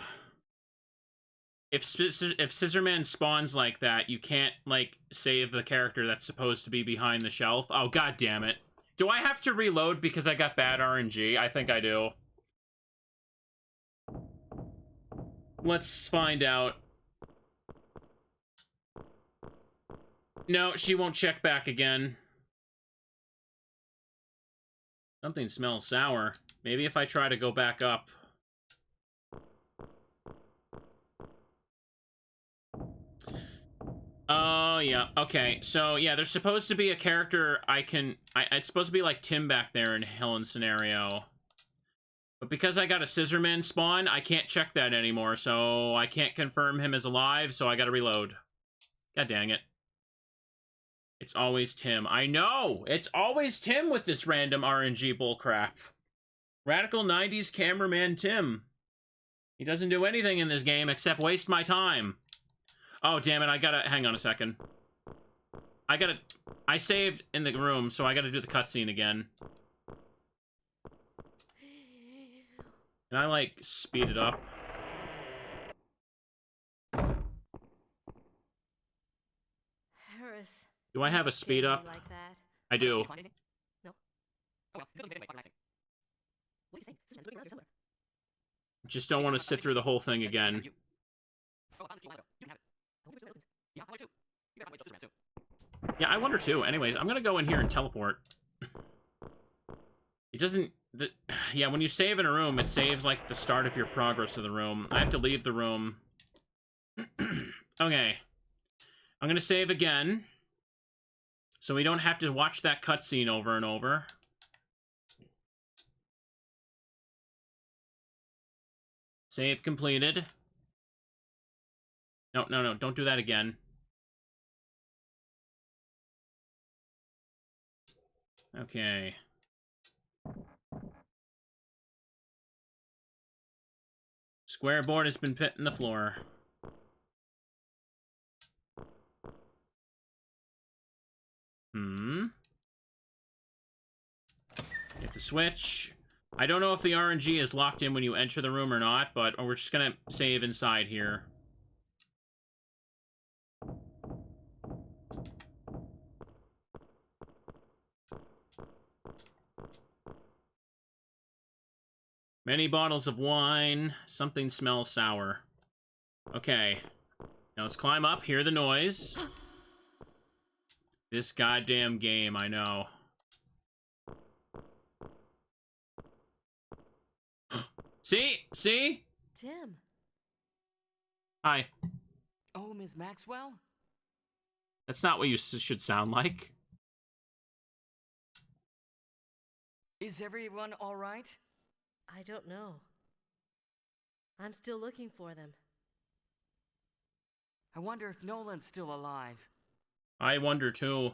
If Scissorman spawns like that, you can't, like, save the character that's supposed to be behind the shelf. Oh, god damn it. Do I have to reload because I got bad RNG? I think I do. Let's find out. No, she won't check back again. Something smells sour. Maybe if I try to go back up. Oh, yeah. Okay, so, yeah, there's supposed to be a character it's supposed to be like Tim back there in Helen's scenario. But because I got a Scissorman spawn, I can't check that anymore, so I can't confirm him as alive, so I gotta reload. God dang it. It's always Tim. I know! It's always Tim with this random RNG bullcrap. Radical 90s cameraman Tim. He doesn't do anything in this game except waste my time. Oh, damn it, I gotta... Hang on a second. I saved in the room, so I gotta do the cutscene again. Can I, like, speed it up?
Harris.
Do I have a speed up?
Like that.
I do.
No.
Oh, well, good looking this way, relaxing.
What are you saying? Scissorman's looking around here somewhere.
Just don't want to sit through the whole thing again.
Oh, I found this key a while ago. You can have it.
I wonder where it opens.
Yeah, I wonder too. You better find Scissorman soon.
Yeah, I wonder too. Anyways, I'm gonna go in here and teleport. It doesn't... Yeah, when you save in a room, it saves, like, the start of your progress of the room. I have to leave the room. Okay. I'm gonna save again. So we don't have to watch that cutscene over and over. Save completed. No, no, no, don't do that again. Okay. Square board has been put in the floor. Hit the switch. I don't know if the RNG is locked in when you enter the room or not, but we're just gonna save inside here. Many bottles of wine. Something smells sour. Okay. Now let's climb up, hear the noise. This goddamn game, I know. See? See?
Tim,
Hi.
Oh, Ms. Maxwell?
That's not what you should sound like.
Is everyone all right?
I don't know. I'm still looking for them.
I wonder if Nolan's still alive.
I wonder too.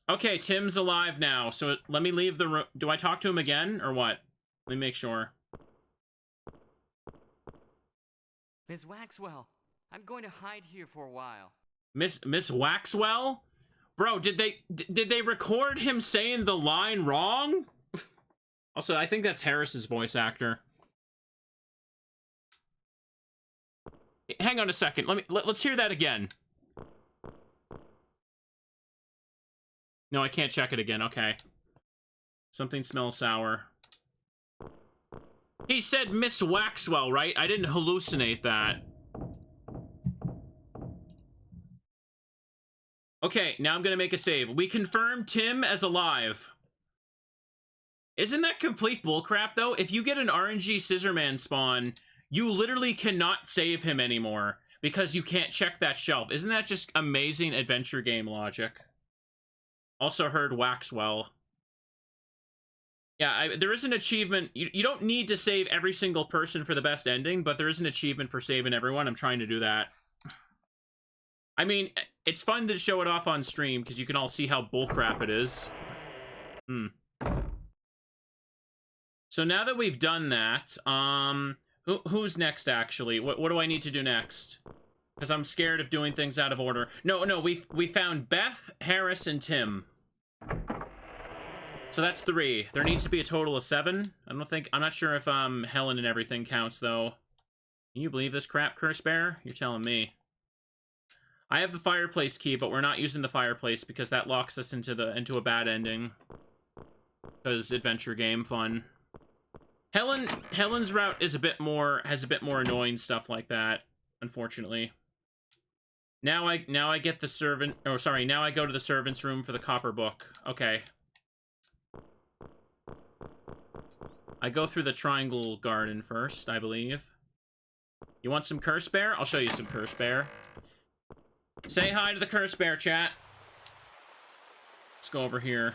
Okay, Tim's alive now, so let me leave the room. Do I talk to him again, or what? Let me make sure.
Ms. Waxwell, I'm going to hide here for a while.
Miss Waxwell? Bro, did they record him saying the line wrong? Also, I think that's Harris's voice actor. Hang on a second. Let's hear that again. No, I can't check it again. Okay. Something smells sour. He said Miss Waxwell, right? I didn't hallucinate that. Okay, now I'm gonna make a save. We confirmed Tim as alive. Isn't that complete bullcrap, though? If you get an RNG Scissorman spawn, you literally cannot save him anymore because you can't check that shelf. Isn't that just amazing adventure game logic? Also heard Waxwell. Yeah, there is an achievement. You don't need to save every single person for the best ending, but there is an achievement for saving everyone. I'm trying to do that. I mean, it's fun to show it off on stream because you can all see how bullcrap it is. So now that we've done that, who's next, actually? What do I need to do next? Because I'm scared of doing things out of order. No, we found Beth, Harris, and Tim. So that's 3. There needs to be a total of 7. I'm not sure if Helen and everything counts, though. Can you believe this crap, Curse Bear? You're telling me. I have the fireplace key, but we're not using the fireplace because that locks us into a bad ending. Because adventure game fun. Helen's route is has a bit more annoying stuff like that, unfortunately. Now I get the servant, oh sorry, now I go to the servant's room for the copper book. Okay. I go through the triangle garden first, I believe. You want some Curse Bear? I'll show you some Curse Bear. Say hi to the Curse Bear, chat. Let's go over here.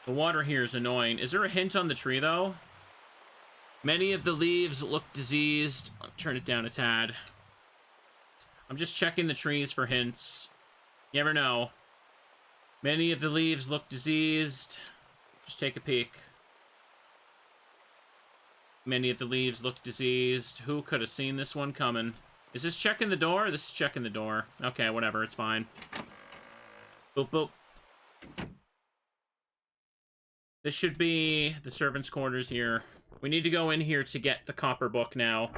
The water here is annoying. Is there a hint on the tree, though? Many of the leaves look diseased. I'll turn it down a tad. I'm just checking the trees for hints. You never know. Many of the leaves look diseased. Just take a peek. Many of the leaves look diseased. Who could have seen this one coming? Is this checking the door? This is checking the door. Okay, whatever, it's fine. Boop, boop. This should be the servants' quarters here. We need to go in here to get the copper book now.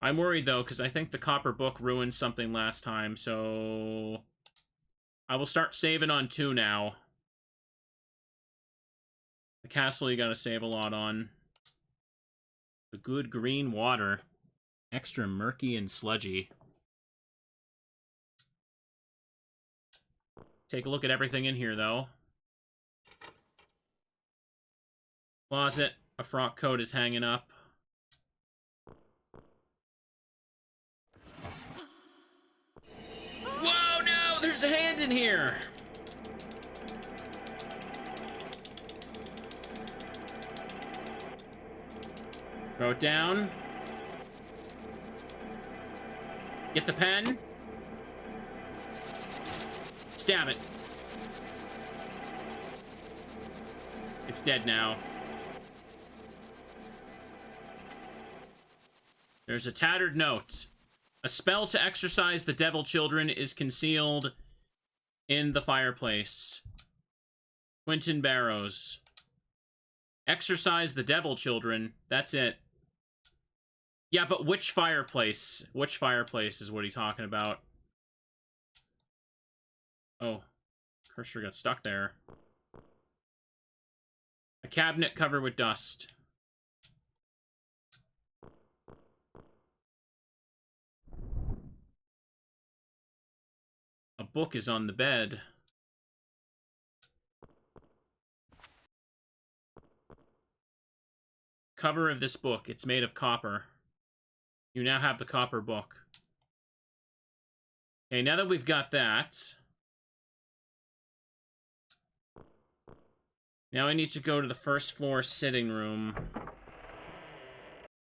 I'm worried, though, because I think the copper book ruined something last time, so... I will start saving on 2 now. The castle you gotta save a lot on. The good green water. Extra murky and sludgy. Take a look at everything in here, though. Closet. A frock coat is hanging up. Whoa, no! There's a hand in here! Throw it down. Get the pen. Stab it. It's dead now. There's a tattered note. A spell to exorcise the devil children is concealed in the fireplace. Quentin Barrows. Exorcise the devil children. That's it. Yeah, but which fireplace? Which fireplace is what he's talking about? Oh, cursor got stuck there. A cabinet covered with dust. A book is on the bed. Cover of this book. It's made of copper. You now have the copper book. Okay, now that we've got that... Now I need to go to the first floor sitting room.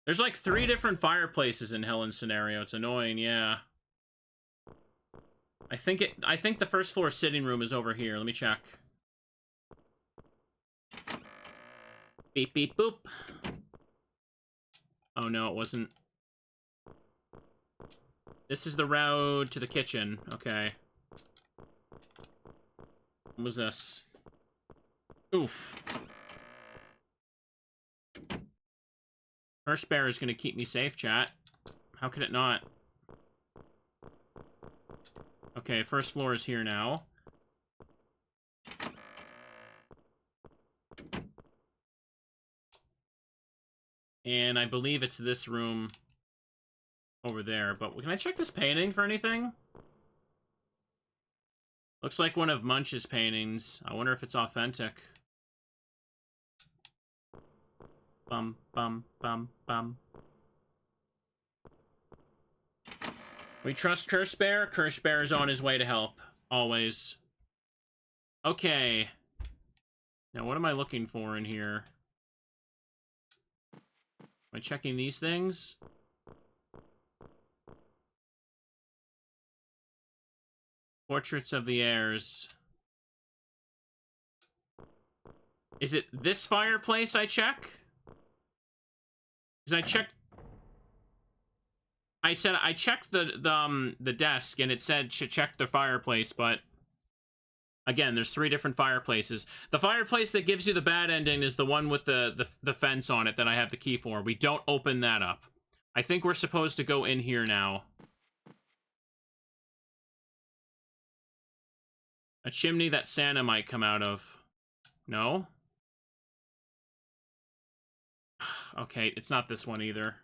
There's like 3 different fireplaces in Helen's scenario. It's annoying, yeah. I think the first floor sitting room is over here. Let me check. Beep, beep, boop. Oh, no, it wasn't. This is the road to the kitchen. Okay. What was this? Oof. First bear is gonna keep me safe, chat. How could it not? Okay, first floor is here now. And I believe it's this room over there. But can I check this painting for anything? Looks like one of Munch's paintings. I wonder if it's authentic. Bum, bum, bum, bum. We trust Curse Bear. Curse Bear is on his way to help. Always. Okay. Now, what am I looking for in here? Am I checking these things? Portraits of the heirs. Is it this fireplace I check? Because I checked... I checked the desk, and it said to check the fireplace, but... Again, there's 3 different fireplaces. The fireplace that gives you the bad ending is the one with the fence on it that I have the key for. We don't open that up. I think we're supposed to go in here now. A chimney that Santa might come out of. No? Okay, it's not this one either.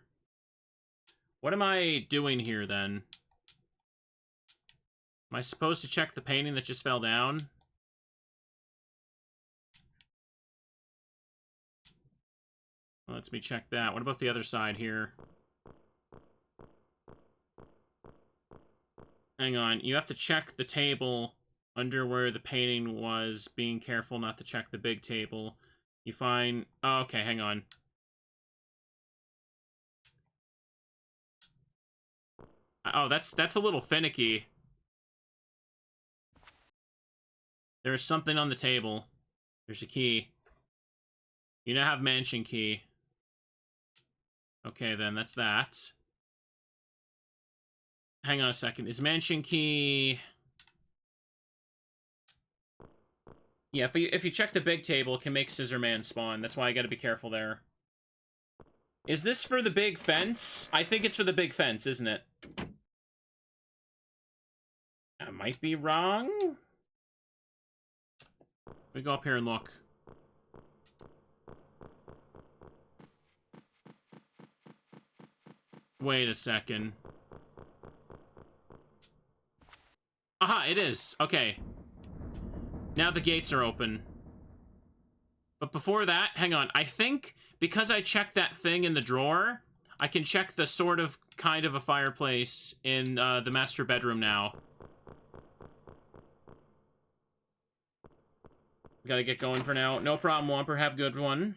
What am I doing here, then? Am I supposed to check the painting that just fell down? Well, let me check that. What about the other side here? Hang on. You have to check the table under where the painting was, being careful not to check the big table. You find... Oh, okay, hang on. Oh, that's a little finicky. There's something on the table. There's a key. You now have mansion key. Okay, then, that's that. Hang on a second. Is mansion key... Yeah, if you check the big table, it can make Scissorman spawn. That's why I gotta be careful there. Is this for the big fence? I think it's for the big fence, isn't it? I might be wrong. We go up here and look. Wait a second. Aha, it is. Okay. Now the gates are open. But before that, hang on. I think because I checked that thing in the drawer, I can check the sort of kind of a fireplace in the master bedroom now. Gotta get going for now. No problem, Whomper. Have a good one.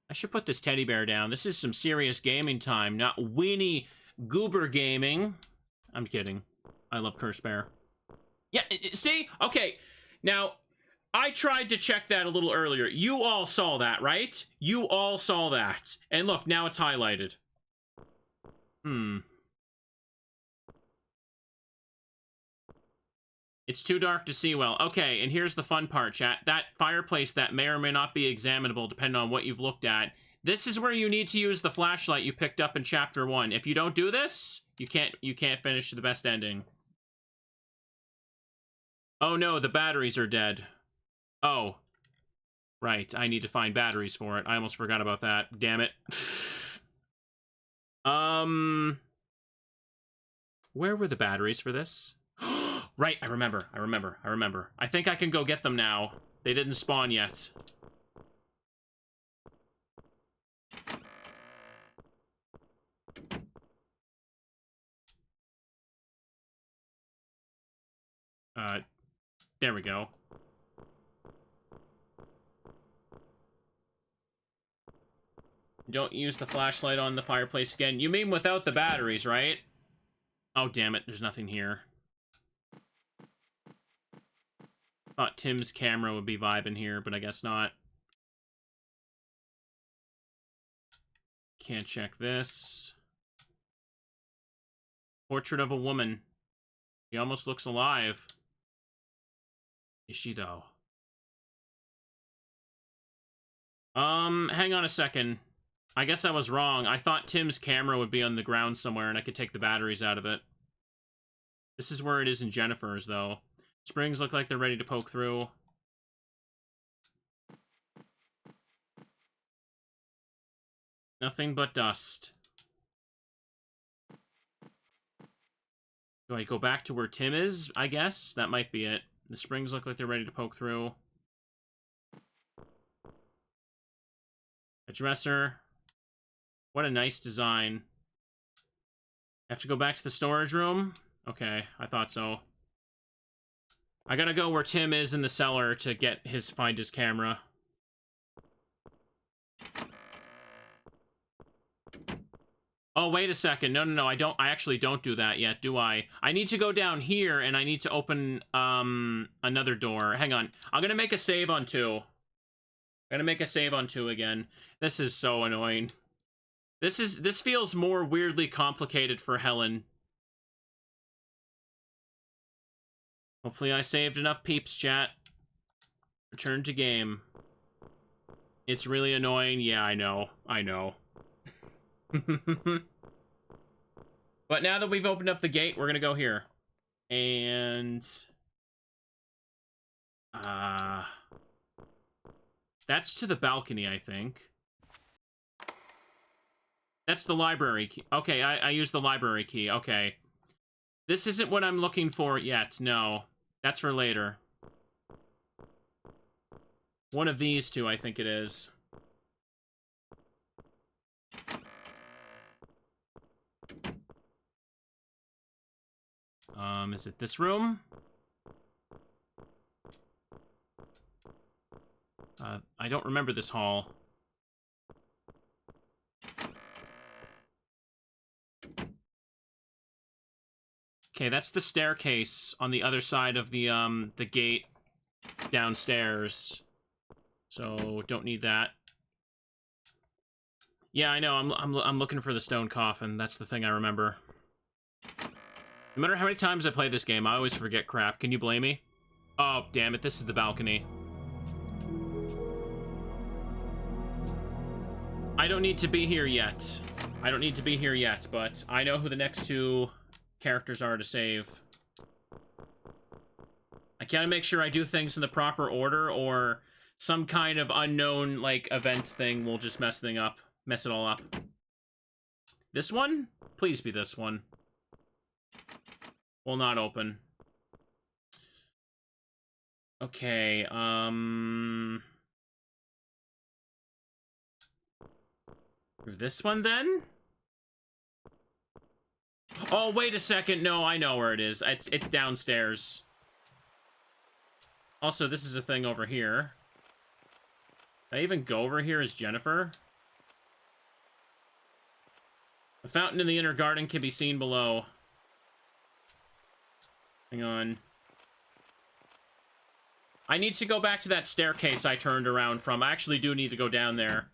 I should put this teddy bear down. This is some serious gaming time, not weenie goober gaming. I'm kidding. I love Curse Bear. Yeah, see? Okay, now, I tried to check that a little earlier. You all saw that, right? You all saw that. And look, now it's highlighted. It's too dark to see well. Okay, and here's the fun part, chat. That fireplace that may or may not be examinable depending on what you've looked at. This is where you need to use the flashlight you picked up in chapter 1. If you don't do this, you can't finish the best ending. Oh no, the batteries are dead. Oh. Right, I need to find batteries for it. I almost forgot about that. Damn it. Where were the batteries for this? Right, I remember. I think I can go get them now. They didn't spawn yet. There we go. Don't use the flashlight on the fireplace again. You mean without the batteries, right? Oh, damn it. There's nothing here. Thought Tim's camera would be vibing here, but I guess not. Can't check this. Portrait of a woman. She almost looks alive. Is she, though? Hang on a second. I guess I was wrong. I thought Tim's camera would be on the ground somewhere and I could take the batteries out of it. This is where it is in Jennifer's, though. Springs look like they're ready to poke through. Nothing but dust. Do I go back to where Tim is, I guess? That might be it. The springs look like they're ready to poke through. A dresser. What a nice design. Have to go back to the storage room? Okay, I thought so. I gotta go where Tim is in the cellar to find his camera. Oh, wait a second. No, I actually don't do that yet, do I? I need to go down here, and I need to open, another door. Hang on. I'm gonna make a save on 2. I'm gonna make a save on 2 again. This is so annoying. This feels more weirdly complicated for Helen. Hopefully I saved enough peeps, chat. Return to game. It's really annoying. Yeah, I know. But now that we've opened up the gate, we're gonna go here. And... that's to the balcony, I think. That's the library key. Okay, I used the library key. Okay. This isn't what I'm looking for yet. No. That's for later. One of these two, I think it is. Is it this room? I don't remember this hall. Okay, that's the staircase on the other side of the gate downstairs. So, don't need that. Yeah, I know, I'm looking for the stone coffin. That's the thing I remember. No matter how many times I play this game, I always forget crap. Can you blame me? Oh, damn it, this is the balcony. I don't need to be here yet. But I know who the next 2 characters are to save. I gotta make sure I do things in the proper order, or some kind of unknown, like, event thing will just mess it all up. This one? Please be this one. Will not open. Okay, this one, then? Oh, wait a second. No, I know where it is. It's downstairs. Also, this is a thing over here. Did I even go over here as Jennifer? The fountain in the inner garden can be seen below. Hang on. I need to go back to that staircase I turned around from. I actually do need to go down there.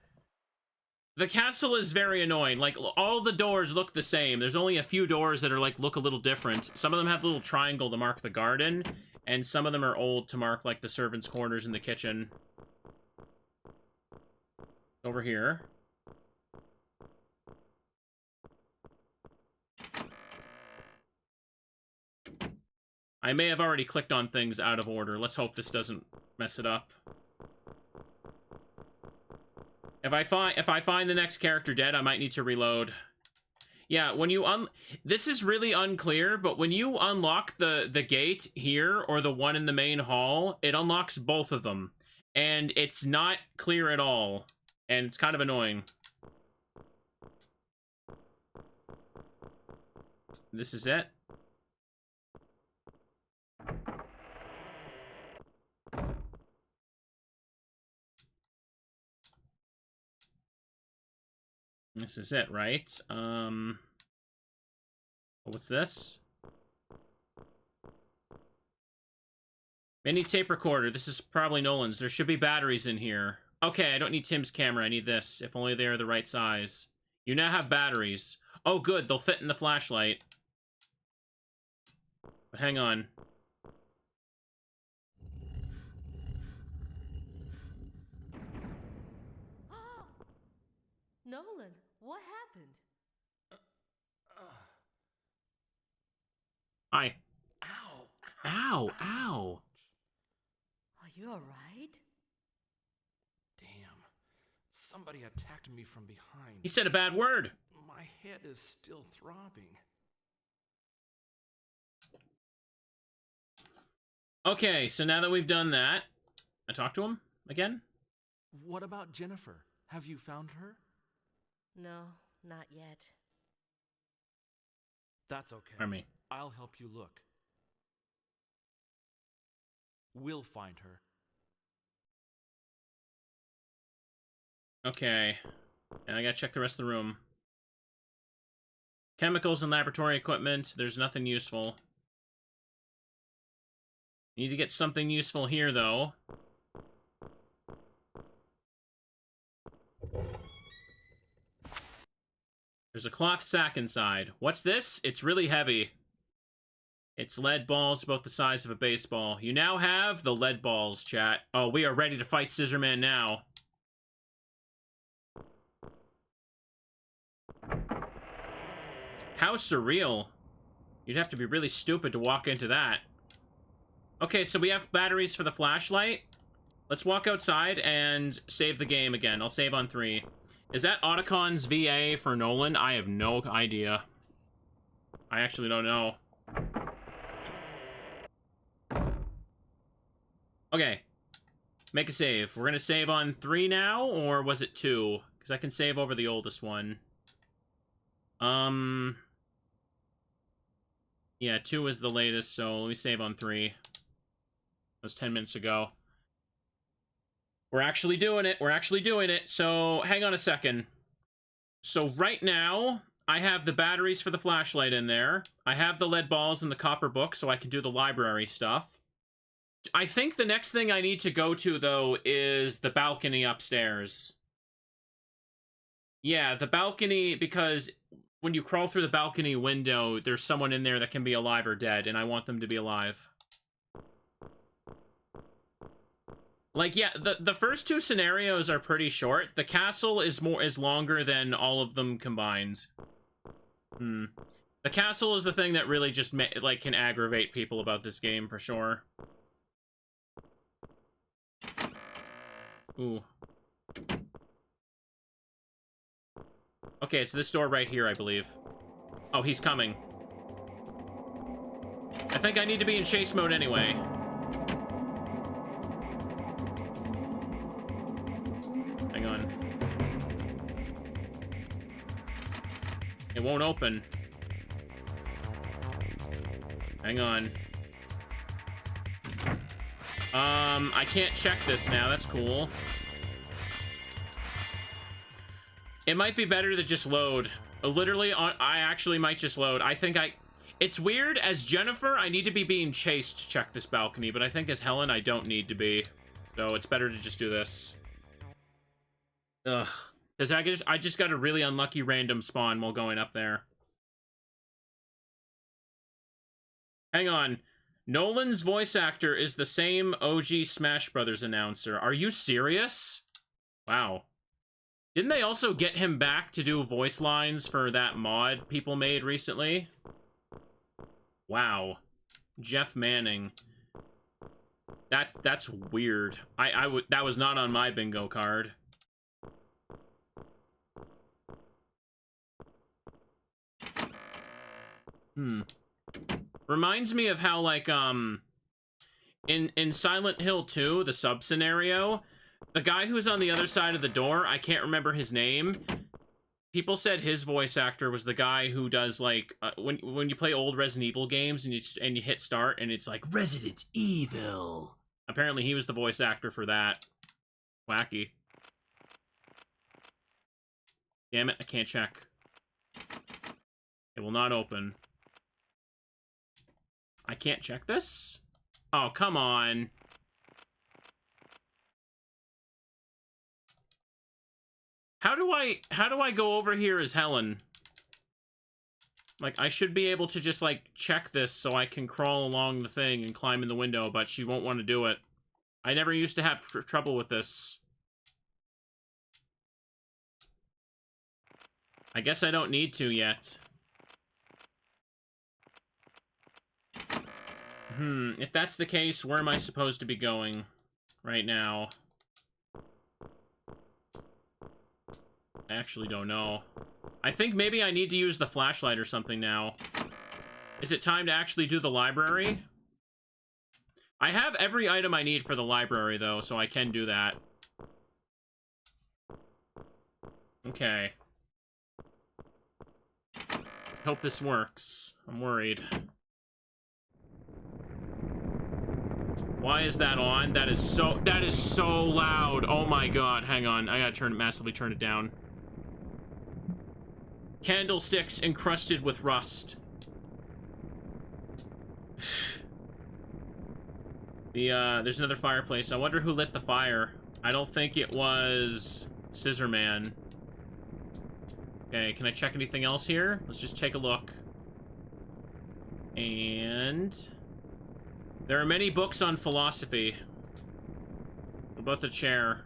The castle is very annoying. Like, all the doors look the same. There's only a few doors that are, like, look a little different. Some of them have a little triangle to mark the garden. And some of them are old to mark, like the servants' quarters in the kitchen. Over here. I may have already clicked on things out of order. Let's hope this doesn't mess it up. If I find the next character dead, I might need to reload. Yeah, when you this is really unclear, but when you unlock the gate here or the one in the main hall, it unlocks both of them. And it's not clear at all. And it's kind of annoying. This is it. This is it, right? What's this? Mini tape recorder. This is probably Nolan's. There should be batteries in here. Okay, I don't need Tim's camera. I need this. If only they are the right size. You now have batteries. Oh, good. They'll fit in the flashlight. But hang on.
Nolan, what happened?
Hi.
Ow!
Ow, ow.
Are you alright?
Damn. Somebody attacked me from behind.
He said a bad word.
My head is still throbbing.
Okay, so now that we've done that, I talk to him again?
What about Jennifer? Have you found her?
No, not yet.
That's okay.
Pardon me.
I'll help you look. We'll find her.
Okay. And I gotta check the rest of the room. Chemicals and laboratory equipment. There's nothing useful. Need to get something useful here, though. There's a cloth sack inside. What's this? It's really heavy. It's lead balls about the size of a baseball. You now have the lead balls, chat. Oh, we are ready to fight Scissorman now. How surreal. You'd have to be really stupid to walk into that. Okay, so we have batteries for the flashlight. Let's walk outside and save the game again. I'll save on 3. Is that Otacon's VA for Nolan? I have no idea. I actually don't know. Okay. Make a save. We're gonna save on 3 now, or was it 2? Because I can save over the oldest one. Yeah, 2 is the latest, so let me save on 3. That was 10 minutes ago. We're actually doing it. We're actually doing it. So, hang on a second. So, right now, I have the batteries for the flashlight in there. I have the lead balls and the copper book, so I can do the library stuff. I think the next thing I need to go to, though, is the balcony upstairs. Yeah, the balcony, because when you crawl through the balcony window, there's someone in there that can be alive or dead, and I want them to be alive. Like, yeah, the first 2 scenarios are pretty short. The castle is longer than all of them combined. The castle is the thing that really just, like, can aggravate people about this game, for sure. Ooh. Okay, it's this door right here, I believe. Oh, he's coming. I think I need to be in chase mode anyway. Hang on. It won't open. Hang on. I can't check this now. That's cool. It might be better to just load. Literally, I actually might just load. I think It's weird. As Jennifer, I need to be being chased to check this balcony, but I think as Helen, I don't need to be. So it's better to just do this. Ugh. Because I just got a really unlucky random spawn while going up there. Hang on. Nolan's voice actor is the same OG Smash Brothers announcer. Are you serious? Wow. Didn't they also get him back to do voice lines for that mod people made recently? Wow. Jeff Manning. That's weird. That was not on my bingo card. Reminds me of how, like, in Silent Hill 2, the sub-scenario, the guy who's on the other side of the door, I can't remember his name. People said his voice actor was the guy who does, like, when you play old Resident Evil games and you hit start and it's like, Resident Evil. Apparently he was the voice actor for that. Wacky. Damn it, I can't check. It will not open. I can't check this? Oh, come on. How do I go over here as Helen? Like, I should be able to just, like, check this so I can crawl along the thing and climb in the window, but she won't want to do it. I never used to have trouble with this. I guess I don't need to yet. If that's the case, where am I supposed to be going right now? I actually don't know. I think maybe I need to use the flashlight or something now. Is it time to actually do the library? I have every item I need for the library, though, so I can do that. Okay. Hope this works. I'm worried. Why is that on? That is so loud. Oh my god, hang on. I gotta massively turn it down. Candlesticks encrusted with rust. There's another fireplace. I wonder who lit the fire. I don't think it was Scissorman. Okay, can I check anything else here? Let's just take a look. And there are many books on philosophy. What about the chair?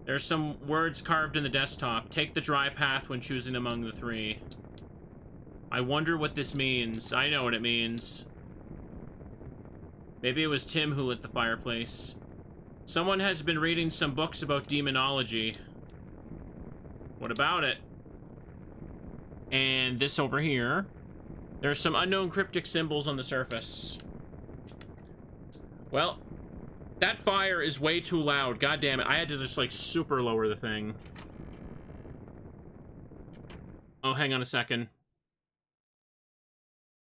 There's some words carved in the desktop. Take the dry path when choosing among the three. I wonder what this means. I know what it means. Maybe it was Tim who lit the fireplace. Someone has been reading some books about demonology. What about it? And this over here. There are some unknown cryptic symbols on the surface. Well, that fire is way too loud. God damn it. I had to just, like, super lower the thing. Oh, hang on a second.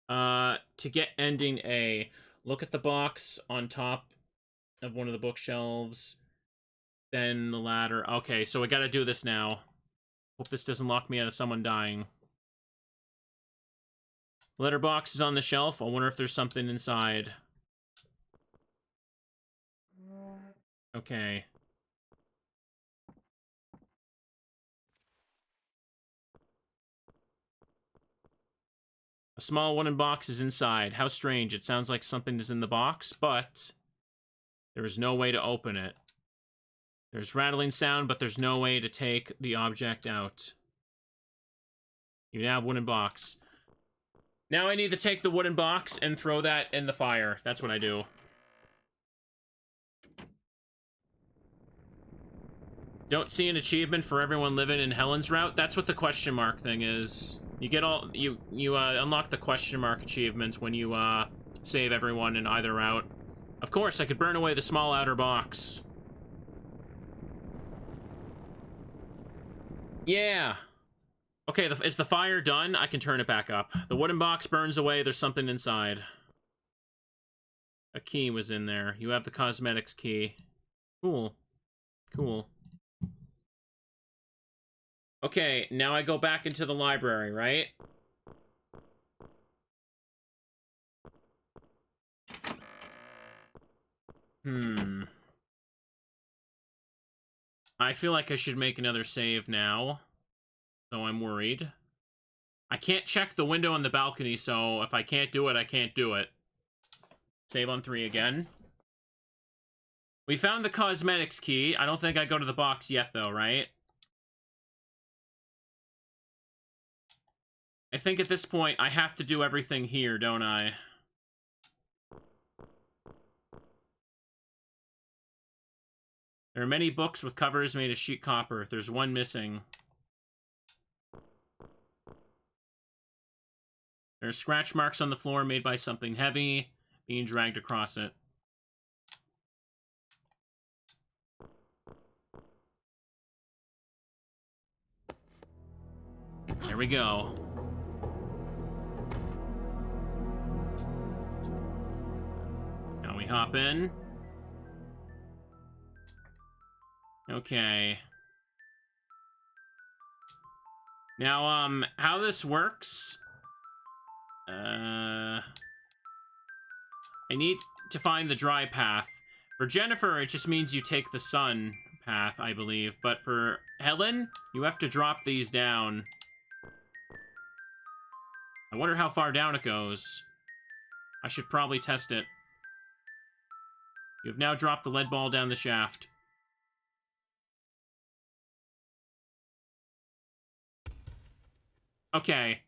To get ending A, look at the box on top of one of the bookshelves. Then the ladder. Okay, so I gotta do this now. Hope this doesn't lock me out of someone dying. Letterbox is on the shelf. I wonder if there's something inside. Okay. A small wooden box is inside. How strange. It sounds like something is in the box, but there is no way to open it. There's rattling sound, but there's no way to take the object out. You now have wooden box. Now I need to take the wooden box and throw that in the fire. That's what I do. Don't see an achievement for everyone living in Helen's route? That's what the question mark thing is. You get all... You unlock the question mark achievement when you, save everyone in either route. Of course, I could burn away the small outer box. Yeah. Okay, is the fire done? I can turn it back up. The wooden box burns away. There's something inside. A key was in there. You have the cosmetics key. Cool. Cool. Okay, now I go back into the library, right? I feel like I should make another save now. Though I'm worried. I can't check the window on the balcony, so if I can't do it, I can't do it. Save on 3 again. We found the cosmetics key. I don't think I go to the box yet, though, right? I think at this point, I have to do everything here, don't I? There are many books with covers made of sheet copper. There's one missing. There are scratch marks on the floor made by something heavy being dragged across it. There we go. Now we hop in. Okay. Now, how this works... I need to find the dry path. For Jennifer, it just means you take the sun path, I believe. But for Helen, you have to drop these down. I wonder how far down it goes. I should probably test it. You have now dropped the lead ball down the shaft. Okay.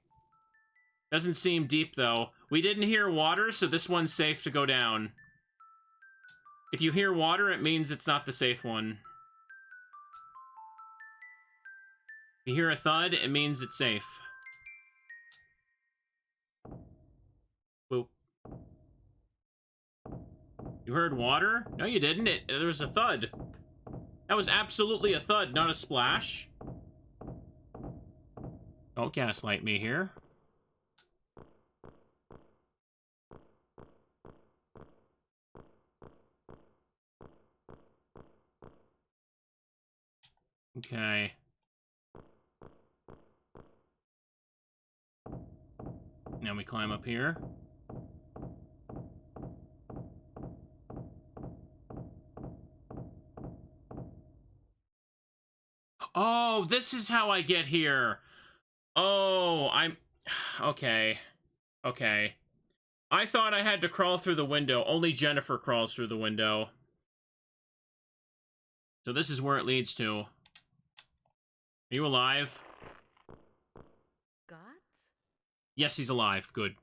Doesn't seem deep, though. We didn't hear water, so this one's safe to go down. If you hear water, it means it's not the safe one. If you hear a thud, it means it's safe. Boop. You heard water? No, you didn't. There was a thud. That was absolutely a thud, not a splash. Don't gaslight me here. Okay. Now we climb up here. Oh, this is how I get here. Oh, I'm... Okay. Okay. I thought I had to crawl through the window. Only Jennifer crawls through the window. So this is where it leads to. Are you alive?
Got?
Yes, he's alive. Good.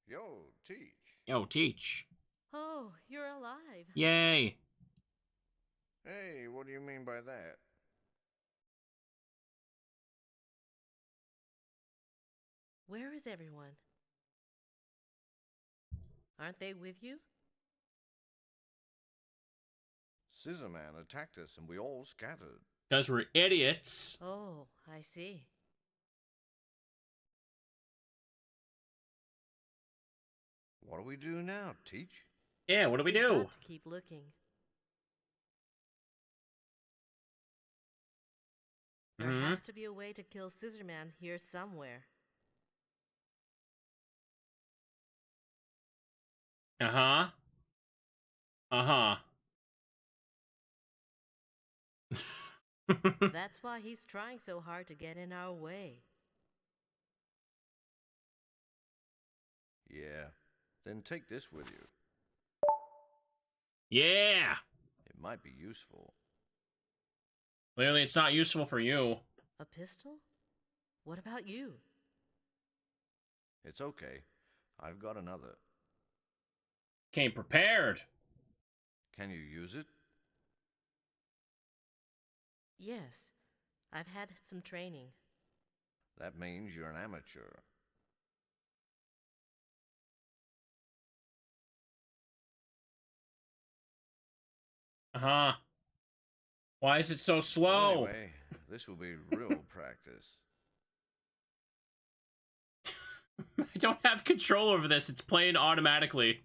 Yo, Teach.
Yo, Teach.
Oh, you're alive.
Yay.
Hey, what do you mean by that?
Where is everyone? Aren't they with you?
Scissorman attacked us and we all scattered.
Because we're idiots.
Oh, I see.
What do we do now, Teach?
Yeah, what do we
We've
do?
got to keep looking. There has to be a way to kill Scissorman here somewhere.
Uh-huh. Uh-huh.
That's why he's trying so hard to get in our way.
Yeah. Then take this with you.
Yeah!
It might be useful.
Clearly it's not useful for you.
A pistol? What about you?
It's okay. I've got another.
Came prepared.
Can you use it?
Yes, I've had some training.
That means you're an amateur.
Uh-huh. Why is it so slow?
Anyway, this will be real practice.
I don't have control over this. It's playing automatically.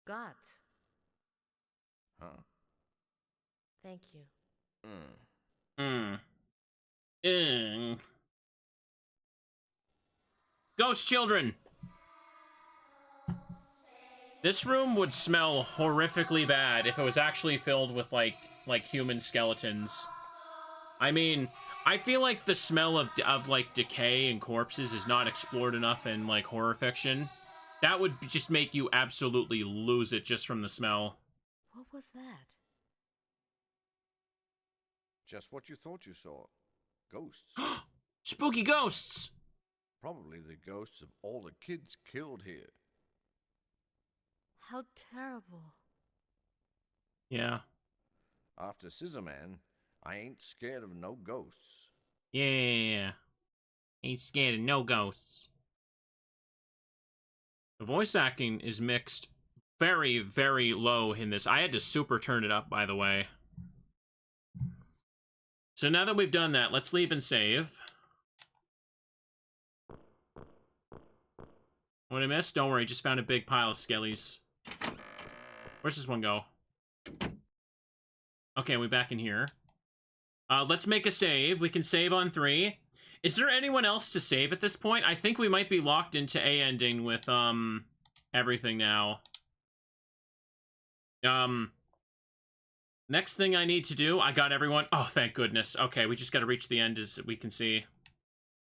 Got.
Huh?
Thank you.
Ghost children! This room would smell horrifically bad if it was actually filled with, like human skeletons. I mean, I feel like the smell of like decay and corpses is not explored enough in like horror fiction. That would just make you absolutely lose it just from the smell.
What was that?
Just what you thought you saw. Ghosts.
Spooky ghosts!
Probably the ghosts of all the kids killed here.
How terrible.
Yeah.
After Scissorman, I ain't scared of no ghosts.
Yeah. Ain't scared of no ghosts. The voice acting is mixed very, very low in this. I had to super turn it up, by the way. So now that we've done that, let's leave and save. What I missed? Don't worry, just found a big pile of skellies. Where's this one go? Okay, we're back in here. Let's make a save. We can save on 3. Is there anyone else to save at this point? I think we might be locked into A ending with, everything now. Next thing I need to do, I got everyone. Oh, thank goodness. Okay, we just gotta reach the end as we can see.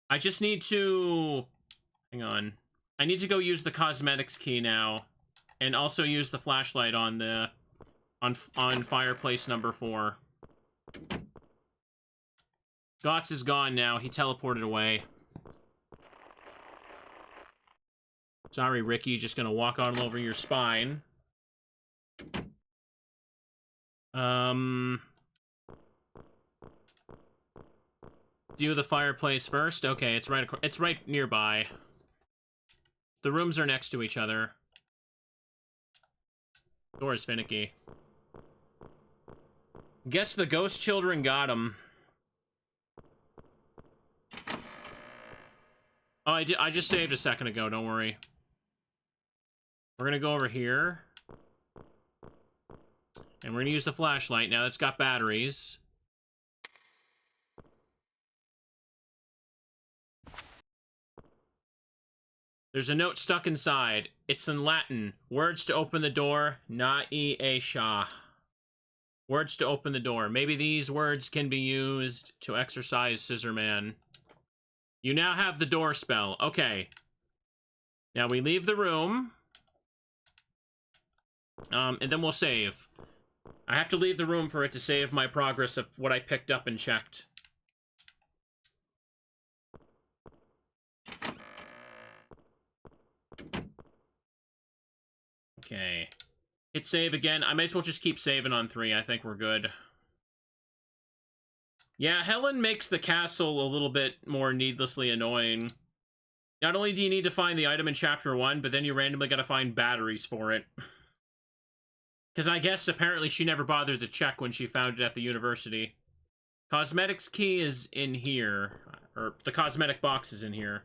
I just need to... Hang on. I need to go use the cosmetics key now. And also use the flashlight on the... On fireplace number 4. Gotts is gone now. He teleported away. Sorry, Ricky. Just gonna walk on over your spine. Do the fireplace first. Okay, it's right nearby. The rooms are next to each other. Door is finicky. Guess the ghost children got him. Oh, I just saved a second ago, don't worry. We're gonna go over here. And we're gonna use the flashlight. Now it's got batteries. There's a note stuck inside. It's in Latin. Words to open the door. Na e a sha. Words to open the door. Maybe these words can be used to exorcise Scissorman. You now have the door spell. Okay. Now we leave the room. And then we'll save. I have to leave the room for it to save my progress of what I picked up and checked. Okay. Hit save again. I may as well just keep saving on 3. I think we're good. Yeah, Helen makes the castle a little bit more needlessly annoying. Not only do you need to find the item in Chapter 1, but then you randomly gotta find batteries for it. Because I guess apparently she never bothered to check when she found it at the university. Cosmetics key is in here. Or the cosmetic box is in here.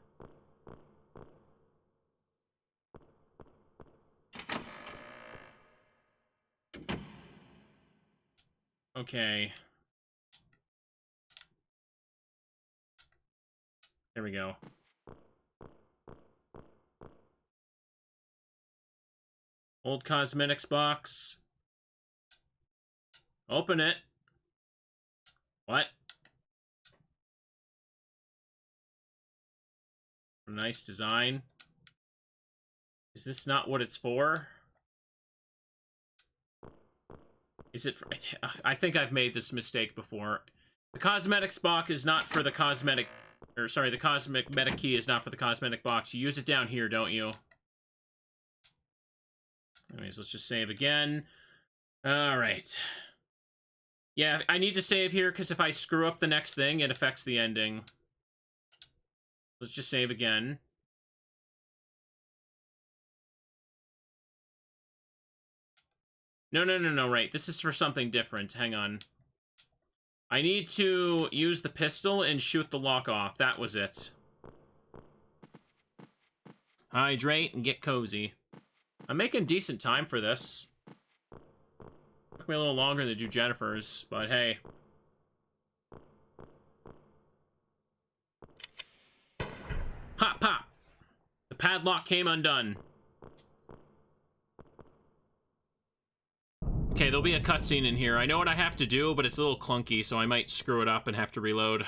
Okay. There we go. Old cosmetics box. Open it. What? Nice design. Is this not what it's for? Is it for... I think I've made this mistake before. The cosmetics box is not for the cosmetic... Or, sorry, the cosmetic key is not for the cosmetic box. You use it down here, don't you? Anyways, let's just save again. Alright. Yeah, I need to save here, because if I screw up the next thing, it affects the ending. Let's just save again. No, right. This is for something different. Hang on. I need to use the pistol and shoot the lock off. That was it. Hydrate and get cozy. I'm making decent time for this. Took me a little longer to do Jennifer's, but hey. Pop, pop! The padlock came undone. Okay, there'll be a cutscene in here. I know what I have to do, but it's a little clunky, so I might screw it up and have to reload.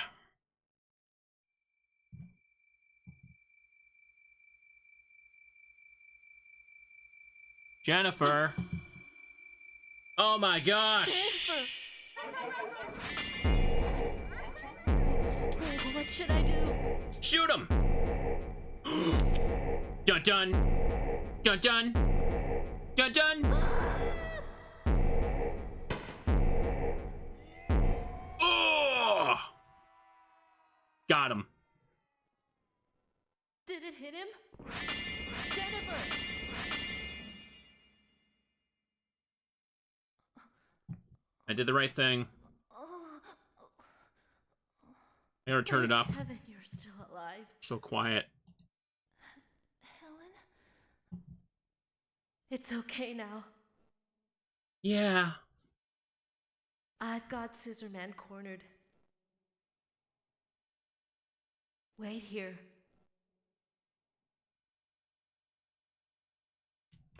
Jennifer. Oh my gosh.
What should I do?
Shoot him. Dun dun. Dun dun. Dun dun. Oh! Got him.
Did it hit him? Jennifer!
I did the right thing. I gotta turn it up.
Thank heaven you're still alive.
So quiet.
Helen? It's okay now.
Yeah.
I've got Scissorman cornered. Wait here.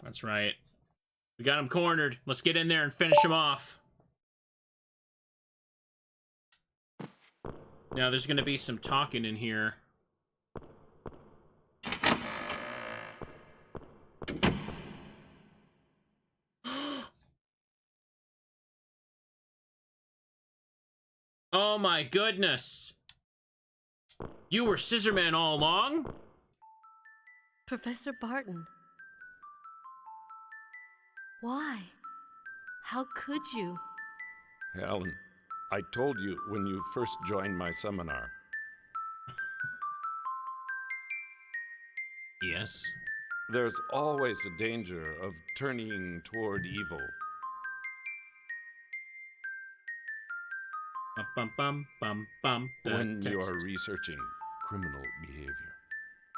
That's right. We got him cornered. Let's get in there and finish him off. Now, there's gonna be some talking in here. Oh my goodness! You were Scissorman all along?
Professor Barton. Why? How could you?
Helen, I told you when you first joined my seminar.
Yes.
There's always a danger of turning toward evil.
Bum bum bum bum bum.
When you
text.
are researching criminal behavior.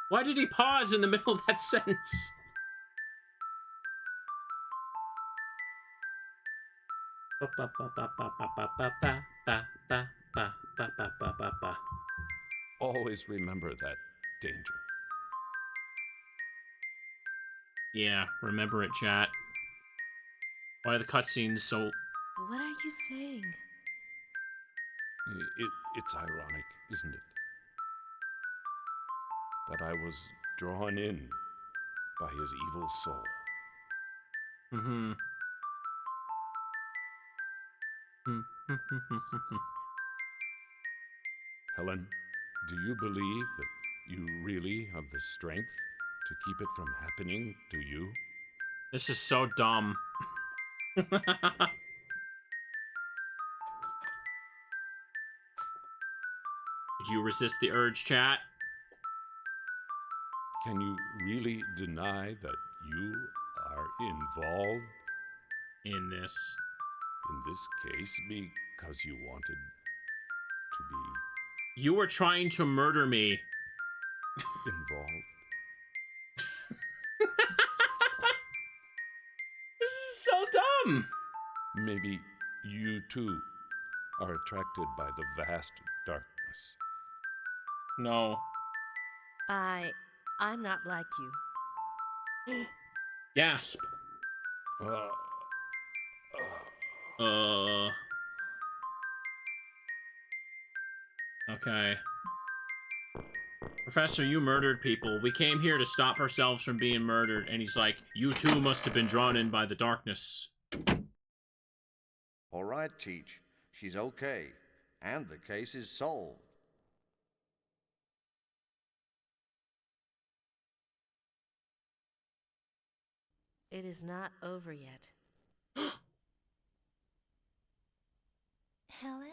Why did he pause in the middle of that sentence?
Always remember that danger.
Yeah, remember it, chat. Why are the cutscenes so...
What are you saying?
It's ironic, isn't it? That I was drawn in by his evil soul.
Mm-hmm.
Helen, do you believe that you really have the strength to keep it from happening to you?
This is so dumb. Did you resist the urge, chat?
Can you really deny that you are involved
In this.
in this case because you wanted to be
You were trying to murder me.
involved?
This is so dumb.
Maybe you too are attracted by the vast darkness.
No.
I'm not like you.
Gasp.
Uh,
Okay. Professor, you murdered people. We came here to stop ourselves from being murdered. And he's like, you too must have been drawn in by the darkness.
All right, Teach. She's okay. And the case is solved.
It is not over yet.
Helen?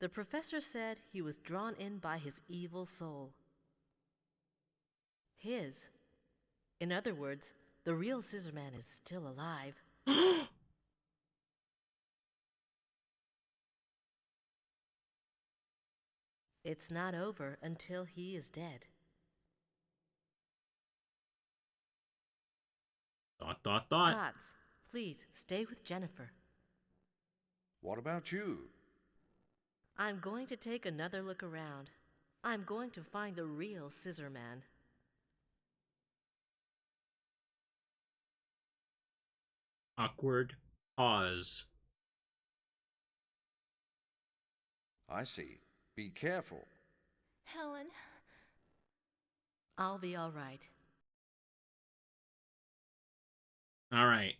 The professor said he was drawn in by his evil soul. His. In other words, the real Scissorman is still alive. It's not over until he is dead.
Dot, dot, dot.
Gods, please stay with Jennifer.
What about you?
I'm going to take another look around. I'm going to find the real Scissorman.
Awkward pause.
I see. Be careful.
Helen.
I'll be all right.
All right.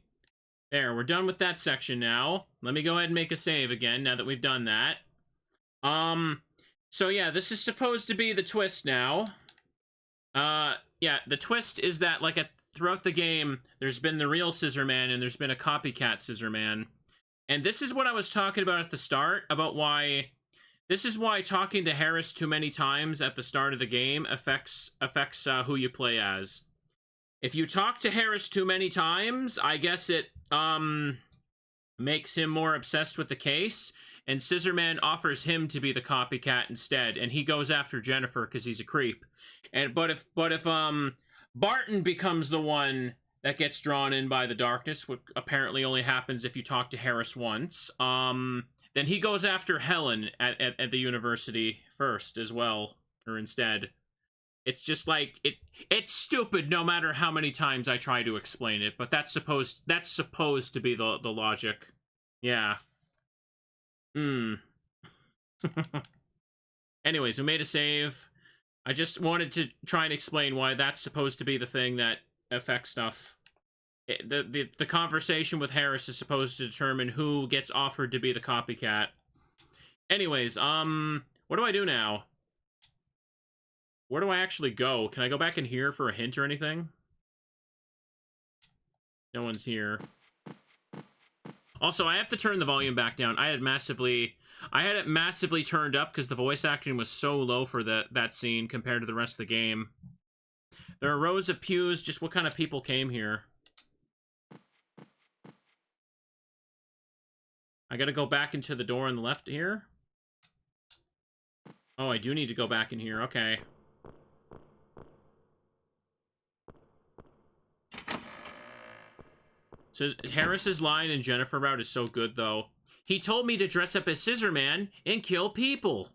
There, we're done with that section now. Let me go ahead and make a save again now that we've done that. So yeah, this is supposed to be the twist now. Yeah, the twist is that, like, throughout the game, there's been the real Scissorman and there's been a copycat Scissorman. And this is what I was talking about at the start, about why... This is why talking to Harris too many times at the start of the game affects who you play as. If you talk to Harris too many times, I guess it, makes him more obsessed with the case, and Scissorman offers him to be the copycat instead, and he goes after Jennifer because he's a creep. But if Barton becomes the one that gets drawn in by the darkness, what apparently only happens if you talk to Harris once, then he goes after Helen at the university first as well, or instead. It's just like, it's stupid no matter how many times I try to explain it, but that's supposed to be the logic. Yeah. Anyways, we made a save. I just wanted to try and explain why that's supposed to be the thing that affects stuff. The conversation with Harris is supposed to determine who gets offered to be the copycat. Anyways, what do I do now? Where do I actually go? Can I go back in here for a hint or anything? No one's here. Also, I have to turn the volume back down. I had it massively turned up because the voice acting was so low for that scene compared to the rest of the game. There are rows of pews. Just what kind of people came here? I gotta go back into the door on the left here. Oh, I do need to go back in here. Okay. So Harris's line in Jennifer route is so good, though. He told me to dress up as Scissorman and kill people.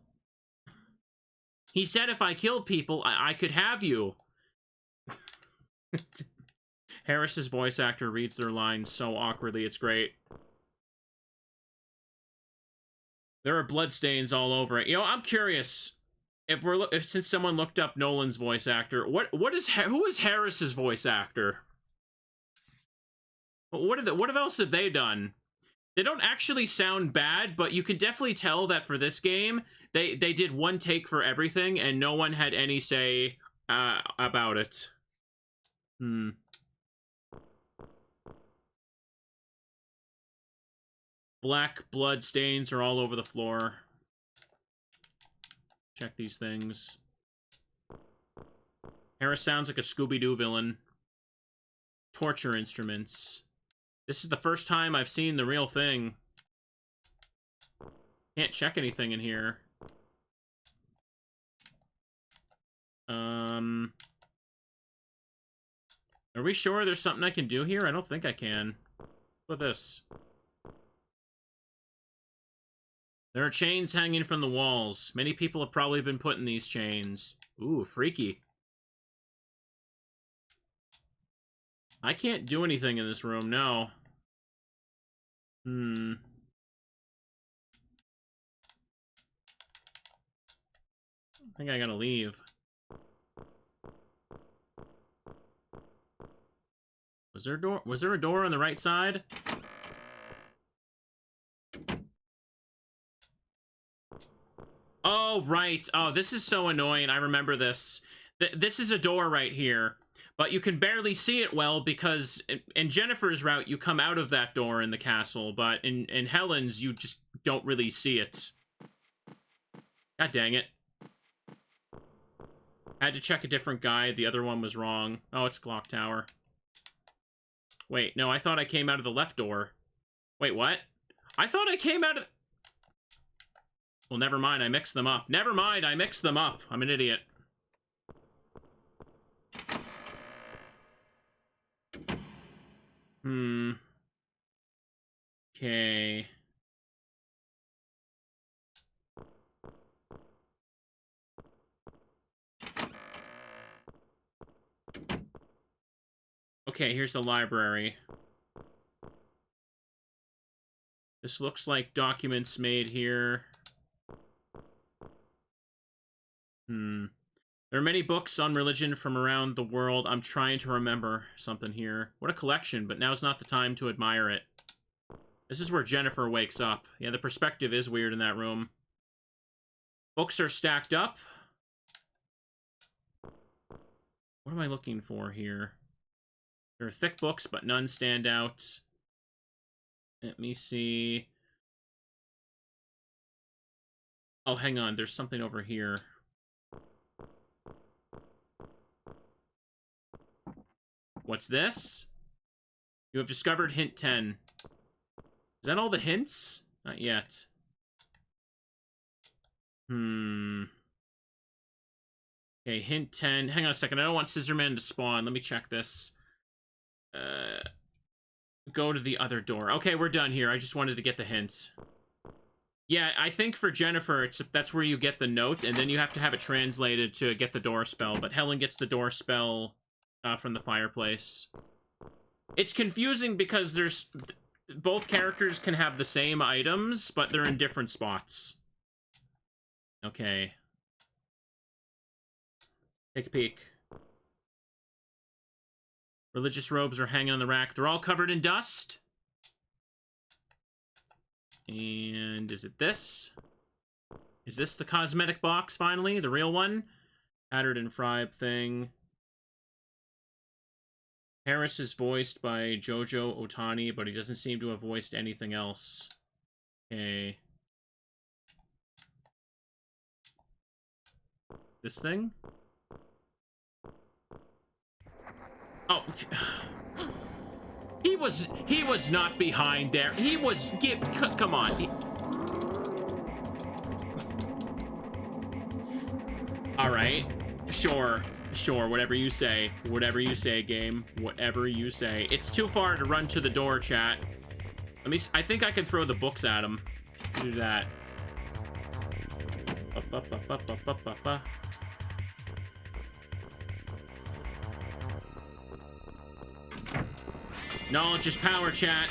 He said if I killed people, I could have you. Harris's voice actor reads their lines so awkwardly, it's great. There are bloodstains all over it. You know, I'm curious if since someone looked up Nolan's voice actor, who is Harris's voice actor? What else have they done? They don't actually sound bad, but you can definitely tell that for this game, they did one take for everything, and no one had any say about it. Black blood stains are all over the floor. Check these things. Harris sounds like a Scooby-Doo villain. Torture instruments. This is the first time I've seen the real thing. Can't check anything in here. Are we sure there's something I can do here? I don't think I can. Look at this. There are chains hanging from the walls. Many people have probably been put in these chains. Ooh, freaky. I can't do anything in this room, no. I think I gotta leave. Was there a door on the right side? Oh, right. Oh, this is so annoying. I remember this. This is a door right here. But you can barely see it well because in Jennifer's route, you come out of that door in the castle. But in Helen's, you just don't really see it. God dang it. I had to check a different guide. The other one was wrong. Oh, it's Clock Tower. Wait, no, I thought I came out of the left door. Wait, what? I thought I came out of... Well, never mind, I mixed them up. Never mind, I mixed them up. I'm an idiot. Okay. Okay, here's the library. This looks like documents made here. There are many books on religion from around the world. I'm trying to remember something here. What a collection, but now's not the time to admire it. This is where Jennifer wakes up. Yeah, the perspective is weird in that room. Books are stacked up. What am I looking for here? There are thick books, but none stand out. Let me see. Oh, hang on. There's something over here. What's this? You have discovered hint 10. Is that all the hints? Not yet. Okay, hint 10. Hang on a second. I don't want Scissorman to spawn. Let me check this. Go to the other door. Okay, we're done here. I just wanted to get the hint. Yeah, I think for Jennifer, that's where you get the note, and then you have to have it translated to get the door spell. But Helen gets the door spell from the fireplace. It's confusing because there's... both characters can have the same items, but they're in different spots. Okay. Take a peek. Religious robes are hanging on the rack. They're all covered in dust. And is it this? Is this the cosmetic box, finally? The real one? Tattered and fried thing. Harris is voiced by Jojo Otani, but he doesn't seem to have voiced anything else. Okay. This thing? Oh. He was not behind there. He was... come on. Alright. Sure, whatever you say. Whatever you say, game. Whatever you say. It's too far to run to the door, chat. I think I can throw the books at him. Do that. Knowledge is power, chat.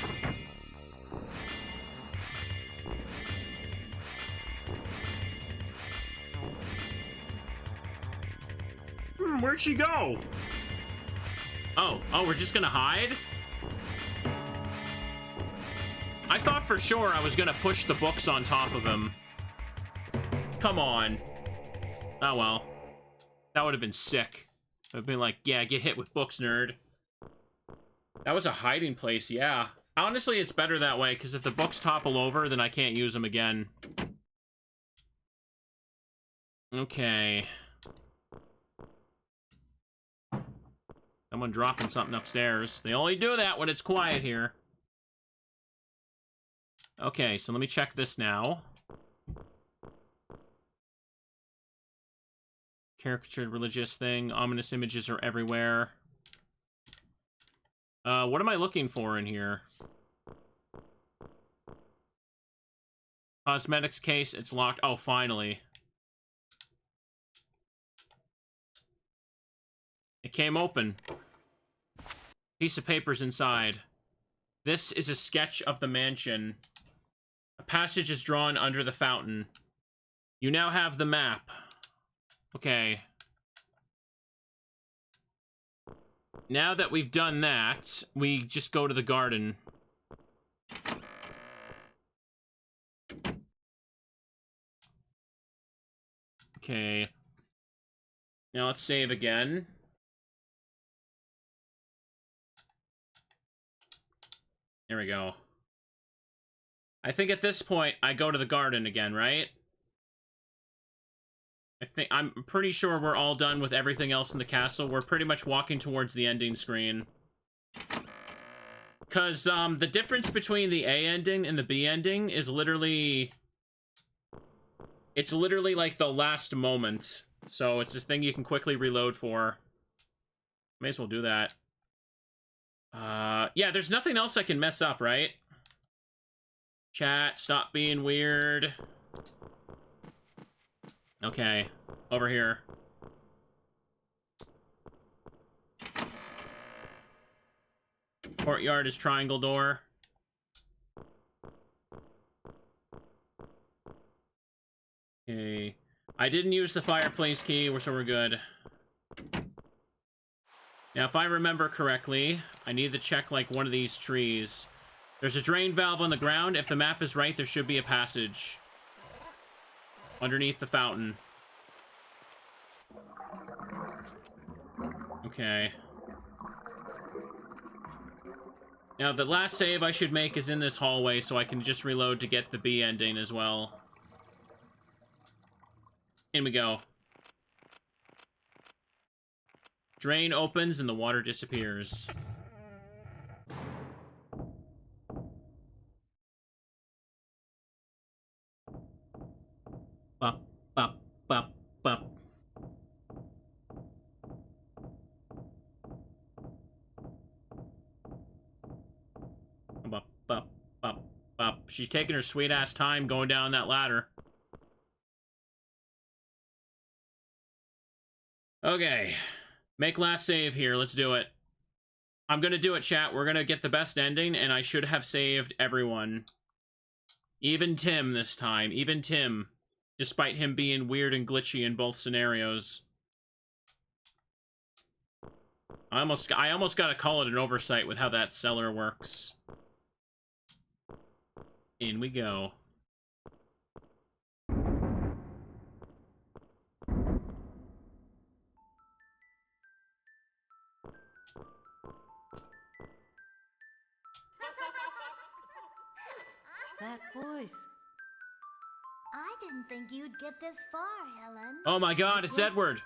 Where'd she go? Oh, we're just gonna hide? I thought for sure I was gonna push the books on top of him. Come on. Oh well. That would have been sick. I've been like, yeah, get hit with books, nerd. That was a hiding place, yeah. Honestly, it's better that way, because if the books topple over, then I can't use them again. Okay. Someone dropping something upstairs. They only do that when it's quiet here. Okay, so let me check this now. Caricatured religious thing. Ominous images are everywhere. What am I looking for in here? Cosmetics case, it's locked. Oh, finally. It came open. Piece of paper's inside. This is a sketch of the mansion. A passage is drawn under the fountain. You now have the map. Okay. Now that we've done that, we just go to the garden. Okay. Now let's save again. There we go. I think at this point, I go to the garden again, right? I'm pretty sure we're all done with everything else in the castle. We're pretty much walking towards the ending screen. Because, the difference between the A ending and the B ending is literally... It's literally like the last moment. So it's this thing you can quickly reload for. May as well do that. Yeah, there's nothing else I can mess up, right? Chat, stop being weird. Okay, over here. Courtyard is triangle door. Okay. I didn't use the fireplace key, so we're good. Now, if I remember correctly, I need to check, like, one of these trees. There's a drain valve on the ground. If the map is right, there should be a passage underneath the fountain. Okay. Now, the last save I should make is in this hallway, so I can just reload to get the B ending as well. In we go. Drain opens and the water disappears. Bop, bop, bop, bop. Bop, bop, bop, bop. She's taking her sweet-ass time going down that ladder. Okay. Make last save here. Let's do it. I'm gonna do it, chat. We're gonna get the best ending, and I should have saved everyone. Even Tim this time. Even Tim. Despite him being weird and glitchy in both scenarios. I almost gotta call it an oversight with how that cellar works. In we go.
That voice.
I didn't think you'd get this far, Helen.
Oh my god, it's Edward!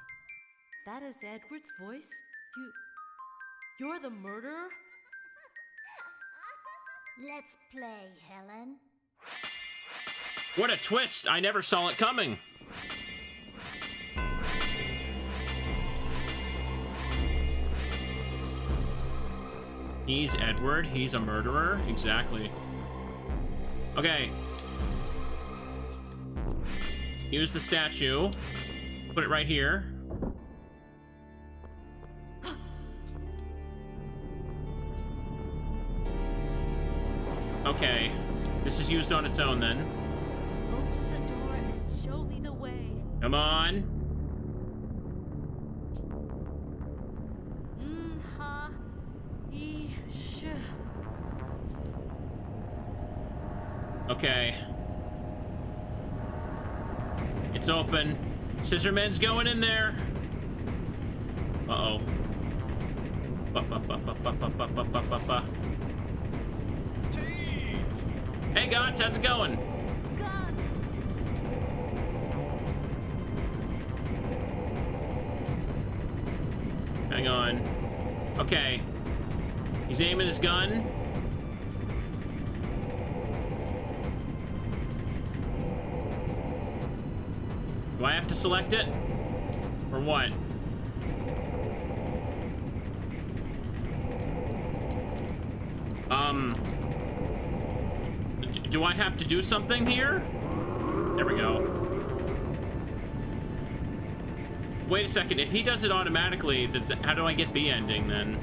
That is Edward's voice? You're the murderer?
Let's play, Helen.
What a twist! I never saw it coming! He's Edward, he's a murderer? Exactly. Okay. Use the statue. Put it right here. Okay. This is used on its own then.
Open the door and show me the way.
Come on. Okay. It's open. Scissorman's going in there. Uh-oh. Hey, Gods, how's it going?
Gods!
Hang on. Okay. He's aiming his gun. Do I have to select it? Or what? Do I have to do something here? There we go. Wait a second, if he does it automatically, how do I get B ending then?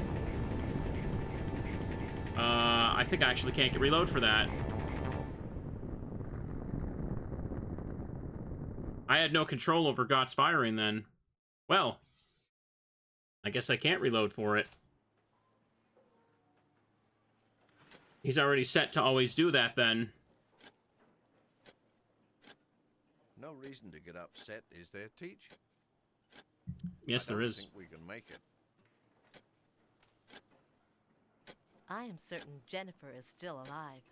I think I actually can't get reload for that. I had no control over Got's firing then. Well, I guess I can't reload for it. He's already set to always do that then.
No reason to get upset, is there, Teach?
Yes, there is.
I don't think we can make it.
I am certain Jennifer is still alive.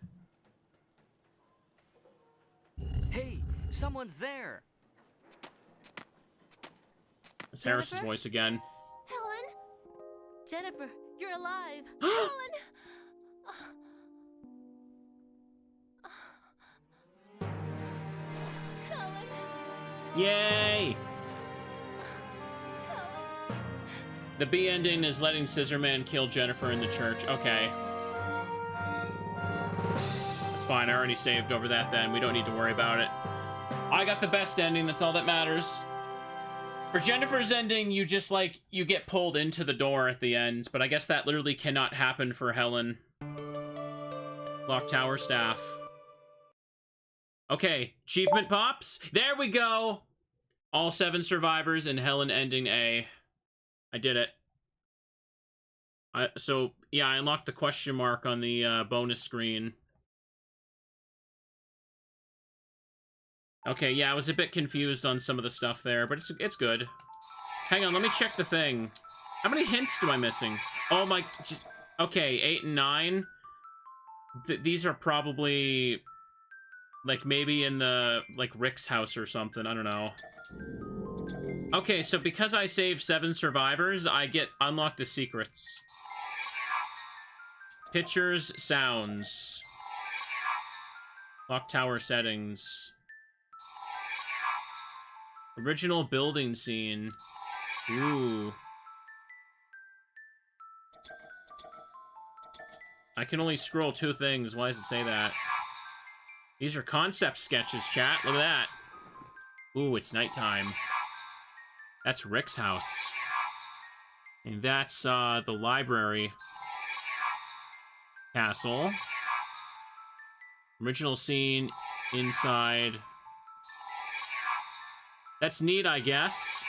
Hey, someone's there.
It's Harris's
Jennifer?
voice again.
Helen!
Jennifer, you're alive!
Helen! Helen!
Yay! The B ending is letting Scissorman kill Jennifer in the church. Okay. That's fine. I already saved over that then. We don't need to worry about it. I got the best ending. That's all that matters. For Jennifer's ending, you just, like, you get pulled into the door at the end. But I guess that literally cannot happen for Helen. Clock Tower staff. Okay, achievement pops. There we go. All 7 survivors and Helen ending A. I did it. So, yeah, I unlocked the question mark on the bonus screen. Okay, yeah, I was a bit confused on some of the stuff there, but it's good. Hang on, let me check the thing. How many hints am I missing? Oh my, just, okay, 8 and 9. These are probably, like, maybe in the, like, Rick's house or something, I don't know. Okay, so because I saved 7 survivors, I unlock the secrets. Pictures, sounds. Clock tower settings. Original building scene. Ooh. I can only scroll 2 things. Why does it say that? These are concept sketches, chat. Look at that. Ooh, it's nighttime. That's Rick's house. And that's, the library. Castle. Original scene inside. That's neat, I guess.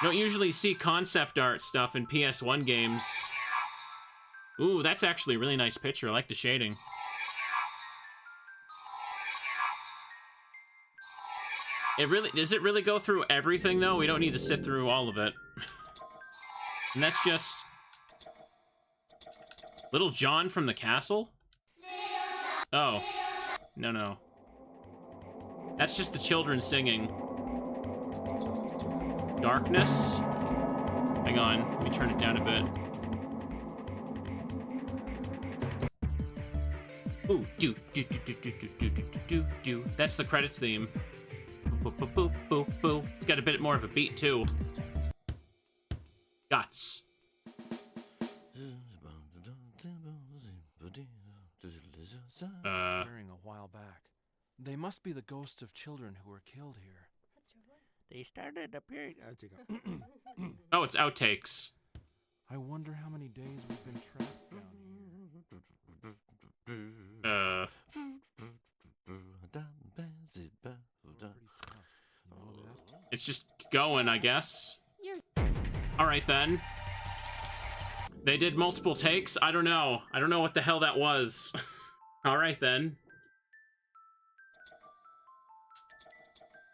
You don't usually see concept art stuff in PS1 games. Ooh, that's actually a really nice picture. I like the shading. Does it really go through everything, though? We don't need to sit through all of it. And that's just... Little John from the castle? Oh. No. That's just the children singing. Darkness? Hang on, let me turn it down a bit. Ooh, do. That's the credits theme. Boo. It's got a bit more of a beat, too. Guts.
Hearing a while back. They must be the ghosts of children who were killed here.
They started appearing.
Oh, it's outtakes.
I wonder how many days we've been trapped down here.
It's just going, I guess. Alright then. They did multiple takes? I don't know. I don't know what the hell that was. Alright then.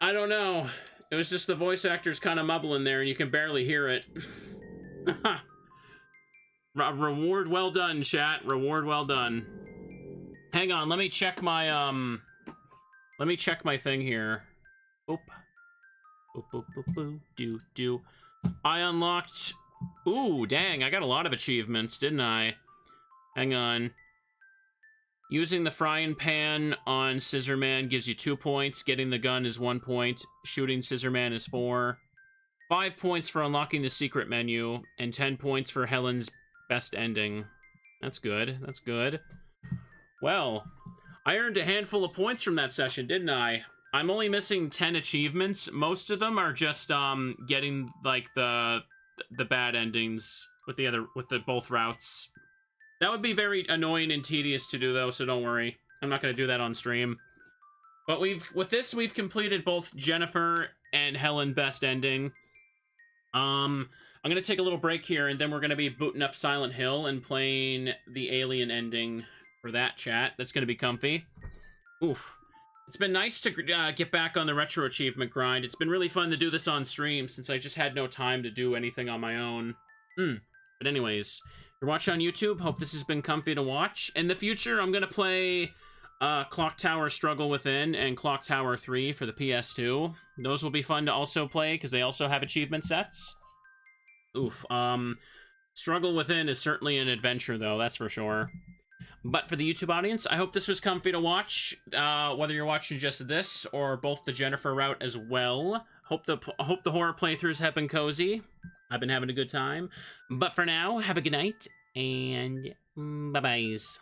I don't know. It was just the voice actors kind of mumbling there and you can barely hear it. Reward well done, chat. Reward well done. Hang on, let me check my, let me check my thing here. Oop. Do. I unlocked... Ooh, dang, I got a lot of achievements, didn't I? Hang on. Using the frying pan on Scissorman gives you 2 points. Getting the gun is 1 point. Shooting Scissorman is 4. 5 points for unlocking the secret menu. And 10 points for Helen's best ending. That's good. That's good. Well, I earned a handful of points from that session, didn't I? I'm only missing 10 achievements. Most of them are just getting like the bad endings with the both routes. That would be very annoying and tedious to do though, so don't worry. I'm not going to do that on stream. But with this we've completed both Jennifer and Helen best ending. I'm going to take a little break here and then we're going to be booting up Silent Hill and playing the alien ending for that, chat. That's going to be comfy. Oof. It's been nice to get back on the retro achievement grind. It's been really fun to do this on stream since I just had no time to do anything on my own. But anyways, if you're watching on YouTube, hope this has been comfy to watch. In the future, I'm going to play Clock Tower Struggle Within and Clock Tower 3 for the PS2. Those will be fun to also play because they also have achievement sets. Oof. Struggle Within is certainly an adventure though, that's for sure. But for the YouTube audience, I hope this was comfy to watch, whether you're watching just this or both the Jennifer route as well. Hope the horror playthroughs have been cozy. I've been having a good time. But for now, have a good night, and bye-byes.